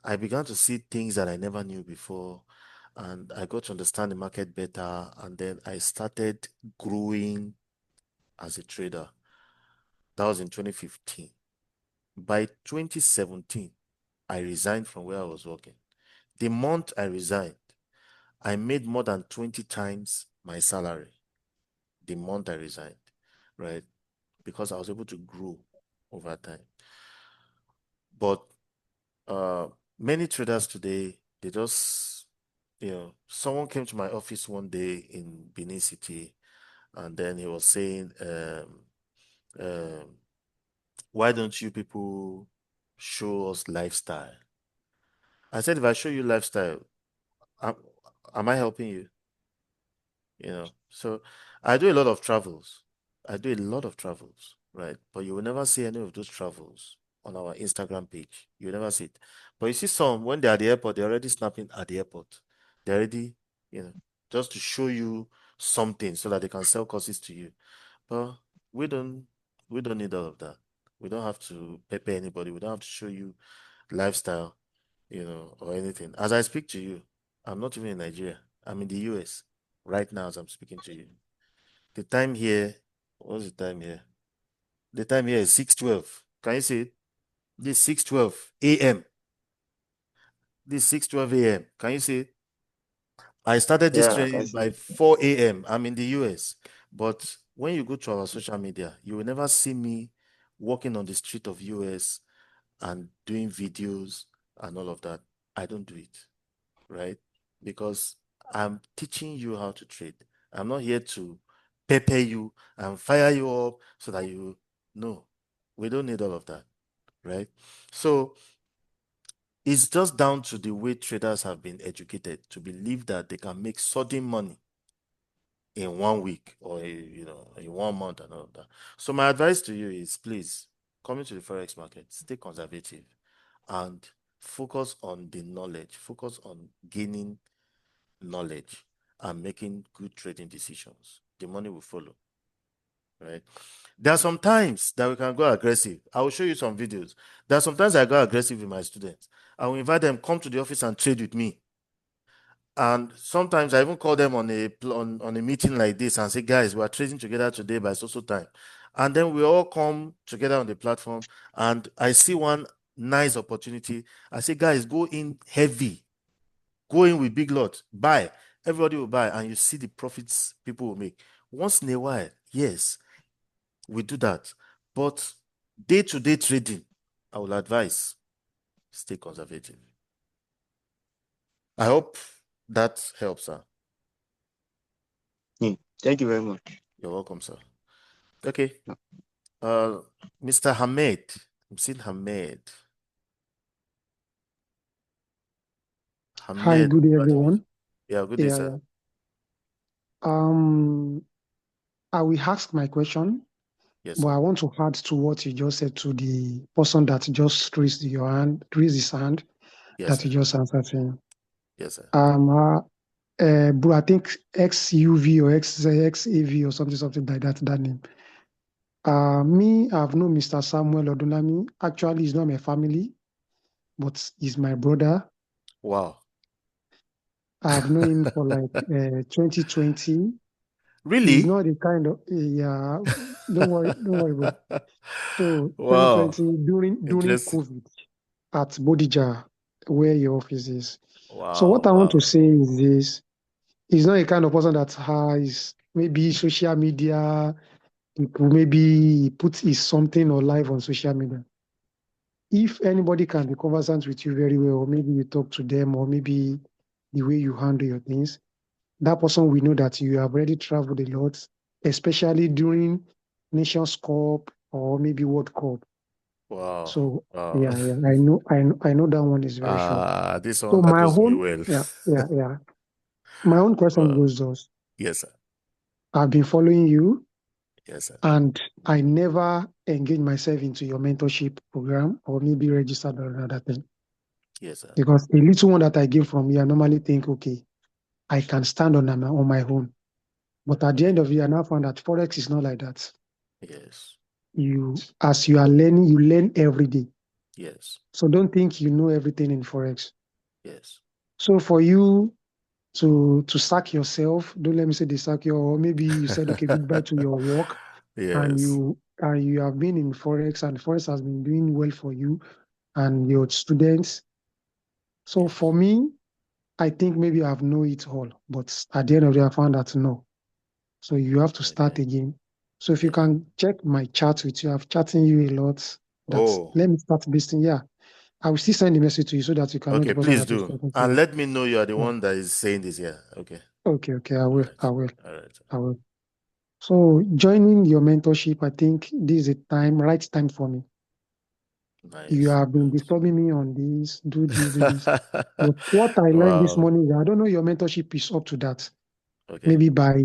I began to see things that I never knew before, and I got to understand the market better. And then I started growing as a trader. That was in 2015. By 2017, I resigned from where I was working. The month I resigned, I made more than 20 times my salary. The month I resigned, right? Because I was able to grow over time. But many traders today, they just, someone came to my office one day in Benin City, and then he was saying, why don't you people show us lifestyle? I said, if I show you lifestyle, am, am I helping you? So I do a lot of travels. Right? But you will never see any of those travels on our Instagram page. You will never see it. But you see some, when they're at the airport, they're already snapping at the airport. They're already, just to show you something so that they can sell courses to you. But we don't we don't need all of that. We don't have to pay anybody. We don't have to show you lifestyle, or anything. As I speak to you, I'm not even in Nigeria. I'm in the US right now as I'm speaking to you. The time here, what's the time here? The time here is 6:12. Can you see it? This 6:12 a.m. This 6:12 a.m. Can you see it? I started this Yeah, I can training see. by 4 a.m. I'm in the US. But when you go to our social media, you will never see me walking on the street of US and doing videos and all of that. I don't do it, right? Because I'm teaching you how to trade. I'm not here to pepper you and fire you up so that no, we don't need all of that, right? So it's just down to the way traders have been educated to believe that they can make sudden money in 1 week or in 1 month and all of that. So my advice to you is, please come into the forex market, stay conservative, and focus on the knowledge, focus on gaining knowledge and making good trading decisions. The money will follow, right? There are some times that we can go aggressive. I will show you some videos. There are sometimes I go aggressive with my students. I will invite them, come to the office and trade with me. And sometimes I even call them on a meeting like this and say, guys, we are trading together today by so time. And then we all come together on the platform and I see one nice opportunity. I say, guys, go in heavy. Go in with big lot. Buy. Everybody will buy and you see the profits people will make. Once in a while, yes, we do that. But day-to-day trading, I will advise, stay conservative. I hope that helps, sir. Thank you very much. You're welcome, sir. Okay. Mr. Hamed. I'm seeing Hamed. Hi, Hamed. good day, everyone. Yeah, good day, sir. I will ask my question, Yes, but sir. I want to add to what you just said to the person that just raised his hand, Yes, that you sir. just answered to him. Yes, sir. Bro, I think XUV or XAV or something like that name. I've known Mr. Samuel Odunami. Actually, he's not my family, but he's my brother. Wow. I've known him for like 2020. Really? He's not the kind of, yeah, don't worry, bro. So Wow. 2020, during Interesting. COVID at Bodija, where your office is. So Wow. what I want to Wow. say is this: he's not a kind of person that has maybe social media. Maybe he puts his something or live on social media. If anybody can be conversant with you very well, or maybe you talk to them, or maybe the way you handle your things, that person will know that you have already traveled a lot, especially during Nations Cup or maybe World Cup. Wow. So Wow. yeah, I know that one is very sure. This So one my knows me own, well. yeah. My own question Wow. goes thus. Yes, sir. I've been following you Yes, sir. and I never engaged myself into your mentorship program or maybe registered or another thing. Yes, sir. Because a little one that I gain from here, I normally think, okay, I can stand on my own. But at the end Okay. of the year, I now found that Forex is not like that. Yes. As you are learning, you learn every day. Yes. So don't think you know everything in Forex. Yes. So for you to sack yourself, don't let me say they sack you, or maybe you said, okay, goodbye to your work, and Yes. you have been in Forex, and Forex has been doing well for you and your students. So Yes. for me, I think maybe I've know it all, but at the end of the day, I found that no. So you have to start Okay. again. So if you Yeah. can check my chat with you, I've chatting you a lot. That Oh, let me start basing. Yeah, I will still send the message to you so that you can know the okay. person Please that is do. talking to And you. let me know you are the Yeah. one that is saying this here. Okay. Okay, I All will, right. I will, All right. I will. So joining your mentorship, I think this is a right time for me. You Nice. have been Nice. disturbing me on this, do this, do this. But what I learned this Wow. morning, is I don't know your mentorship is up to that. Okay. Maybe by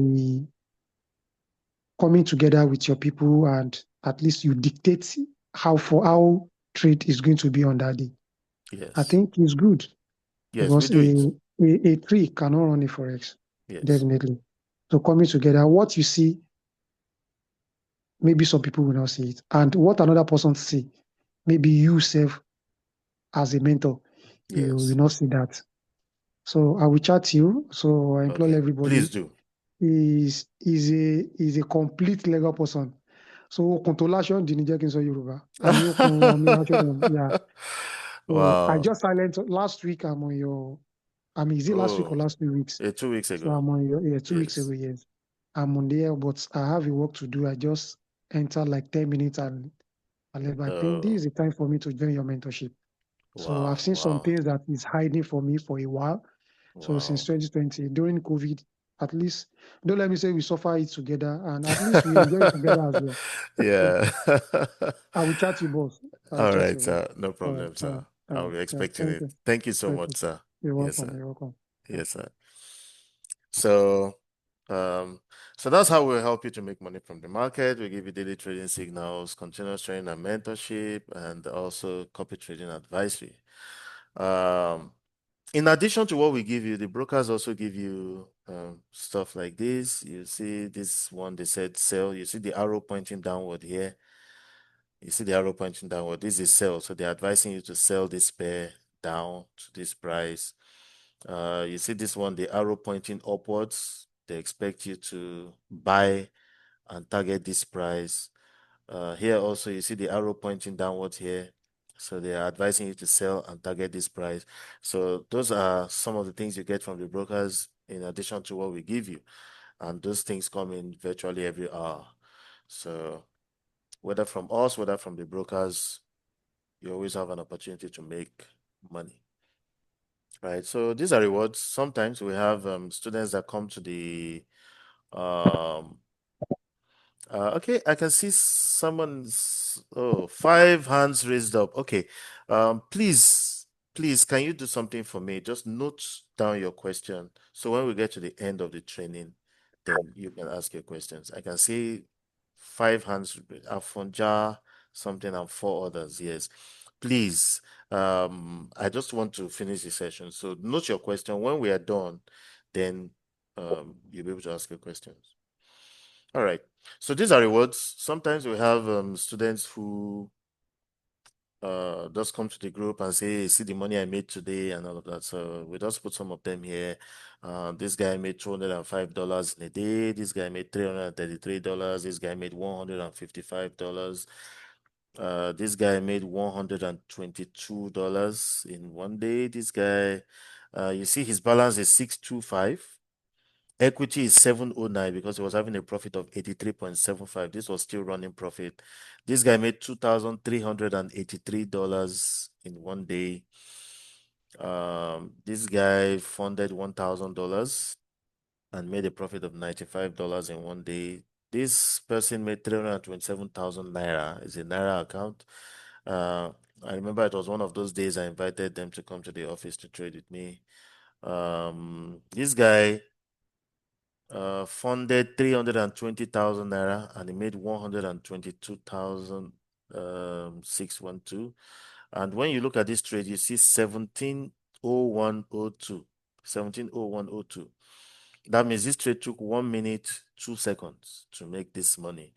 coming together with your people and at least you dictate how trade is going to be on that day. I Yes. think it's good Yes, we because do it. a tree cannot run a forex, Yes. definitely. So coming together, what you see, maybe some people will not see it. And what another person see, maybe you self as a mentor, you will Yes. not see that. So I will chat you. So I implore Okay. everybody. Please do. Is a complete legal person. So consolation didn't jẹ́ kí n sọ Yorùbá. Àní okun omi aṣọ náà, yeah. So I Wow. just silent last week. I'm on your. I mean, is it last week or Oh, last 2 weeks? 2 weeks So ago. I'm on your. Yeah, 2 weeks ago. Yes. Yes, I'm on there, but I have a work to do. I just enter like 10 minutes and I left. I think this Oh, is the time for me to join your mentorship. So I've wow. seen some Wow. things that is hiding for me for a while. So since Wow. 2020, during COVID, at least don't let me say we suffer it together, and at least we enjoy it together as well. Yeah. I will chat you, boss. I will All chat right, you, boss. sir. No All right, problem, all right, sir. all I'll right. be Yeah, expecting thank it. you. Thank you so Okay. much, sir. You're Yes, welcome. sir. You're welcome. Yeah. Yes, sir. So, so that's how we'll help you to make money from the market. We give you daily trading signals, continuous training and mentorship, and also copy trading advisory. Um, in addition to what we give you, the brokers also give you stuff like this. You see this one, they said sell. You see the arrow pointing downward here. You see the arrow pointing downward. This is sell. So they're advising you to sell this pair down to this price. You see this one, the arrow pointing upwards. They expect you to buy and target this price. Here also, you see the arrow pointing downwards here. So they are advising you to sell and target this price. So those are some of the things you get from the brokers in addition to what we give you. And those things come in virtually every hour. So whether from us, whether from the brokers, you always have an opportunity to make money. Right. So these are rewards. Sometimes we have students that come to the um okay, I can see someone's 5 hands raised up. Okay. Please, can you do something for me? Just note down your question. So when we get to the end of the training, then you can ask your questions. I can see 5 hands, Afonja, something, and 4 others. Yes. Please, I just want to finish the session. So note your question. When we are done, then you'll be able to ask your questions. All right. So these are rewards. Sometimes we have students who just come to the group and say, "Hey, see the money I made today," and all of that. So we just put some of them here. This guy made $205 in a day. This guy made $333. This guy made $155. This guy made $122 in one day. This guy, you see his balance is 625. Equity is 709 because he was having a profit of 83.75. This was still running profit. This guy made $2,383 in one day. This guy funded $1,000 and made a profit of $95 in one day. This person made 327,000 naira. It's a naira account. I remember it was one of those days I invited them to come to the office to trade with me. This guy funded 320,000 naira and he made 122,612. And when you look at this trade, you see 170102. 170102. That means this trade took 1 minute, 2 seconds to make this money.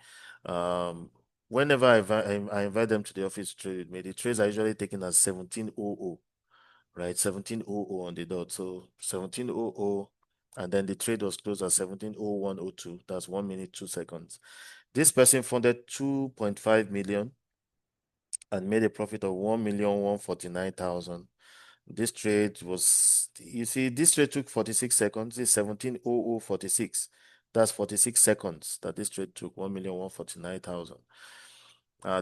Whenever I invite them to the office to trade with me, the trades are usually taken as 1700, right? 1700 on the dot. So 1700, and then the trade was closed at 170102. That's 1 minute, 2 seconds. This person funded 2.5 million and made a profit of 1,149,000. This trade was, you see, this trade took 46 seconds. It's 170046. That's 46 seconds that this trade took, 1,149,000.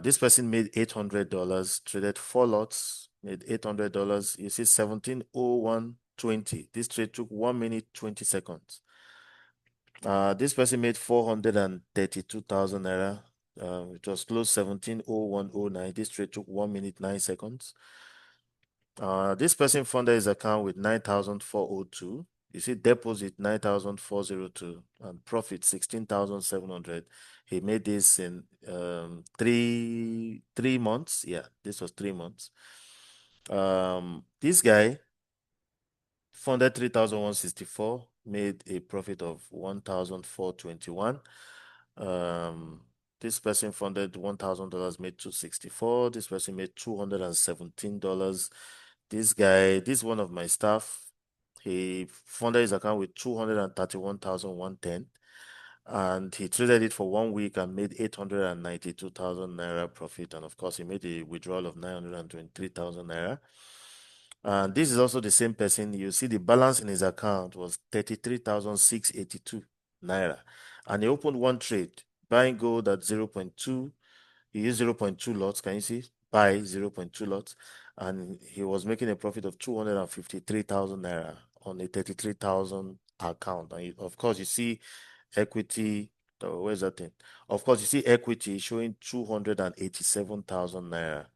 This person made $800, traded 4 lots, made $800. You see, 170120. This trade took 1 minute, 20 seconds. This person made 432,000 naira. It was closed 170109. This trade took 1 minute, 9 seconds. This person funded his account with 9,402. You see, deposit 9,402 and profit 16,700. He made this in three months. Yeah, this was 3 months. This guy funded 3,164, made a profit of 1,421. This person funded $1,000, made 264. This person made $217. This guy, this is one of my staff. He funded his account with 231,110, and he traded it for 1 week and made 892,000 naira profit. And of course, he made a withdrawal of 923,000 naira. And this is also the same person. You see the balance in his account was 33,682 naira. And he opened one trade, buying gold at 0.2. He used 0.2 lots. Can you see? Buy 0.2 lots. And he was making a profit of 253,000 naira on a 33,000 account. And of course, you see equity. Where's that thing? Of course, you see equity showing 287,000 naira.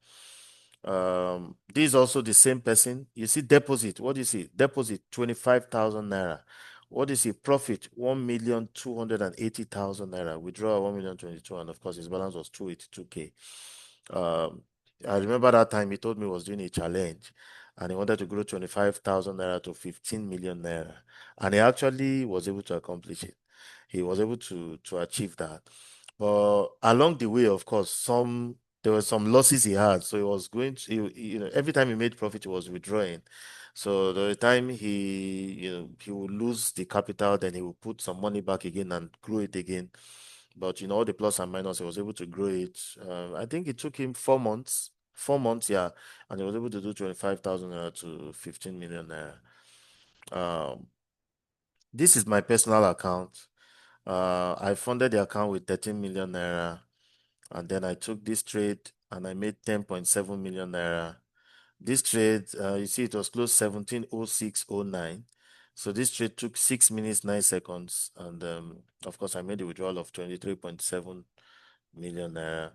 This is also the same person. You see deposit. What do you see? Deposit 25,000 naira. What do you see? Profit 1,280,000 naira. Withdrawal 1,022,000, and of course his balance was 282K. I remember that time he told me he was doing a challenge and he wanted to grow 25,000 naira to 15 million naira, and he actually was able to accomplish it. He was able to achieve that. But along the way, of course, there were some losses he had. So he was going to, every time he made profit, he was withdrawing. So the time he would lose the capital, then he would put some money back again and grow it again. But all the plus and minus, he was able to grow it. I think it took him 4 months. 4 months, yeah, and he was able to do 25,000 naira to 15 million naira. This is my personal account. I funded the account with 13 million naira, and then I took this trade and I made 10.7 million naira. This trade, you see, it was closed 170609. So this trade took 6 minutes, 9 seconds. And of course, I made a withdrawal of 23.7 million naira.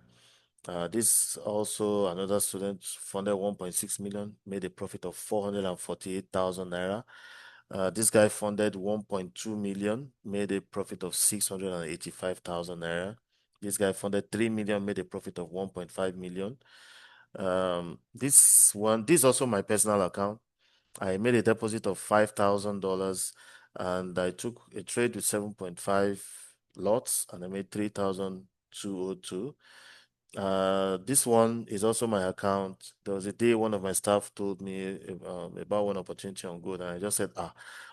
This also another student funded 1.6 million, made a profit of 448,000 naira. This guy funded 1.2 million, made a profit of 685,000 naira. This guy funded 3 million, made a profit of 1.5 million. This is also my personal account. I made a deposit of $5,000 and I took a trade with 7.5 lots and I made 3,202. This one is also my account. There was a day one of my staff told me about one opportunity on gold, and I just said,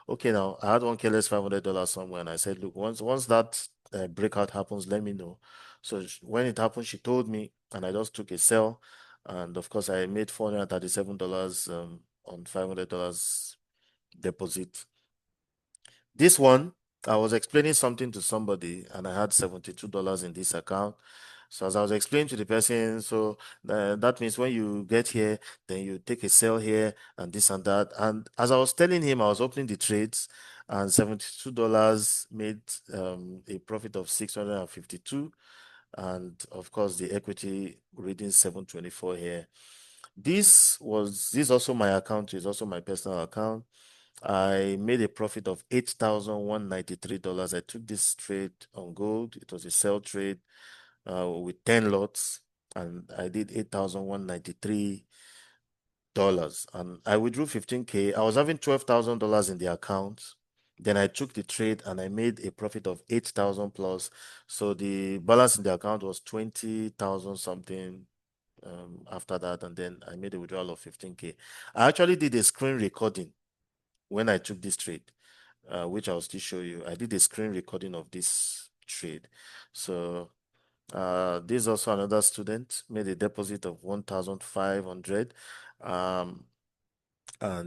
okay, now I had one careless $500 somewhere, and I said, look, once that breakout happens, let me know. So when it happened, she told me, and I just took a sell, and of course I made $437 on $500 deposit. This one, I was explaining something to somebody, and I had $72 in this account. So as I was explaining to the person, so that means when you get here, then you take a sell here and this and that. And as I was telling him, I was opening the trades, and $72 made a profit of 652, and of course the equity reading 724 here. This is also my account. Is also my personal account. I made a profit of $8,193. I took this trade on gold. It was a sell trade with 10 lots, and I did 8,193. and I withdrew 15K. I was having $12,000 in the account. Then I took the trade and I made a profit of 8,000 plus. So the balance in the account was 20,000 something after that. And then I made a withdrawal of 15K. I actually did a screen recording when I took this trade, which I'll still show you. I did a screen recording of this trade. So this is also another student, made a deposit of 1,500. And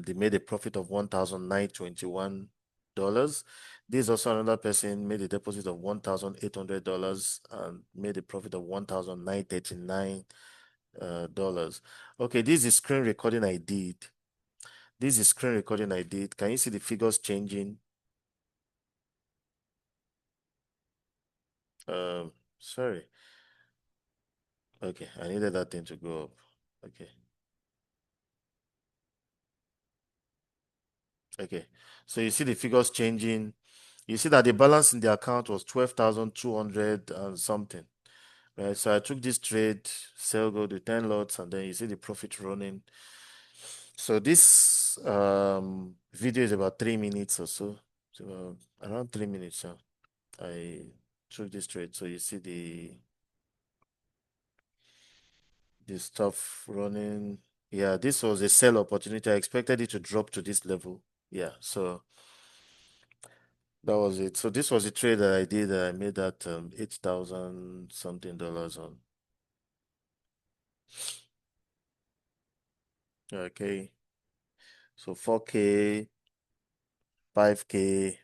they made a profit of $1,921. This is also another person, made a deposit of $1,800 and made a profit of $1,939. Okay, this is screen recording I did. This is screen recording I did. Can you see the figures changing? Sorry. Okay, I needed that thing to go up. Okay. Okay, so you see the figures changing. You see that the balance in the account was 12,200 and something, right? So I took this trade, sell go to 10 lots, and then you see the profit running. So this video is about 3 minutes or so. So around 3 minutes, I took this trade. So you see the stuff running. Yeah, this was a sell opportunity. I expected it to drop to this level. Yeah, so that was it. So this was a trade that I did. I made that 8,000 something dollars on. Okay. So 4K, 5K.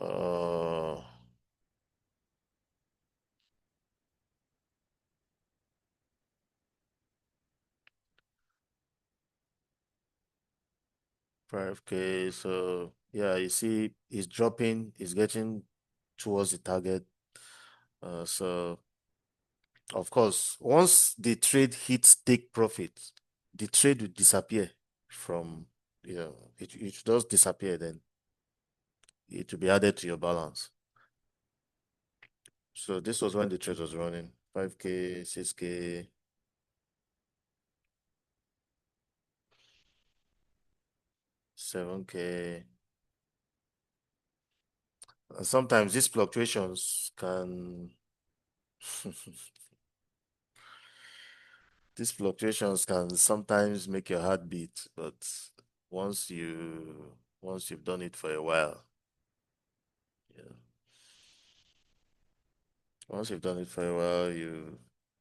Uh 5K. So yeah, you see it's dropping, it's getting towards the target. So of course, once the trade hits take profit, the trade will disappear from, it does disappear, then it will be added to your balance. So this was when the trade was running 5K, 6K. 7K. And sometimes these fluctuations can these fluctuations can sometimes make your heart beat, but once you've done it for a while, yeah. Once you've done it for a while,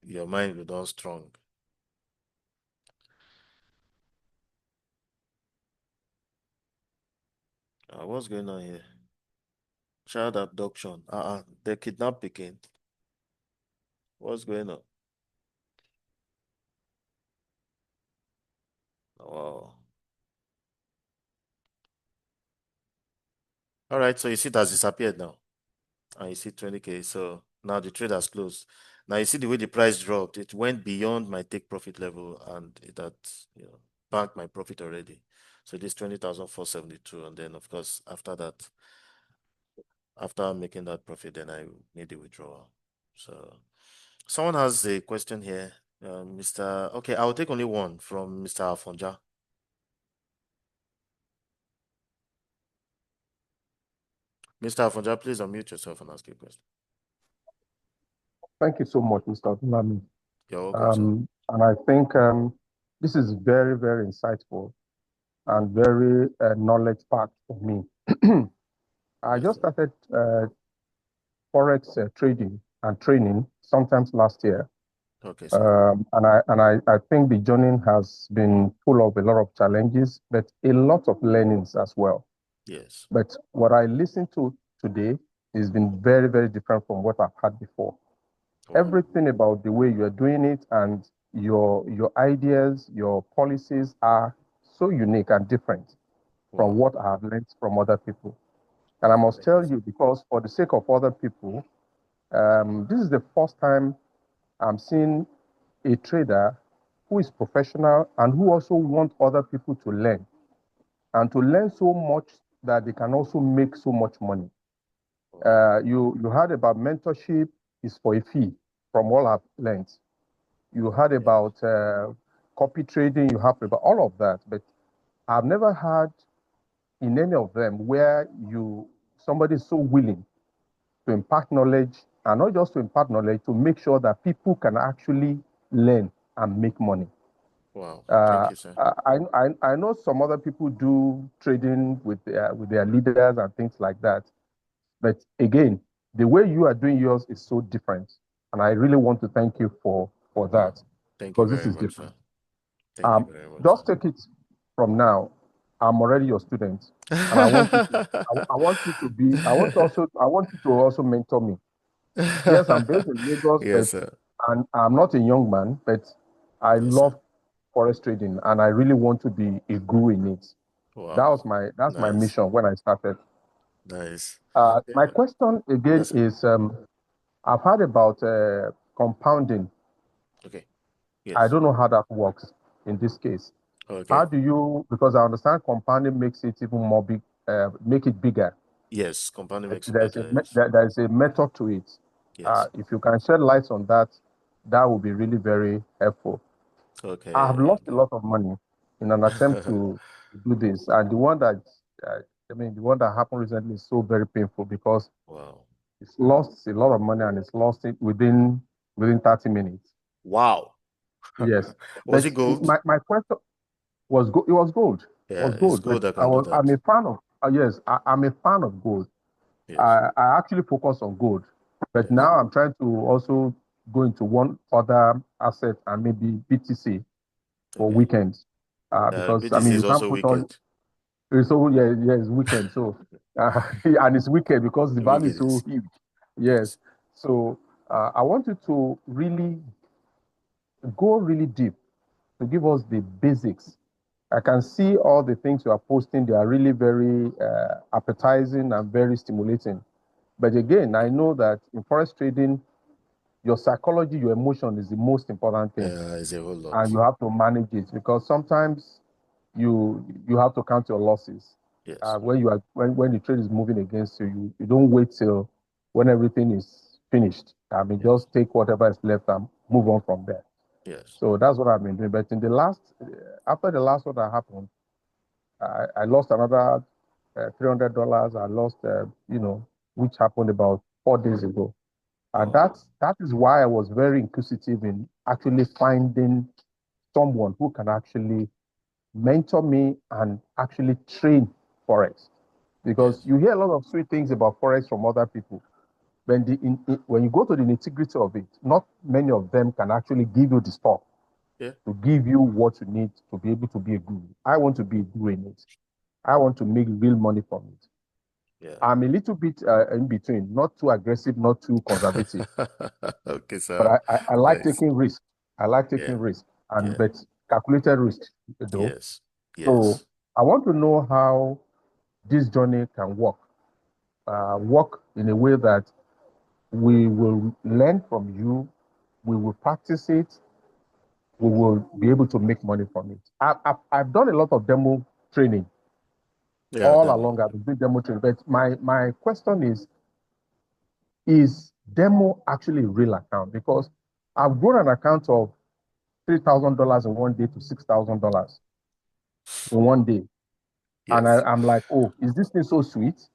your mind will done strong. What's going on here? Child abduction. They kidnap Pekin. What's going on? Wow. All right, so you see it has disappeared now. And you see 20K. So now the trade has closed. Now you see the way the price dropped. It went beyond my take profit level and it had, banked my profit already. So this 20,472. And then of course, after that, after making that profit, then I made the withdrawal. So someone has a question here. Okay, I'll take only one from Mr. Afonja. Mr. Afonja, please unmute yourself and ask your question. Thank you so much, Mr. Abdulami. You're welcome, sir. And I think this is very, very insightful and very knowledge-packed for me. I just started Forex trading and training sometimes last year. Okay, sir. And I think the journey has been full of a lot of challenges, but a lot of learnings as well. Yes. But what I listened to today has been very, very different from what I've had before. Wow. Everything about the way you're doing it and your ideas, your policies are so unique and different from Wow. what I have learned from other people. And I must tell you, because for the sake of other people, this is the first time I'm seeing a trader who is professional and who also wants other people to learn and to learn so much that they can also make so much money. You heard about mentorship is for a fee, from all I've learned. You heard about copy trading, you heard about all of that, but I've never heard in any of them where somebody is so willing to impart knowledge, and not just to impart knowledge, to make sure that people can actually learn and make money. Wow, thank you, sir. I know some other people do trading with their leaders and things like that, but again, the way you are doing yours is so different, and I really want to thank you for that. Thank you Because this very is much, different. sir. Thank you very much. Just take it from now. I'm already your student, and I want you to. I want you to be. I want you to also mentor me. Yes, I'm based in Lagos, Yes, sir. and I'm not a young man, but I Yes, love forex trading, and I really want to be a guru in it. Wow. That's my Nice. mission when I started. Nice. My question again is, I've heard about compounding. Okay. I Yes. don't know how that works in this case. Okay. How do you? Because I understand compounding makes it even more big, make it bigger. Yes, compounding makes it There's bigger. Yes. there's a method to it. Yes. If you can shed light on that, that would be really very helpful. Okay. I have lost a lot of money in an attempt to do this, and the one that the one that happened recently is so very painful because it's lost a lot of money, and it's lost it within 30 minutes. Wow. Yes. Was it gold? My question was gold. It was gold. Yeah, It was it's gold. good. I'm a fan of yes. I'm a fan of gold. Yes. I actually focus on gold, but now I'm trying to also go into one other asset and maybe BTC for weekends. Because BTC I mean, is you can't also put all. weekend. So it's weekend. So and it's wicked because the value is so huge. Yes. So I want you to really go really deep to give us the basics. I can see all the things you are posting. They are really very appetizing and very stimulating. But again, I know that in forex trading, your psychology, your emotion is the most important thing. Yeah, it's a whole lot. And you have to manage it because sometimes you have to count your losses. Yes. When the trade is moving against you, you don't wait till when everything is finished. I mean, just take whatever is left and move on from there. Yes. So that's what I've been doing. But in the after the last one that happened, I lost another $300. I lost, which happened about 4 days ago. And that is why I was very inquisitive in actually finding someone who can actually mentor me and actually train forex. Because you hear a lot of sweet things about forex from other people. When you go to the nitty-gritty of it, not many of them can actually give you the stuff to give you what you need to be able to be a guru. I want to be a guru in it. I want to make real money from it. Yeah. I'm a little bit in between, not too aggressive, not too conservative. Okay, sir. But I like taking risks. I like taking risks, but calculated risks, though. Yes. So I want to know how this journey can work. Work in a way that we will learn from you, we will practice it, we will be able to make money from it. I've done a lot of demo training. All along, I've been doing demo training. But my question is demo actually a real account? Because I've grown an account of $3,000 in one day to $6,000 in one day. Yes. And I'm like, oh, is this thing so sweet?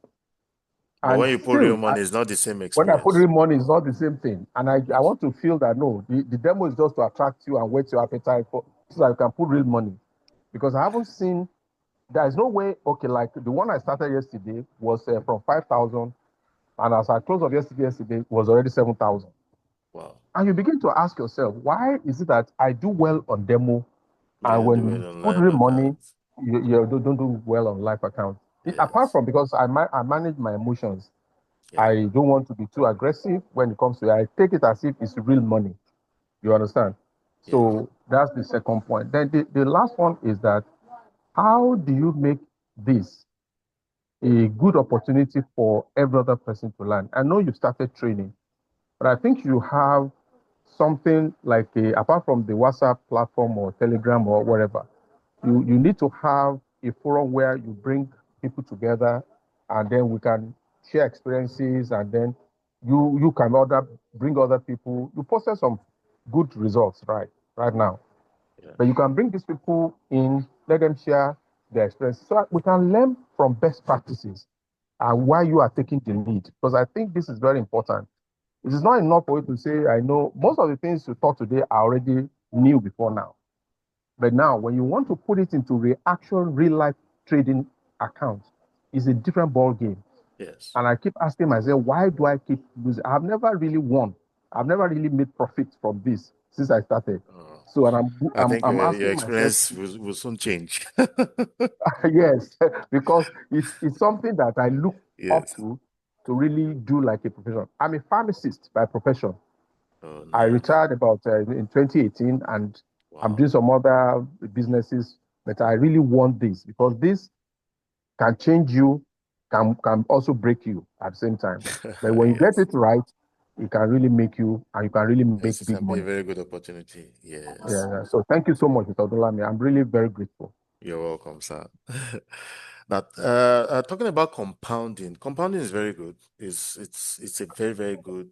But when you put real money, it's not the same experience. When I put real money, it's not the same thing. And I want to feel that, no, the demo is just to attract you and whet your appetite for, so that you can put real money. Because I haven't seen, there is no way, okay, like the one I started yesterday was from 5,000. And as I closed of yesterday was already 7,000. Wow. And you begin to ask yourself, why is it that I do well on demo, and when you put real money, you don't do well on live account? Apart from because I manage my emotions, I don't want to be too aggressive when it comes to it. I take it as if it's real money. You understand? So that's the second point. Then the last one is that how do you make this a good opportunity for every other person to learn? I know you've started training, but I think you have something like apart from the WhatsApp platform or Telegram or whatever, you need to have a forum where you bring people together and then we can share experiences, and then you can bring other people. You post some good results right now. Yeah. But you can bring these people in, let them share their experience, so that we can learn from best practices and why you are taking the lead. Because I think this is very important. It is not enough for you to say, I know most of the things you taught today I already knew before now. But now, when you want to put it into real life trading account, it's a different ball game. Yes. And I keep asking myself, why do I keep losing? I've never really won. I've never really made profit from this since I started. So, and I think I'm your asking myself, experience will soon change. yes, because it's something that I look up Yes. to really do like a profession. I'm a pharmacist by profession. Oh, I nice. retired about in 2018, and I'm Wow. doing some other businesses, but I really want this because this can change you, can also break you at the same time. But when you get Yes. it right, it can really make you, and you can really make Yes, it big can be a money. very good opportunity. Yes. Yeah. So thank you so much, Mr. Odolami. I'm really very grateful. You're welcome, sir. Now, talking about compounding, compounding is very good. It's a very, very good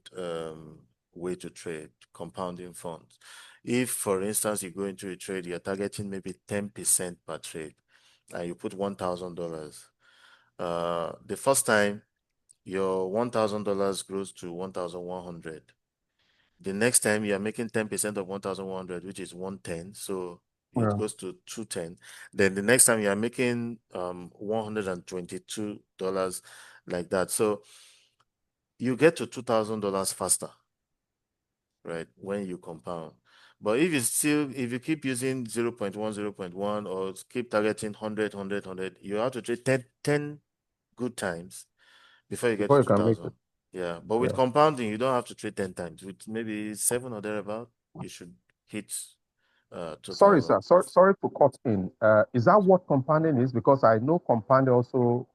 way to trade, compounding funds. If, for instance, you go into a trade, you're targeting maybe 10% per trade, and you put $1,000. The first time, your $1,000 grows to 1,100. The next time you are making 10% of 1,100, which is 110, so it Yeah. goes to 210. Then the next time you are making $122 like that. So you get to $2,000 faster, right? When you compound. But if you keep using 0.1, 0.1, or keep targeting 100, 100, 100, you have to trade 10 good times before you get Before to you can make it. 2,000. Yeah. But with Yeah. compounding, you don't have to trade 10 times. With maybe 7 or thereabout, you should hit Sorry, 2,000. sir. Sorry to cut in. Is that what compounding is? Because I know compounding also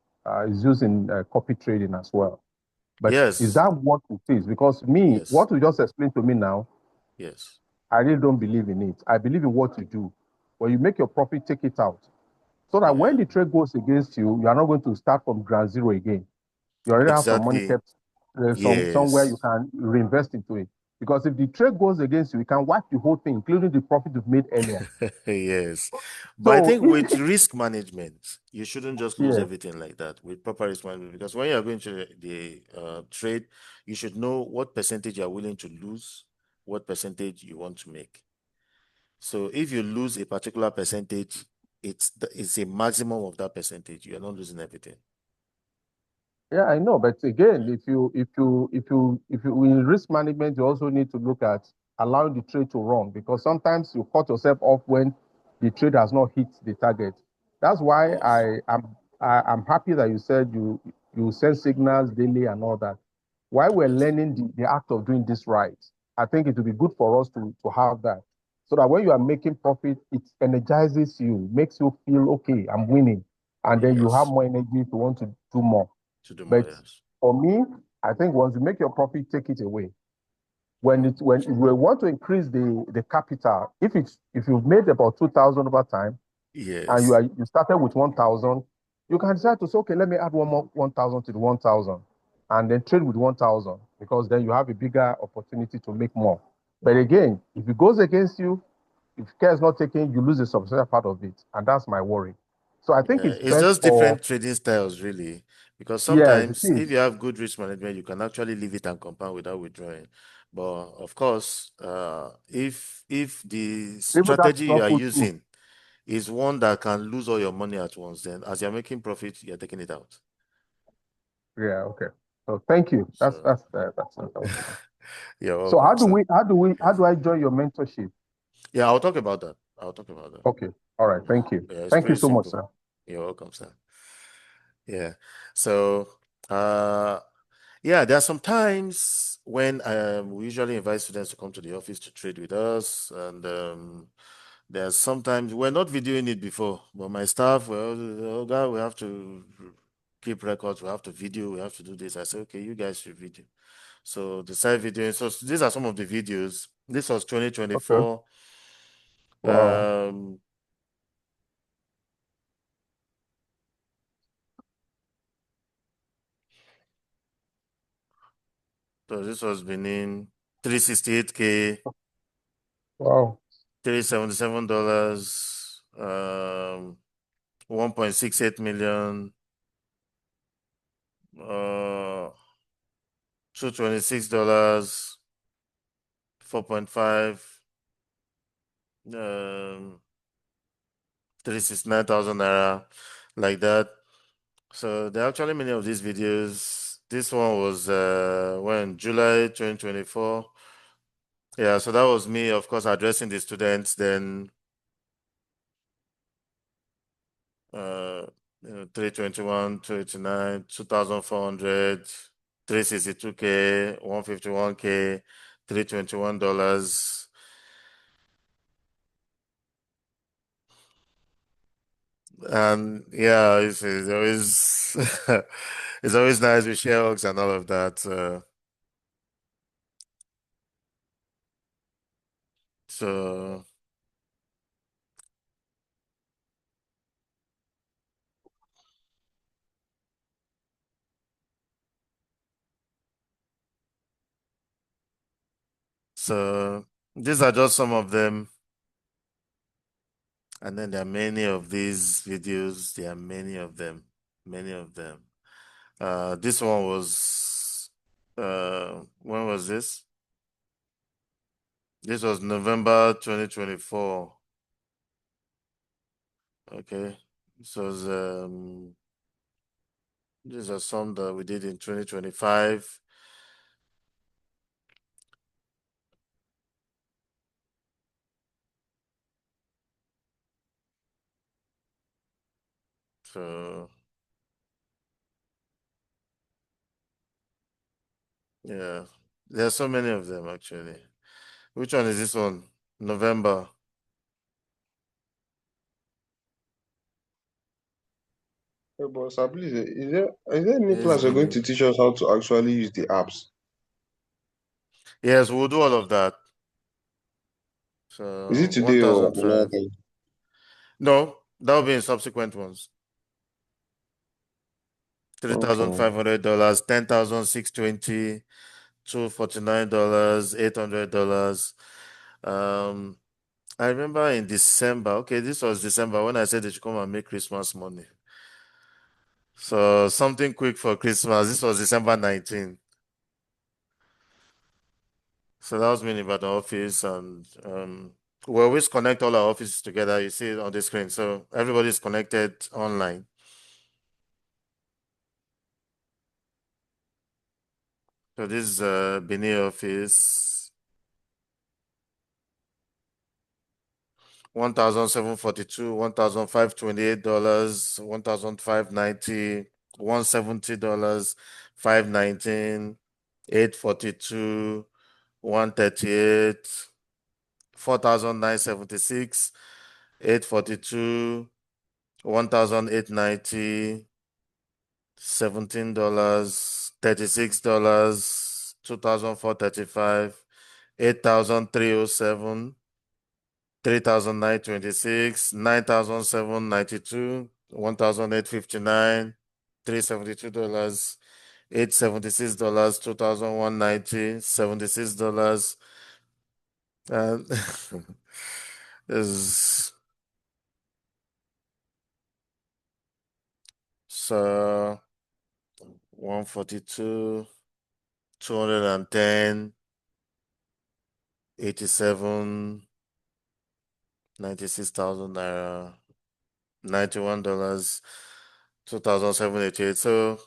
is used in copy trading as well. But is Yes. that what it is? Because me, Yes. what you just explained to me now, Yes. I really don't believe in it. I believe in what you do. When you make your profit, take it out. So that when Yeah. the trade goes against you, you are not going to start from ground zero again. You already have some money Exactly. kept somewhere you Yes. can reinvest into it. Because if the trade goes against you, you can wipe the whole thing, including the profit you've made earlier. Yes. But I So think with risk management, you shouldn't just lose yeah, everything like that with proper risk management. Because when you are going to the trade, you should know what percentage you are willing to lose, what percentage you want to make. So if you lose a particular percentage, it's a maximum of that percentage. You're not losing everything. yeah, I know. But again, if you in risk management, you also need to look at allowing the trade to run because sometimes you cut yourself off when the trade has not hit the target. That's why Yes. I'm happy that you said you send signals daily and all that. While we're Yes. learning the act of doing this right, I think it will be good for us to have that. So that when you are making profit, it energizes you, makes you feel okay, I'm winning. And then you have Yes. more energy to want to do more. To do more, But yes. for me, I think once you make your profit, take it away. When you want to increase the capital, if you've made about 2,000 over time and Yes. you started with 1,000, you can decide to say, okay, let me add one more 1,000 to the 1,000 and then trade with 1,000 because then you have a bigger opportunity to make more. But again, if it goes against you, if care is not taken, you lose a substantial part of it, and that's my worry. So I think Yeah, it's it's best just for different trading styles, really. Because yes, it sometimes if is. you have good risk management, you can actually leave it and compound without withdrawing. But of course, if the Even that is strategy you not are foolproof. using is one that can lose all your money at once, then as you're making profit, you're taking it out. Yeah, okay. So thank you. So That's okay. you're So welcome, sir. how do I join your mentorship? Yeah, I'll talk about that. I'll talk about that. Okay. All right. Yeah, Thank you. yeah, it's Thank you pretty so much, simple. sir. You're welcome, sir. Yeah. So, uh, yeah, there are some times when we usually invite students to come to the office to trade with us, and there's sometimes we're not videoing it before, but my staff, well, oh God, we have to keep records, we have to video, we have to do this. I say, okay, you guys should video. So the side videoing. So these are some of the videos. This was Okay. 2024. Wow. Um, So this was Benin, 368K, Wow. $377, 1.68 million, $226, 4.5, 369,000 naira, like that. So there are actually many of these videos. This one was when July 2024. Yeah, so that was me, of course, addressing the students. Then 321, 289, 2,400, 362K, 151K, $321. And yeah, it's always it's always nice with share hugs and all of that. So so these are just some of them. And then there are many of these videos. There are many of them. Many of them. This one was when was this? This was November 2024. Okay. This was these are some that we did in 2025. So yeah, there are so many of them actually. Which one is this one? November. Yeah, but sir, please, is there any Yes, class you're going Benin. to teach us how to actually use the apps? Yes, we'll do all of that. Is it So today or another 1,005. time? No, that will be in subsequent ones. Okay. $3,500, 10,620, $249, $800. I remember in December. Okay, this was December when I said they should come and make Christmas money. So something quick for Christmas. This was December 19th. So that was me in Ibadan office, and we always connect all our offices together. You see it on the screen. So everybody's connected online. So this is Benin office. 1,742, $1,528, 1,590, $170, 519, 842, 138, 4,976, 842, 1,890, $17, $36, 2,435, 8,307, 3,926, 9,792, 1,859, $372, $876, 2,190, $76, and is so 142, 210, 87, 96,000 naira, $91, 2,788. So,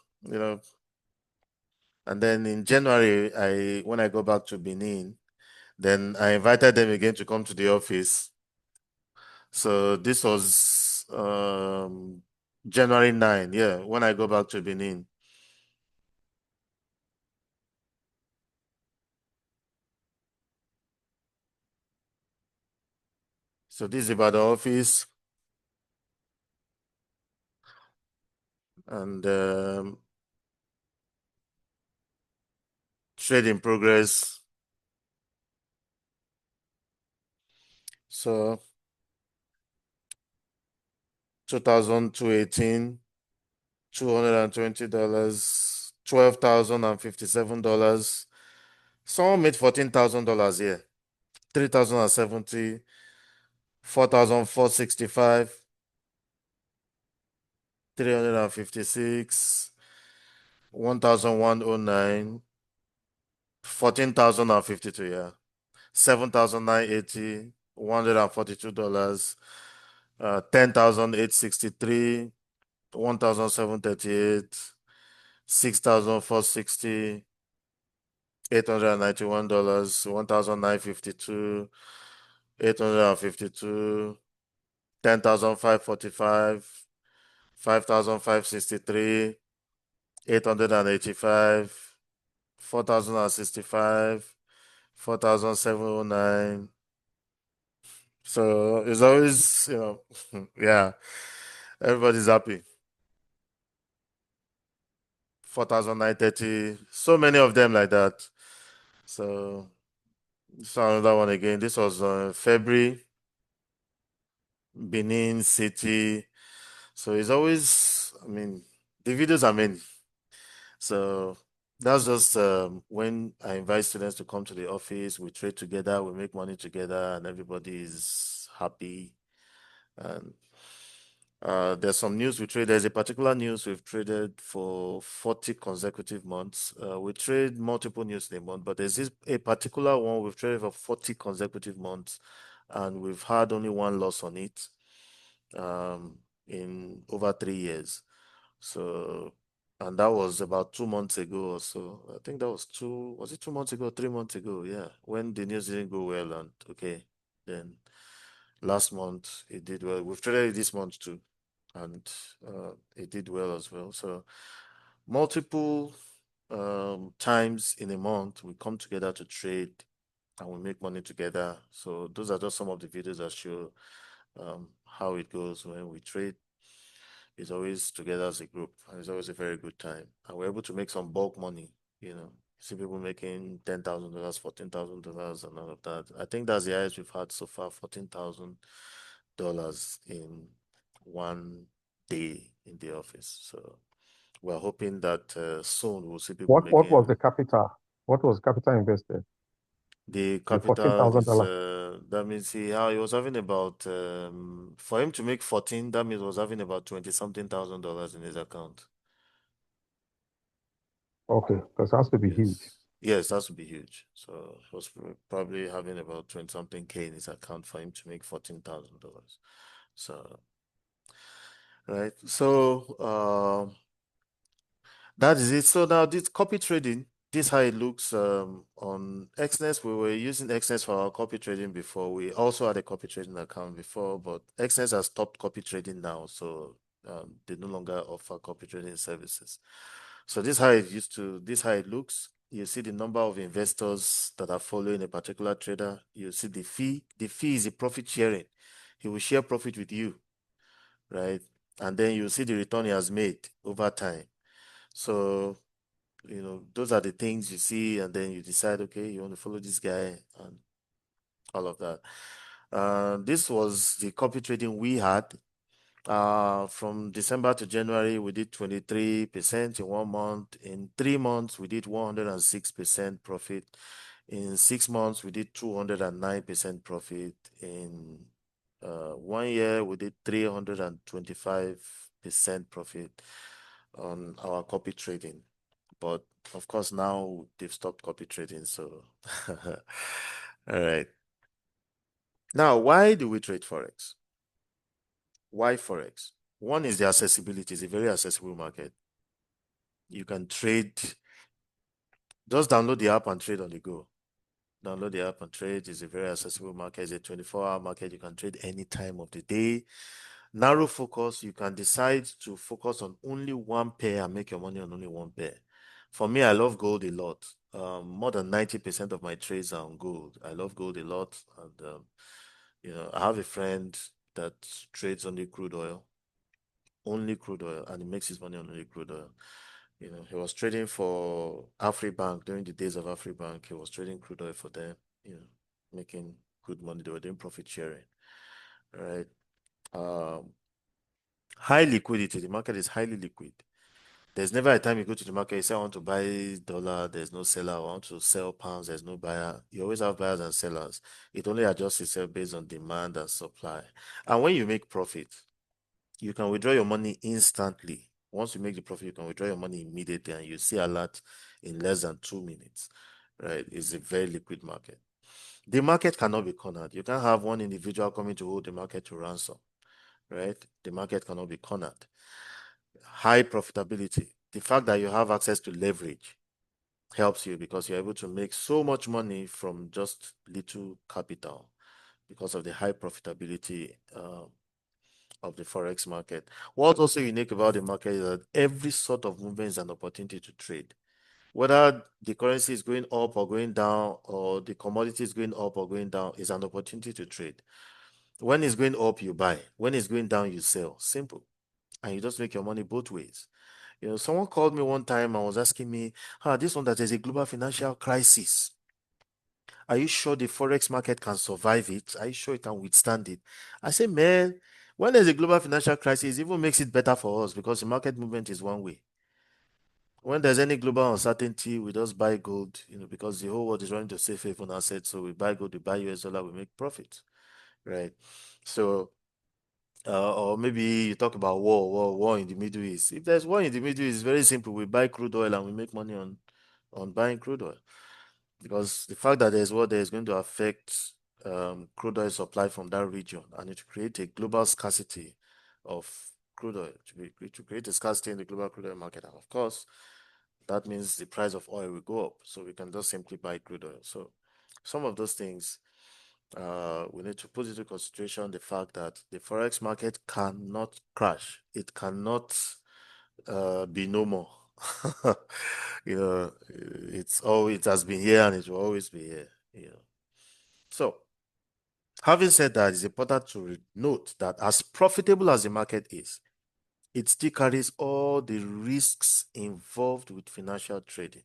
and then in January, when I go back to Benin, then I invited them again to come to the office. So this was January 9, yeah, when I go back to Benin. So this is about the office. And trade in progress. So 2,218, $220, $12,057, Someone made $14,000 here. 3,070, 4,465, 356, 1,109, 14,052, yeah. 7,980, $142, 10,863, 1,738, 6,460, $891, 1,952, 852, 10,545, 5,563, 885, 4,065, 4,709. So it's always, yeah, everybody's happy. 4,930, so many of them like that. So this another one again. This was February, Benin City. So it's always, the videos are many. So that's just when I invite students to come to the office, we trade together, we make money together, and everybody is happy. And there's some news we trade. There's a particular news we've traded for 40 consecutive months. We trade multiple news in a month, but there's a particular one we've traded for 40 consecutive months, and we've had only one loss on it in over 3 years. So, and that was about 2 months ago or so. I think that was it 2 months ago, 3 months ago? Yeah, when the news didn't go well, and okay, then last month it did well. We've traded it this month too, and it did well as well. So, multiple times in a month we come together to trade and we make money together. So, those are just some of the videos that show how it goes when we trade. It's always together as a group, and it's always a very good time. And we're able to make some bulk money, See people making $10,000, $14,000, and all of that. I think that's the highest we've had so far, $14,000 in one day in the office. So we're hoping that soon we'll see people What was making the capital? What was capital invested? the The capital is $14,000. that means he was having about for him to make 14, that means he was having about 20 something thousand dollars in his account. Okay, because it has to be huge. Yes, that would be huge. So he was probably having about 20 something K in his account for him to make $14,000. So right. So that is it. So now this copy trading, this how it looks on Xnest. We were using Xnest for our copy trading before. We also had a copy trading account before, but Xnest has stopped copy trading now, so they no longer offer copy trading services. So this how it used to. This how it looks. You see the number of investors that are following a particular trader. You see the fee. The fee is a profit sharing. He will share profit with you, right? And then you see the return he has made over time. So, those are the things you see, and then you decide, okay, you want to follow this guy and all of that. This was the copy trading we had. From December to January, we did 23% in 1 month. In 3 months, we did 106% profit. In 6 months, we did 209% profit. In 1 year, we did 325% profit on our copy trading. But of course, now they've stopped copy trading. So, all right. Now, why do we trade Forex? Why Forex? One is the accessibility. It's a very accessible market. You can trade, just download the app and trade on the go. Download the app and trade. It's a very accessible market. It's a 24-hour market. You can trade any time of the day. Narrow focus. You can decide to focus on only one pair and make your money on only one pair. For me, I love gold a lot. More than 90% of my trades are on gold. I love gold a lot. And, I have a friend that trades only crude oil, and he makes his money on only crude oil. He was trading for Afribank during the days of Afribank. He was trading crude oil for them, making good money. They were doing profit sharing, right? High liquidity. The market is highly liquid. There's never a time you go to the market, you say, I want to buy dollar, there's no seller. I want to sell pounds, there's no buyer. You always have buyers and sellers. It only adjusts itself based on demand and supply. And when you make profit, you can withdraw your money instantly. Once you make the profit, you can withdraw your money immediately and you see a lot in less than 2 minutes, right? It's a very liquid market. The market cannot be cornered. You can't have one individual coming to hold the market to ransom, right? The market cannot be cornered. High profitability. The fact that you have access to leverage helps you because you're able to make so much money from just little capital because of the high profitability of the Forex market. What's also unique about the market is that every sort of movement is an opportunity to trade. Whether the currency is going up or going down, or the commodity is going up or going down, is an opportunity to trade. When it's going up, you buy. When it's going down, you sell. Simple. And you just make your money both ways. You know, someone called me one time and was asking me, this one that there's a global financial crisis. Are you sure the Forex market can survive it? Are you sure it can withstand it? I say, man, when there's a global financial crisis, it even makes it better for us because the market movement is one way. When there's any global uncertainty, we just buy gold, because the whole world is running to safe haven assets. So we buy gold, we buy US dollar, we make profit, right? So, or maybe you talk about war in the Middle East. If there's war in the Middle East, it's very simple. We buy crude oil and we make money on buying crude oil. Because the fact that there's war there is going to affect crude oil supply from that region, and it will create a global scarcity of crude oil, to create a scarcity in the global crude oil market. And of course, that means the price of oil will go up. So we can just simply buy crude oil. So some of those things, we need to put into consideration the fact that the Forex market cannot crash. It cannot be no more. It has been here and it will always be here. So, having said that, it's important to note that as profitable as the market is, it still carries all the risks involved with financial trading.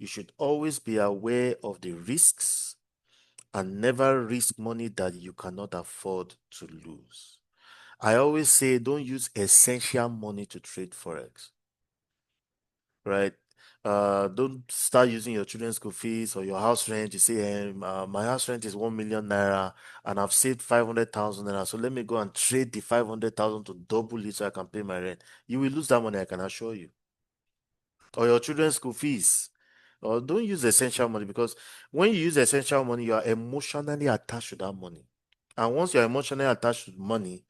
You should always be aware of the risks and never risk money that you cannot afford to lose. I always say don't use essential money to trade Forex, right? Don't start using your children's school fees or your house rent. You say, my house rent is 1 million naira and I've saved 500,000 naira. So let me go and trade the 500,000 to double it so I can pay my rent. You will lose that money, I can assure you. Or your children's school fees. Or don't use essential money, because when you use essential money, you are emotionally attached to that money. And once you're emotionally attached to money,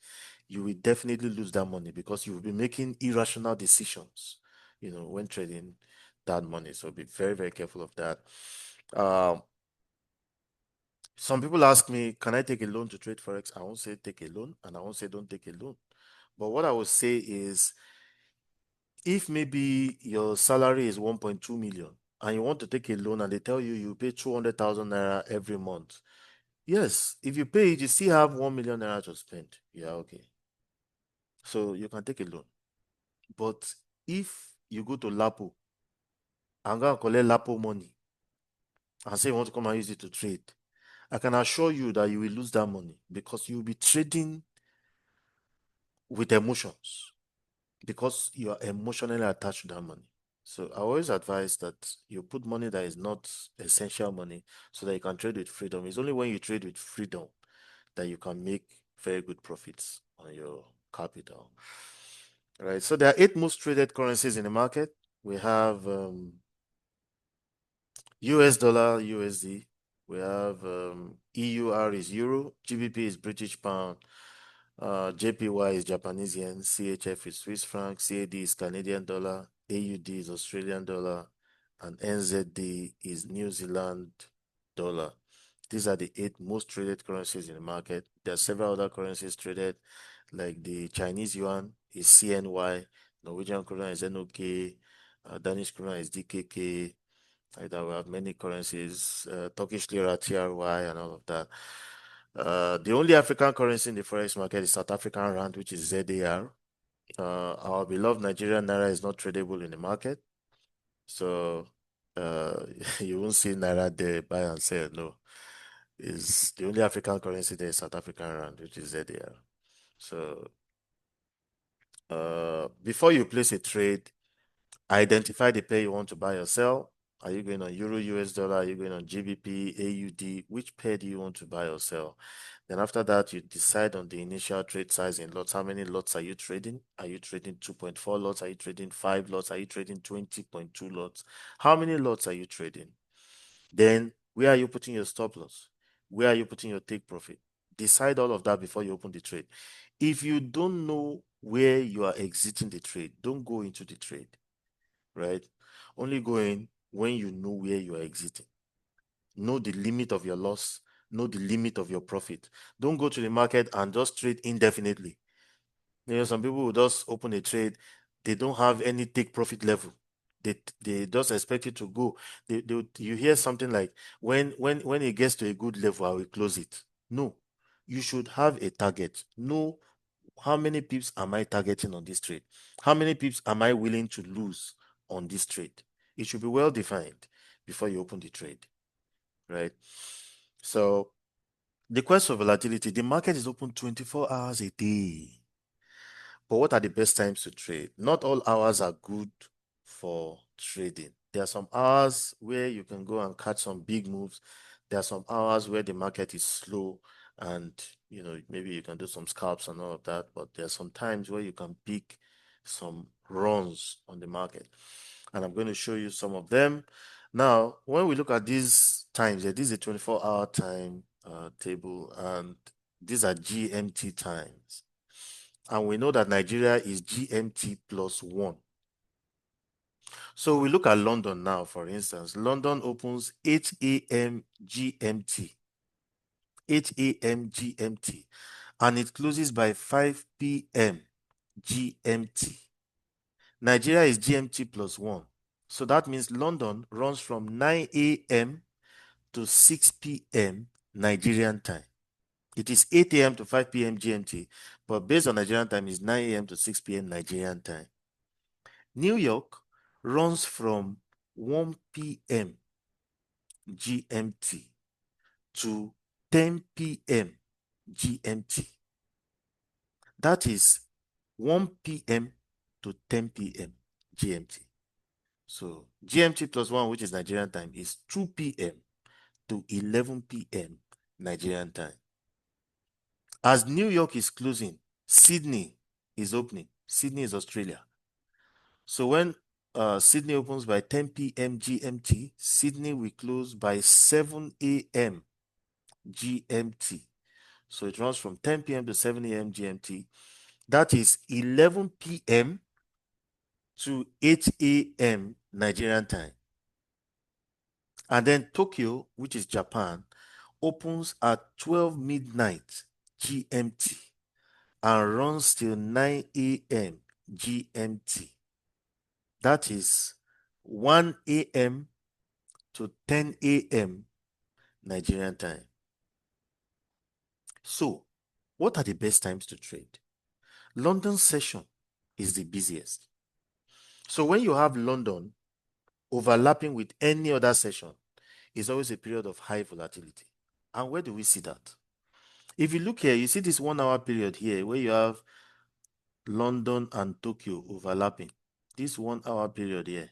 you will definitely lose that money because you will be making irrational decisions, when trading that money. So be very, very careful of that. Some people ask me, can I take a loan to trade Forex? I won't say take a loan, and I won't say don't take a loan. But what I will say is, if maybe your salary is 1.2 million and you want to take a loan and they tell you you pay 200,000 naira every month, yes, if you pay it, you still have 1 million naira to spend. Yeah, okay. So you can take a loan. But if you go to Lapo and go and collect Lapo money and say you want to come and use it to trade, I can assure you that you will lose that money because you will be trading with emotions because you are emotionally attached to that money. So I always advise that you put money that is not essential money so that you can trade with freedom. It's only when you trade with freedom that you can make very good profits on your capital. All right. So there are 8 most traded currencies in the market. We have US dollar, USD. We have EUR is Euro, GBP is British Pound, JPY is Japanese yen, CHF is Swiss franc, CAD is Canadian dollar, AUD is Australian dollar, and NZD is New Zealand dollar. These are the 8 most traded currencies in the market. There are several other currencies traded, like the Chinese yuan is CNY, Norwegian krona is NOK, Danish krona is DKK. Like that, we have many currencies, Turkish lira, TRY, and all of that. The only African currency in the forex market is South African rand, which is ZAR. Our beloved Nigerian naira is not tradable in the market, so you won't see naira there buy and sell. No, is the only African currency there is South African rand, which is ZAR. So before you place a trade, Identify the pair you want to buy or sell. Are you going on Euro, US dollar? Are you going on GBP, AUD? Which pair do you want to buy or sell? Then after that, you decide on the initial trade size in lots. How many lots are you trading? Are you trading 2.4 lots? Are you trading 5 lots? Are you trading 20.2 lots? How many lots are you trading? Then where are you putting your stop loss? Where are you putting your take profit? Decide all of that before you open the trade. If you don't know where you are exiting the trade, don't go into the trade, right? Only go in when you know where you are exiting. Know the limit of your loss, know the limit of your profit. Don't go to the market and just trade indefinitely. Some people will just open a trade, they don't have any take profit level. They just expect it to go. You hear something like, when it gets to a good level, I will close it. No, you should have a target. Know how many pips am I targeting on this trade? How many pips am I willing to lose on this trade? It should be well defined before you open the trade, right? So the quest for volatility, the market is open 24 hours a day. But what are the best times to trade? Not all hours are good for trading. There are some hours where you can go and catch some big moves. There are some hours where the market is slow and maybe you can do some scalps and all of that. But there are some times where you can pick some runs on the market. And I'm going to show you some of them. Now, when we look at these times, this is a 24-hour time table, and these are GMT times. And we know that Nigeria is GMT plus 1. So we look at London now, for instance. London opens 8 a.m. GMT. 8 a.m. GMT. And it closes by 5 p.m. GMT. Nigeria is GMT plus 1. So that means London runs from 9 a.m. to 6 p.m. Nigerian time. It is 8 a.m. to 5 p.m. GMT, but based on Nigerian time, is 9 a.m. to 6 p.m. Nigerian time. New York runs from 1 p.m. GMT to 10 p.m. GMT. That is 1 p.m. to 10 p.m. GMT. So GMT plus 1, which is Nigerian time, is 2 p.m. to 11 p.m. Nigerian time. As New York is closing, Sydney is opening. Sydney is Australia. So when Sydney opens by 10 p.m. GMT, Sydney will close by 7 a.m. GMT. So it runs from 10 p.m. to 7 a.m. GMT. That is 11 p.m. to 8 a.m. Nigerian time. And then Tokyo, which is Japan, opens at 12 midnight GMT and runs till 9 a.m. GMT. That is 1 a.m. to 10 a.m. Nigerian time. So, what are the best times to trade? London session is the busiest. So when you have London overlapping with any other session, it's always a period of high volatility. And where do we see that? If you look here, you see this 1 hour period here where you have London and Tokyo overlapping. This 1 hour period here,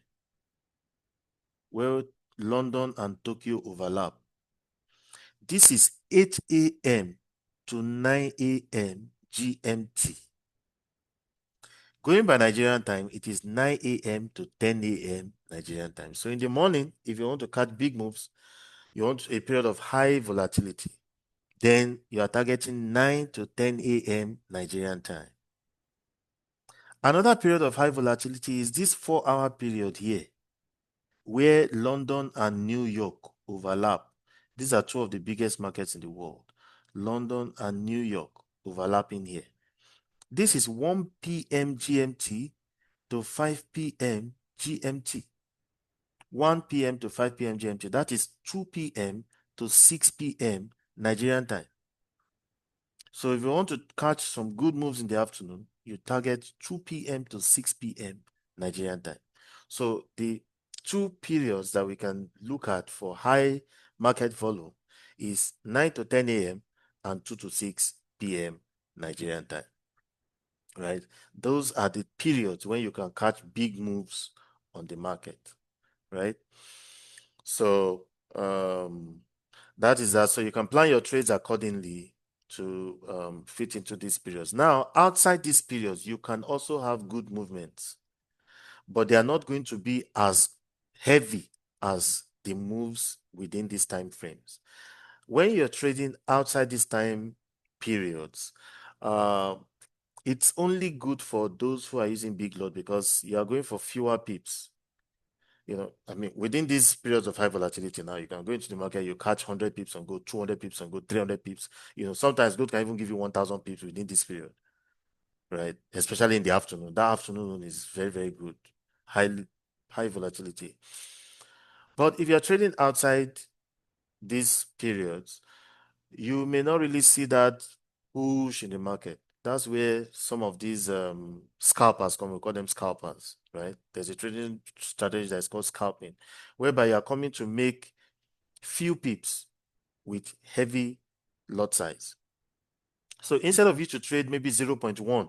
where London and Tokyo overlap. This is 8 a.m. to 9 a.m. GMT. Going by Nigerian time, it is 9 a.m. to 10 a.m. Nigerian time. So in the morning, if you want to catch big moves, you want a period of high volatility, then you are targeting 9 to 10 a.m. Nigerian time. Another period of high volatility is this 4 hour period here, where London and New York overlap. These are two of the biggest markets in the world. London and New York overlapping here. This is 1 p.m. GMT to 5 p.m. GMT. 1 p.m. to 5 p.m. GMT. That is 2 p.m. to 6 p.m. Nigerian time. So if you want to catch some good moves in the afternoon, you target 2 p.m. to 6 p.m. Nigerian time. So the two periods that we can look at for high market volume is 9 to 10 a.m. and 2 to 6 p.m. Nigerian time. Right? Those are the periods when you can catch big moves on the market, right? So that is that. So you can plan your trades accordingly to fit into these periods. Now, outside these periods, you can also have good movements, but they are not going to be as heavy as the moves within these time frames. When you're trading outside these time periods, it's only good for those who are using big lot because you are going for fewer pips. I mean, within these periods of high volatility now, you can go into the market, you catch 100 pips and go 200 pips and go 300 pips. Sometimes gold can even give you 1,000 pips within this period, right? Especially in the afternoon. That afternoon is very, very good. High volatility. But if you're trading outside these periods, you may not really see that push in the market. That's where some of these scalpers come. We call them scalpers, right? There's a trading strategy that's called scalping, whereby you're coming to make few pips with heavy lot size. So instead of you to trade maybe 0.1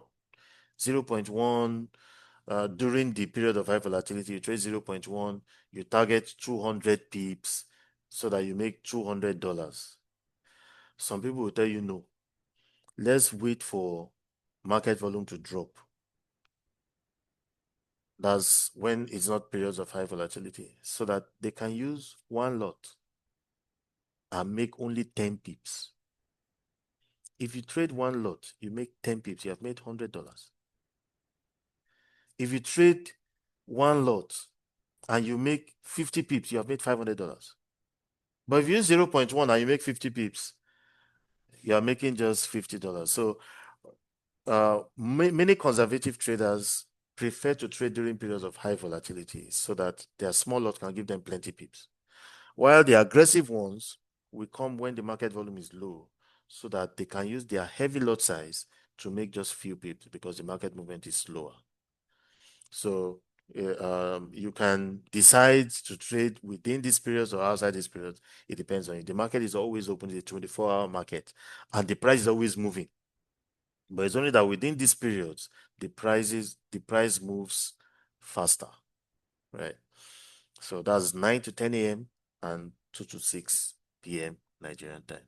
during the period of high volatility, you trade 0.1, you target 200 pips so that you make $200. Some people will tell you no. Let's wait for market volume to drop. That's when it's not periods of high volatility, so that they can use one lot and make only 10 pips. If you trade one lot, you make 10 pips, you have made $100. If you trade one lot and you make 50 pips, you have made $500. But if you use 0.1 and you make 50 pips, you are making just $50. So many conservative traders prefer to trade during periods of high volatility so that their small lot can give them plenty pips. While the aggressive ones will come when the market volume is low so that they can use their heavy lot size to make just few pips because the market movement is slower. So you can decide to trade within these periods or outside these periods. It depends on you. The market is always open, it's a 24-hour market, and the price is always moving. But it's only that within these periods, the price moves faster, right? So that's 9 to 10 a.m. and 2 to 6 p.m. Nigerian time.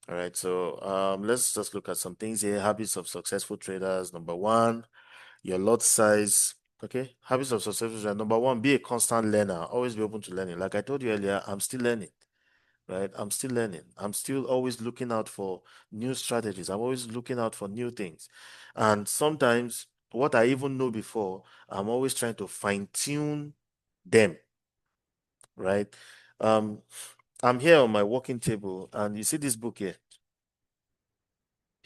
All right, so let's just look at some things here. Habits of successful traders. Number one, your lot size. Okay, habits of successful traders. Number one, be a constant learner. Always be open to learning. Like I told you earlier, I'm still learning. Right? I'm still learning. I'm still always looking out for new strategies. I'm always looking out for new things. And sometimes what I even know before, I'm always trying to fine-tune them. Right? I'm here on my working table, and you see this book here.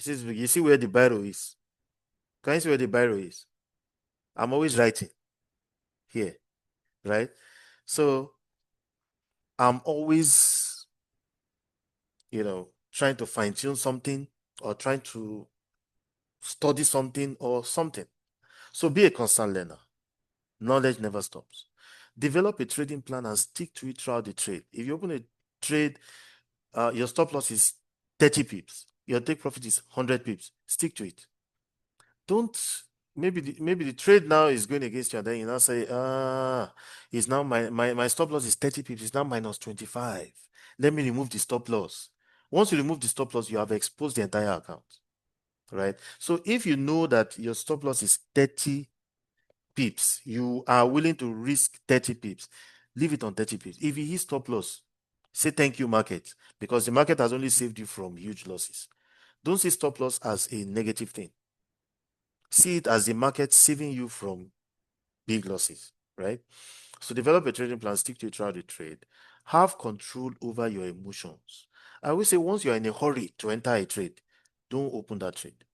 You see where the biro is. Can you see where the biro is? I'm always writing here, right? So I'm always, trying to fine-tune something or trying to study something or something. So be a constant learner. Knowledge never stops. Develop a trading plan and stick to it throughout the trade. If you open a trade, your stop loss is 30 pips. Your take profit is 100 pips. Stick to it. Don't maybe the trade now is going against you, and then you now say, it's now my stop loss is 30 pips. It's now minus 25. Let me remove the stop loss. Once you remove the stop loss, you have exposed the entire account. Right? So if you know that your stop loss is 30 pips, you are willing to risk 30 pips, leave it on 30 pips. If you hit stop loss, say thank you, market, because the market has only saved you from huge losses. Don't see stop loss as a negative thing. See it as the market saving you from big losses, right? So develop a trading plan, stick to it throughout the trade. Have control over your emotions. I will say once you're in a hurry to enter a trade, don't open that trade.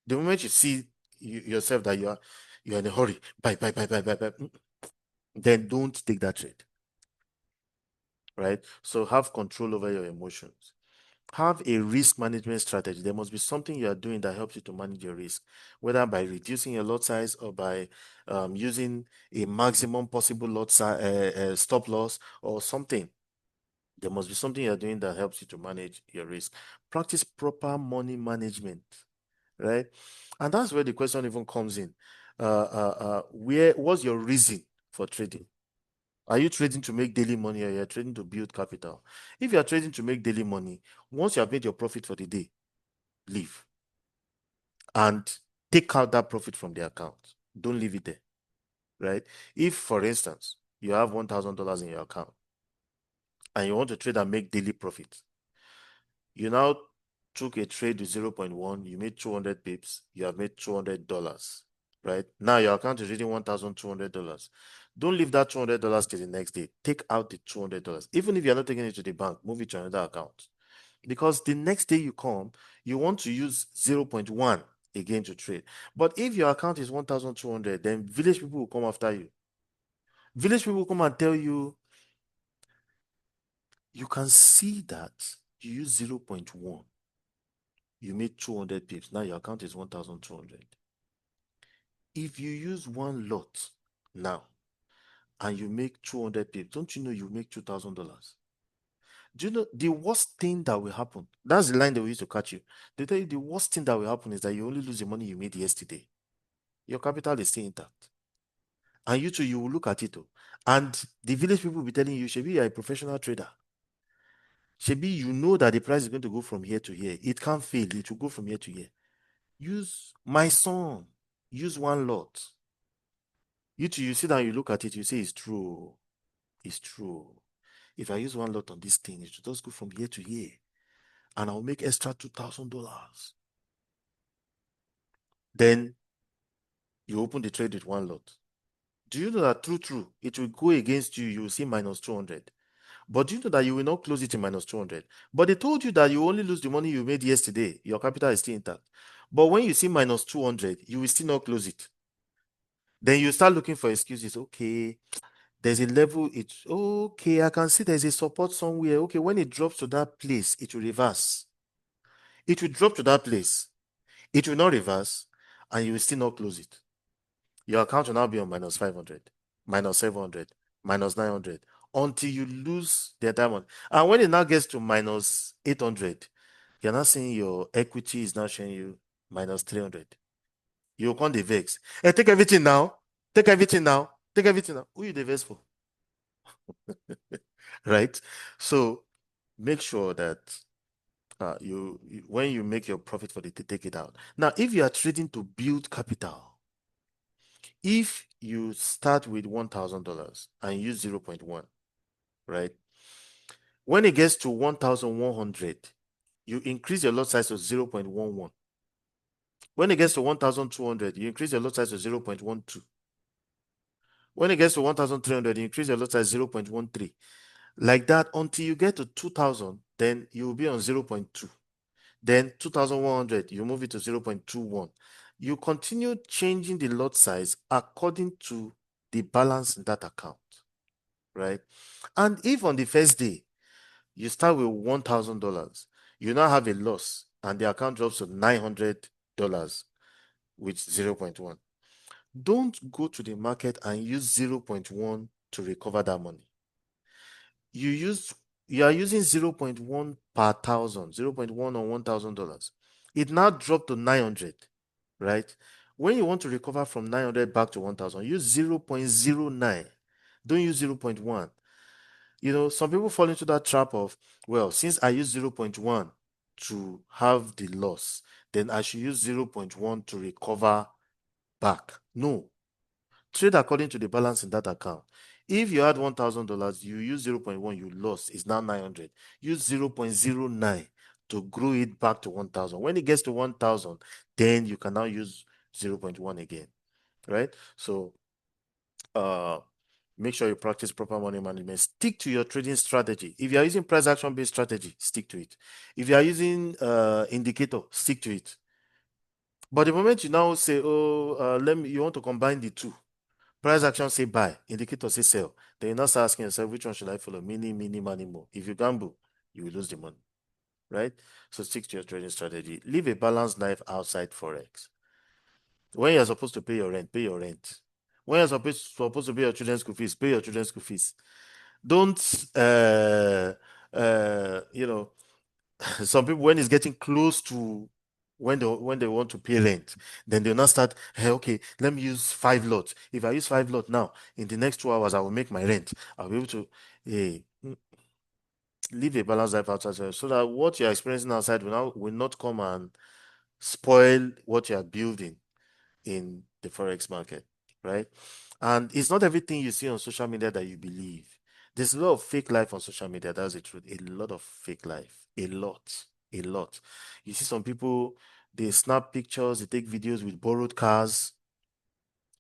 The moment you see yourself that you're in a hurry, buy, then don't take that trade. Right? So have control over your emotions. Have a risk management strategy. There must be something you are doing that helps you to manage your risk, whether by reducing your lot size or by using a maximum possible lot size, stop loss or something. There must be something you're doing that helps you to manage your risk. Practice proper money management, right? And that's where the question even comes in. Where was your reason for trading? Are you trading to make daily money, or you're trading to build capital? If you are trading to make daily money, once you have made your profit for the day, leave and take out that profit from the account. Don't leave it there, right? If, for instance, you have $1,000 in your account and you want to trade and make daily profit, you now took a trade with 0.1, you made 200 pips, you have made $200, right? Now your account is reading $1,200. Don't leave that $200 till the next day. Take out the $200. Even if you're not taking it to the bank, move it to another account. Because the next day you come, you want to use 0.1 again to trade. But if your account is 1,200, then village people will come after you. Village people will come and tell you, you can see that you use 0.1. You made 200 pips. Now your account is 1,200. If you use one lot now and you make 200 pips, don't you know you make $2,000? Do you know the worst thing that will happen? That's the line they will use to catch you. They tell you the worst thing that will happen is that you only lose the money you made yesterday. Your capital is still intact. And you too, you will look at it. And the village people will be telling you, Shebi, you're a professional trader. Shebi, you know that the price is going to go from here to here. It can't fail. It will go from here to here. Use my son. Use one lot. You too, you sit down, you look at it, you say, it's true. It's true. If I use one lot on this thing, it should just go from here to here. And I'll make extra $2,000. Then you open the trade with one lot. Do you know that true, it will go against you, you will see minus 200. But do you know that you will not close it in minus 200? But they told you that you only lose the money you made yesterday. Your capital is still intact. But when you see minus 200, you will still not close it. Then you start looking for excuses. Okay, there's a level. It's okay. I can see there's a support somewhere. Okay, when it drops to that place, it will reverse. It will drop to that place. It will not reverse, and you will still not close it. Your account will now be on minus 500, minus 700, minus 900, until you lose the diamond. And when it now gets to minus 800, you're not seeing your equity is now showing you minus 300. You can't the vex. Hey, take everything now. Take everything now. Take everything now. Who you the vex for? Right? So make sure that when you make your profit for the day, take it out. Now, if you are trading to build capital, if you start with $1,000 and use 0.1, right? When it gets to 1,100, you increase your lot size to 0.11. When it gets to 1,200, you increase your lot size to 0.12. When it gets to 1,300, you increase your lot size 0.13. Like that until you get to 2,000, then you will be on 0.2. Then 2,100, you move it to 0.21. You continue changing the lot size according to the balance in that account, right? And if on the first day you start with $1,000, you now have a loss and the account drops to $900 with 0.1. Don't go to the market and use 0.1 to recover that money. You are using 0.1 per thousand, 0.1 on $1,000. It now dropped to 900, right? When you want to recover from 900 back to 1,000, use 0.09. Don't use 0.1. You know, some people fall into that trap of, well, since I use 0.1 to have the loss, then I should use 0.1 to recover back. No. Trade according to the balance in that account. If you had $1,000, you use 0.1, you lost, it's now 900. Use 0.09 to grow it back to 1,000. When it gets to 1,000, then you can now use 0.1 again, right? So make sure you practice proper money management. Stick to your trading strategy. If you are using price action based strategy, stick to it. If you are using indicator, stick to it. But the moment you now say, oh, you want to combine the two, price action say buy, indicator say sell, then you now start asking yourself, which one should I follow? Mini, money, more. If you gamble, you will lose the money, right? So stick to your trading strategy. Live a balanced life outside Forex. When you're supposed to pay your rent, pay your rent. When you're supposed to pay your children's school fees, pay your children's school fees. Don't, you know, some people, when it's getting close to when they want to pay rent. Then they'll not start, hey, okay, let me use 5 lots. If I use 5 lots now, in the next 2 hours, I will make my rent. I'll be able to, hey, live a balanced life outside, so that what you're experiencing outside will not come and spoil what you're building in the Forex market, right? And it's not everything you see on social media that you believe. There's a lot of fake life on social media. That's the truth. A lot of fake life. A lot. A lot. You see some people, they snap pictures, they take videos with borrowed cars.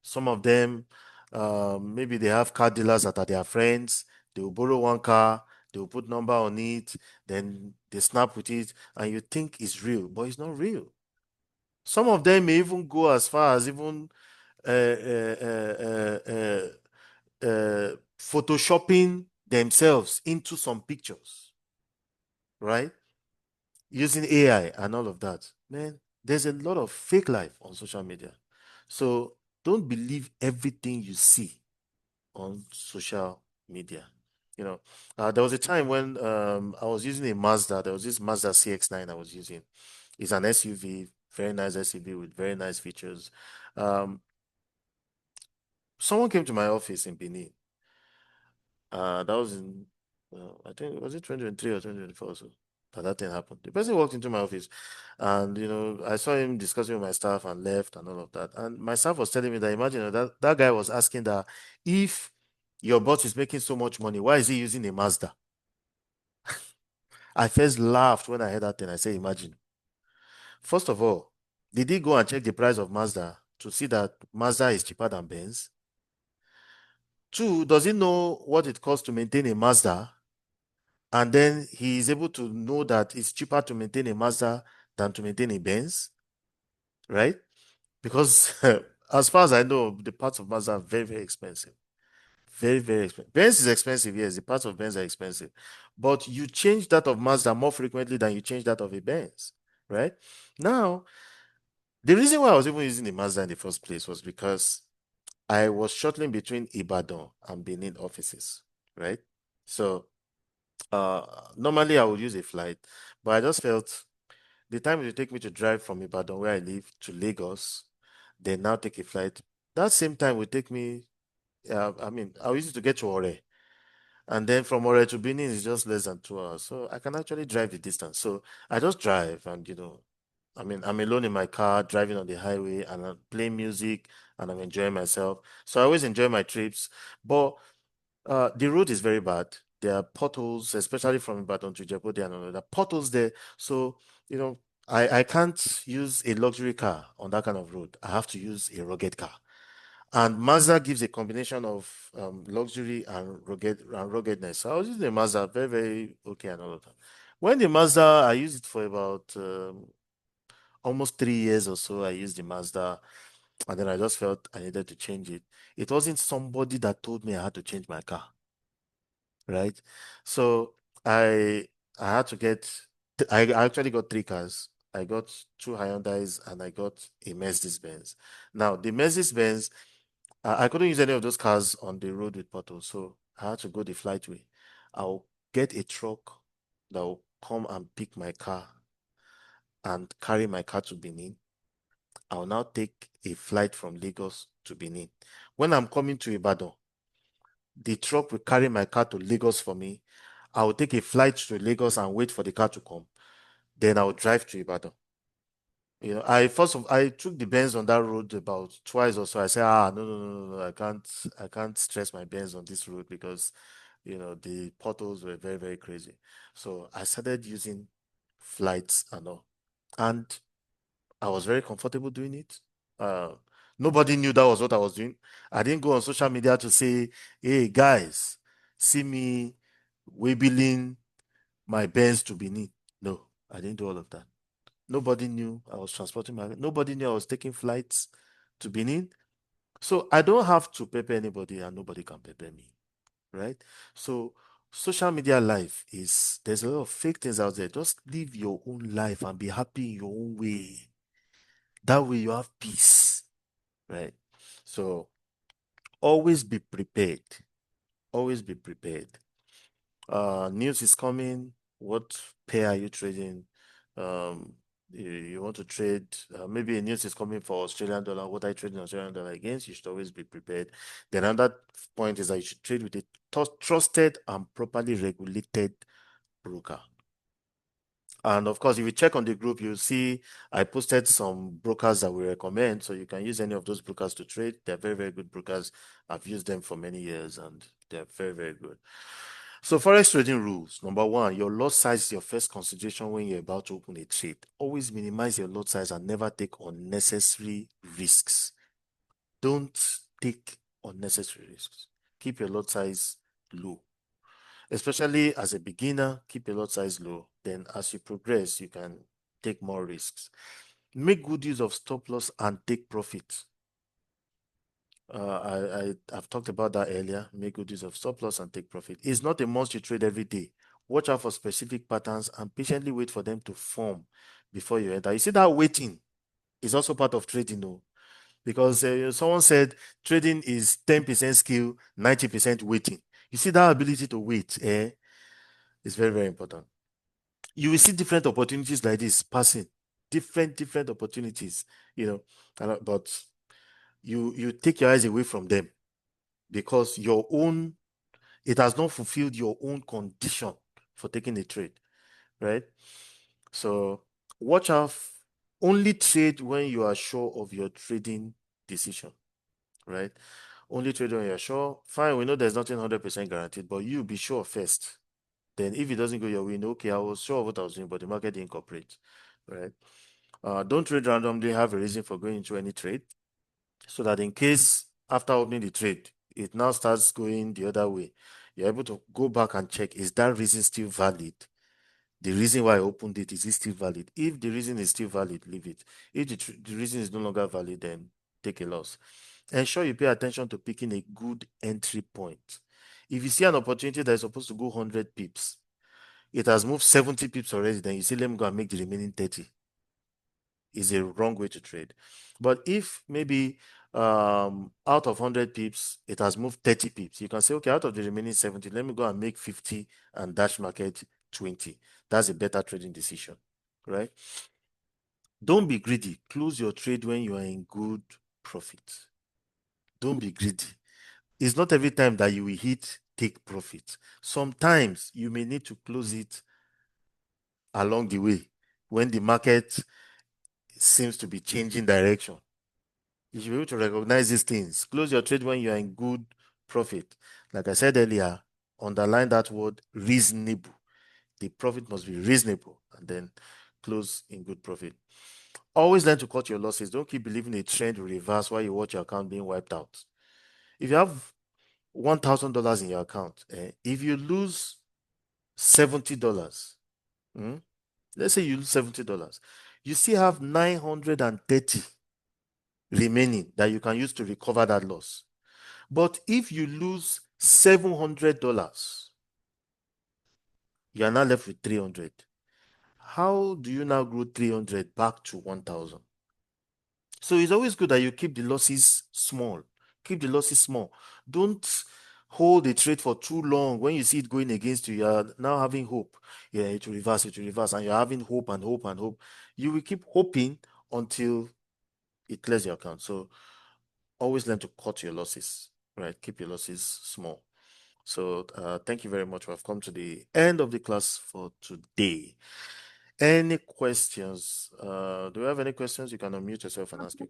Some of them, maybe they have car dealers that are their friends. They will borrow one car, they will put number on it, then they snap with it, and you think it's real, but it's not real. Some of them may even go as far as even photoshopping themselves into some pictures, right? Using AI and all of that. Man, there's a lot of fake life on social media. So don't believe everything you see on social media. There was a time when I was using a Mazda. There was this Mazda CX-9 I was using. It's an SUV, very nice SUV with very nice features. Someone came to my office in Benin. That was in, I think, was it 2023 or 2024? So that thing happened. The person walked into my office, and I saw him discussing with my staff and left and all of that. And my staff was telling me that, imagine that guy was asking that if your boss is making so much money, why is he using a Mazda? I first laughed when I heard that thing. I said, imagine. First of all, did he go and check the price of Mazda to see that Mazda is cheaper than Benz? Two, does he know what it costs to maintain a Mazda? And then he is able to know that it's cheaper to maintain a Mazda than to maintain a Benz, right? Because as far as I know, the parts of Mazda are very, very expensive. Very, very expensive. Benz is expensive, yes. The parts of Benz are expensive. But you change that of Mazda more frequently than you change that of a Benz, right? Now, the reason why I was even using the Mazda in the first place was because I was shuttling between Ibadan and Benin offices, right? So normally I would use a flight, but I just felt the time it would take me to drive from Ibadan, where I live, to Lagos, then now take a flight. That same time would take me, I used to get to Ore. And then from Ore to Benin is just less than 2 hours. So I can actually drive the distance. So I just drive and, I'm alone in my car, driving on the highway, and I'm playing music and I'm enjoying myself. So I always enjoy my trips. But the road is very bad. There are potholes, especially from Ibadan to Djibouti and all that. There are potholes there. So, I can't use a luxury car on that kind of road. I have to use a rugged car. And Mazda gives a combination of luxury and ruggedness. So I was using the Mazda, very, very okay and all of that. When the Mazda, I used it for about almost 3 years or so. I used the Mazda, and then I just felt I needed to change it. It wasn't somebody that told me I had to change my car, right? So I I had to get. I actually got 3 cars. I got 2 Hyundais and I got a Mercedes Benz. Now the Mercedes Benz, I couldn't use any of those cars on the road with potholes, so I had to go the flight way. I'll get a truck that will come and pick my car and carry my car to Benin. I'll now take a flight from Lagos to Benin. When I'm coming to Ibadan, the truck will carry my car to Lagos for me. I will take a flight to Lagos and wait for the car to come. Then I will drive to Ibadan. I took the Benz on that road about twice or so. I said, no, no, no, no, no, I can't stress my Benz on this road because, the potholes were very, very crazy. So I started using flights and all, and I was very comfortable doing it. Uh, Nobody knew that was what I was doing. I didn't go on social media to say, "Hey guys, see me wibbling my Benz to Benin." No, I didn't do all of that. Nobody knew I was transporting nobody knew I was taking flights to Benin. So I don't have to pepper anybody and nobody can pepper me, right? So social media life there's a lot of fake things out there. Just live your own life and be happy in your own way. That way you have peace, right? So always be prepared. Always be prepared. News is coming. What pair are you trading? Um, you want to trade, maybe a news is coming for Australian dollar. What are you trading Australian dollar against? You should always be prepared. Then another point is that you should trade with a trusted and properly regulated broker. And of course, if you check on the group, you'll see I posted some brokers that we recommend. So you can use any of those brokers to trade. They're very, very good brokers. I've used them for many years and they're very, very good. So Forex trading rules. Number one, your lot size is your first consideration when you're about to open a trade. Always minimize your lot size and never take unnecessary risks. Don't take unnecessary risks. Keep your lot size low. Especially as a beginner, keep your lot size low. Then as you progress, you can take more risks. Make good use of stop loss and take profit. I've talked about that earlier. Make good use of stop loss and take profit. It's not a must you trade every day. Watch out for specific patterns and patiently wait for them to form before you enter. You see that waiting is also part of trading, though, because someone said trading is 10% skill, 90% waiting. You see that ability to wait, is very, very important. You will see different opportunities like this passing, different opportunities, but you take your eyes away from them because it has not fulfilled your own condition for taking a trade, right? So watch out. Only trade when you are sure of your trading decision, right? Only trade when you're sure. Fine, we know there's nothing 100% guaranteed, but you be sure first. Then if it doesn't go your way, okay, I was sure of what I was doing, but the market didn't cooperate, right? Don't trade randomly. Have a reason for going into any trade, so that in case after opening the trade, it now starts going the other way, you're able to go back and check, is that reason still valid? The reason why I opened it, is it still valid? If the reason is still valid, leave it. If the reason is no longer valid, then take a loss. Ensure you pay attention to picking a good entry point. If you see an opportunity that is supposed to go 100 pips, it has moved 70 pips already, then you say, let me go and make the remaining 30. Is a wrong way to trade. But if maybe out of 100 pips, it has moved 30 pips, you can say, okay, out of the remaining 70, let me go and make 50 and dash market 20. That's a better trading decision, right? Don't be greedy. Close your trade when you are in good profit. Don't be greedy. It's not every time that you will hit take profit. Sometimes you may need to close it along the way when the market seems to be changing direction. You should be able to recognize these things. Close your trade when you are in good profit. Like I said earlier, underline that word reasonable. The profit must be reasonable and then close in good profit. Always learn to cut your losses. Don't keep believing a trend will reverse while you watch your account being wiped out. If you have $1,000 in your account, if you lose $70, let's say you lose $70, you still have 930 remaining that you can use to recover that loss. But if you lose $700, you are now left with 300. How do you now grow 300 back to 1,000? So it's always good that you keep the losses small. Keep the losses small. Don't hold the trade for too long. When you see it going against you, you are now having hope. Yeah, it will reverse, and you're having hope and hope and hope. You will keep hoping until it clears your account. So always learn to cut your losses, right? Keep your losses small. So thank you very much. We've come to the end of the class for today. Any questions? Do you have any questions? You can unmute yourself and ask your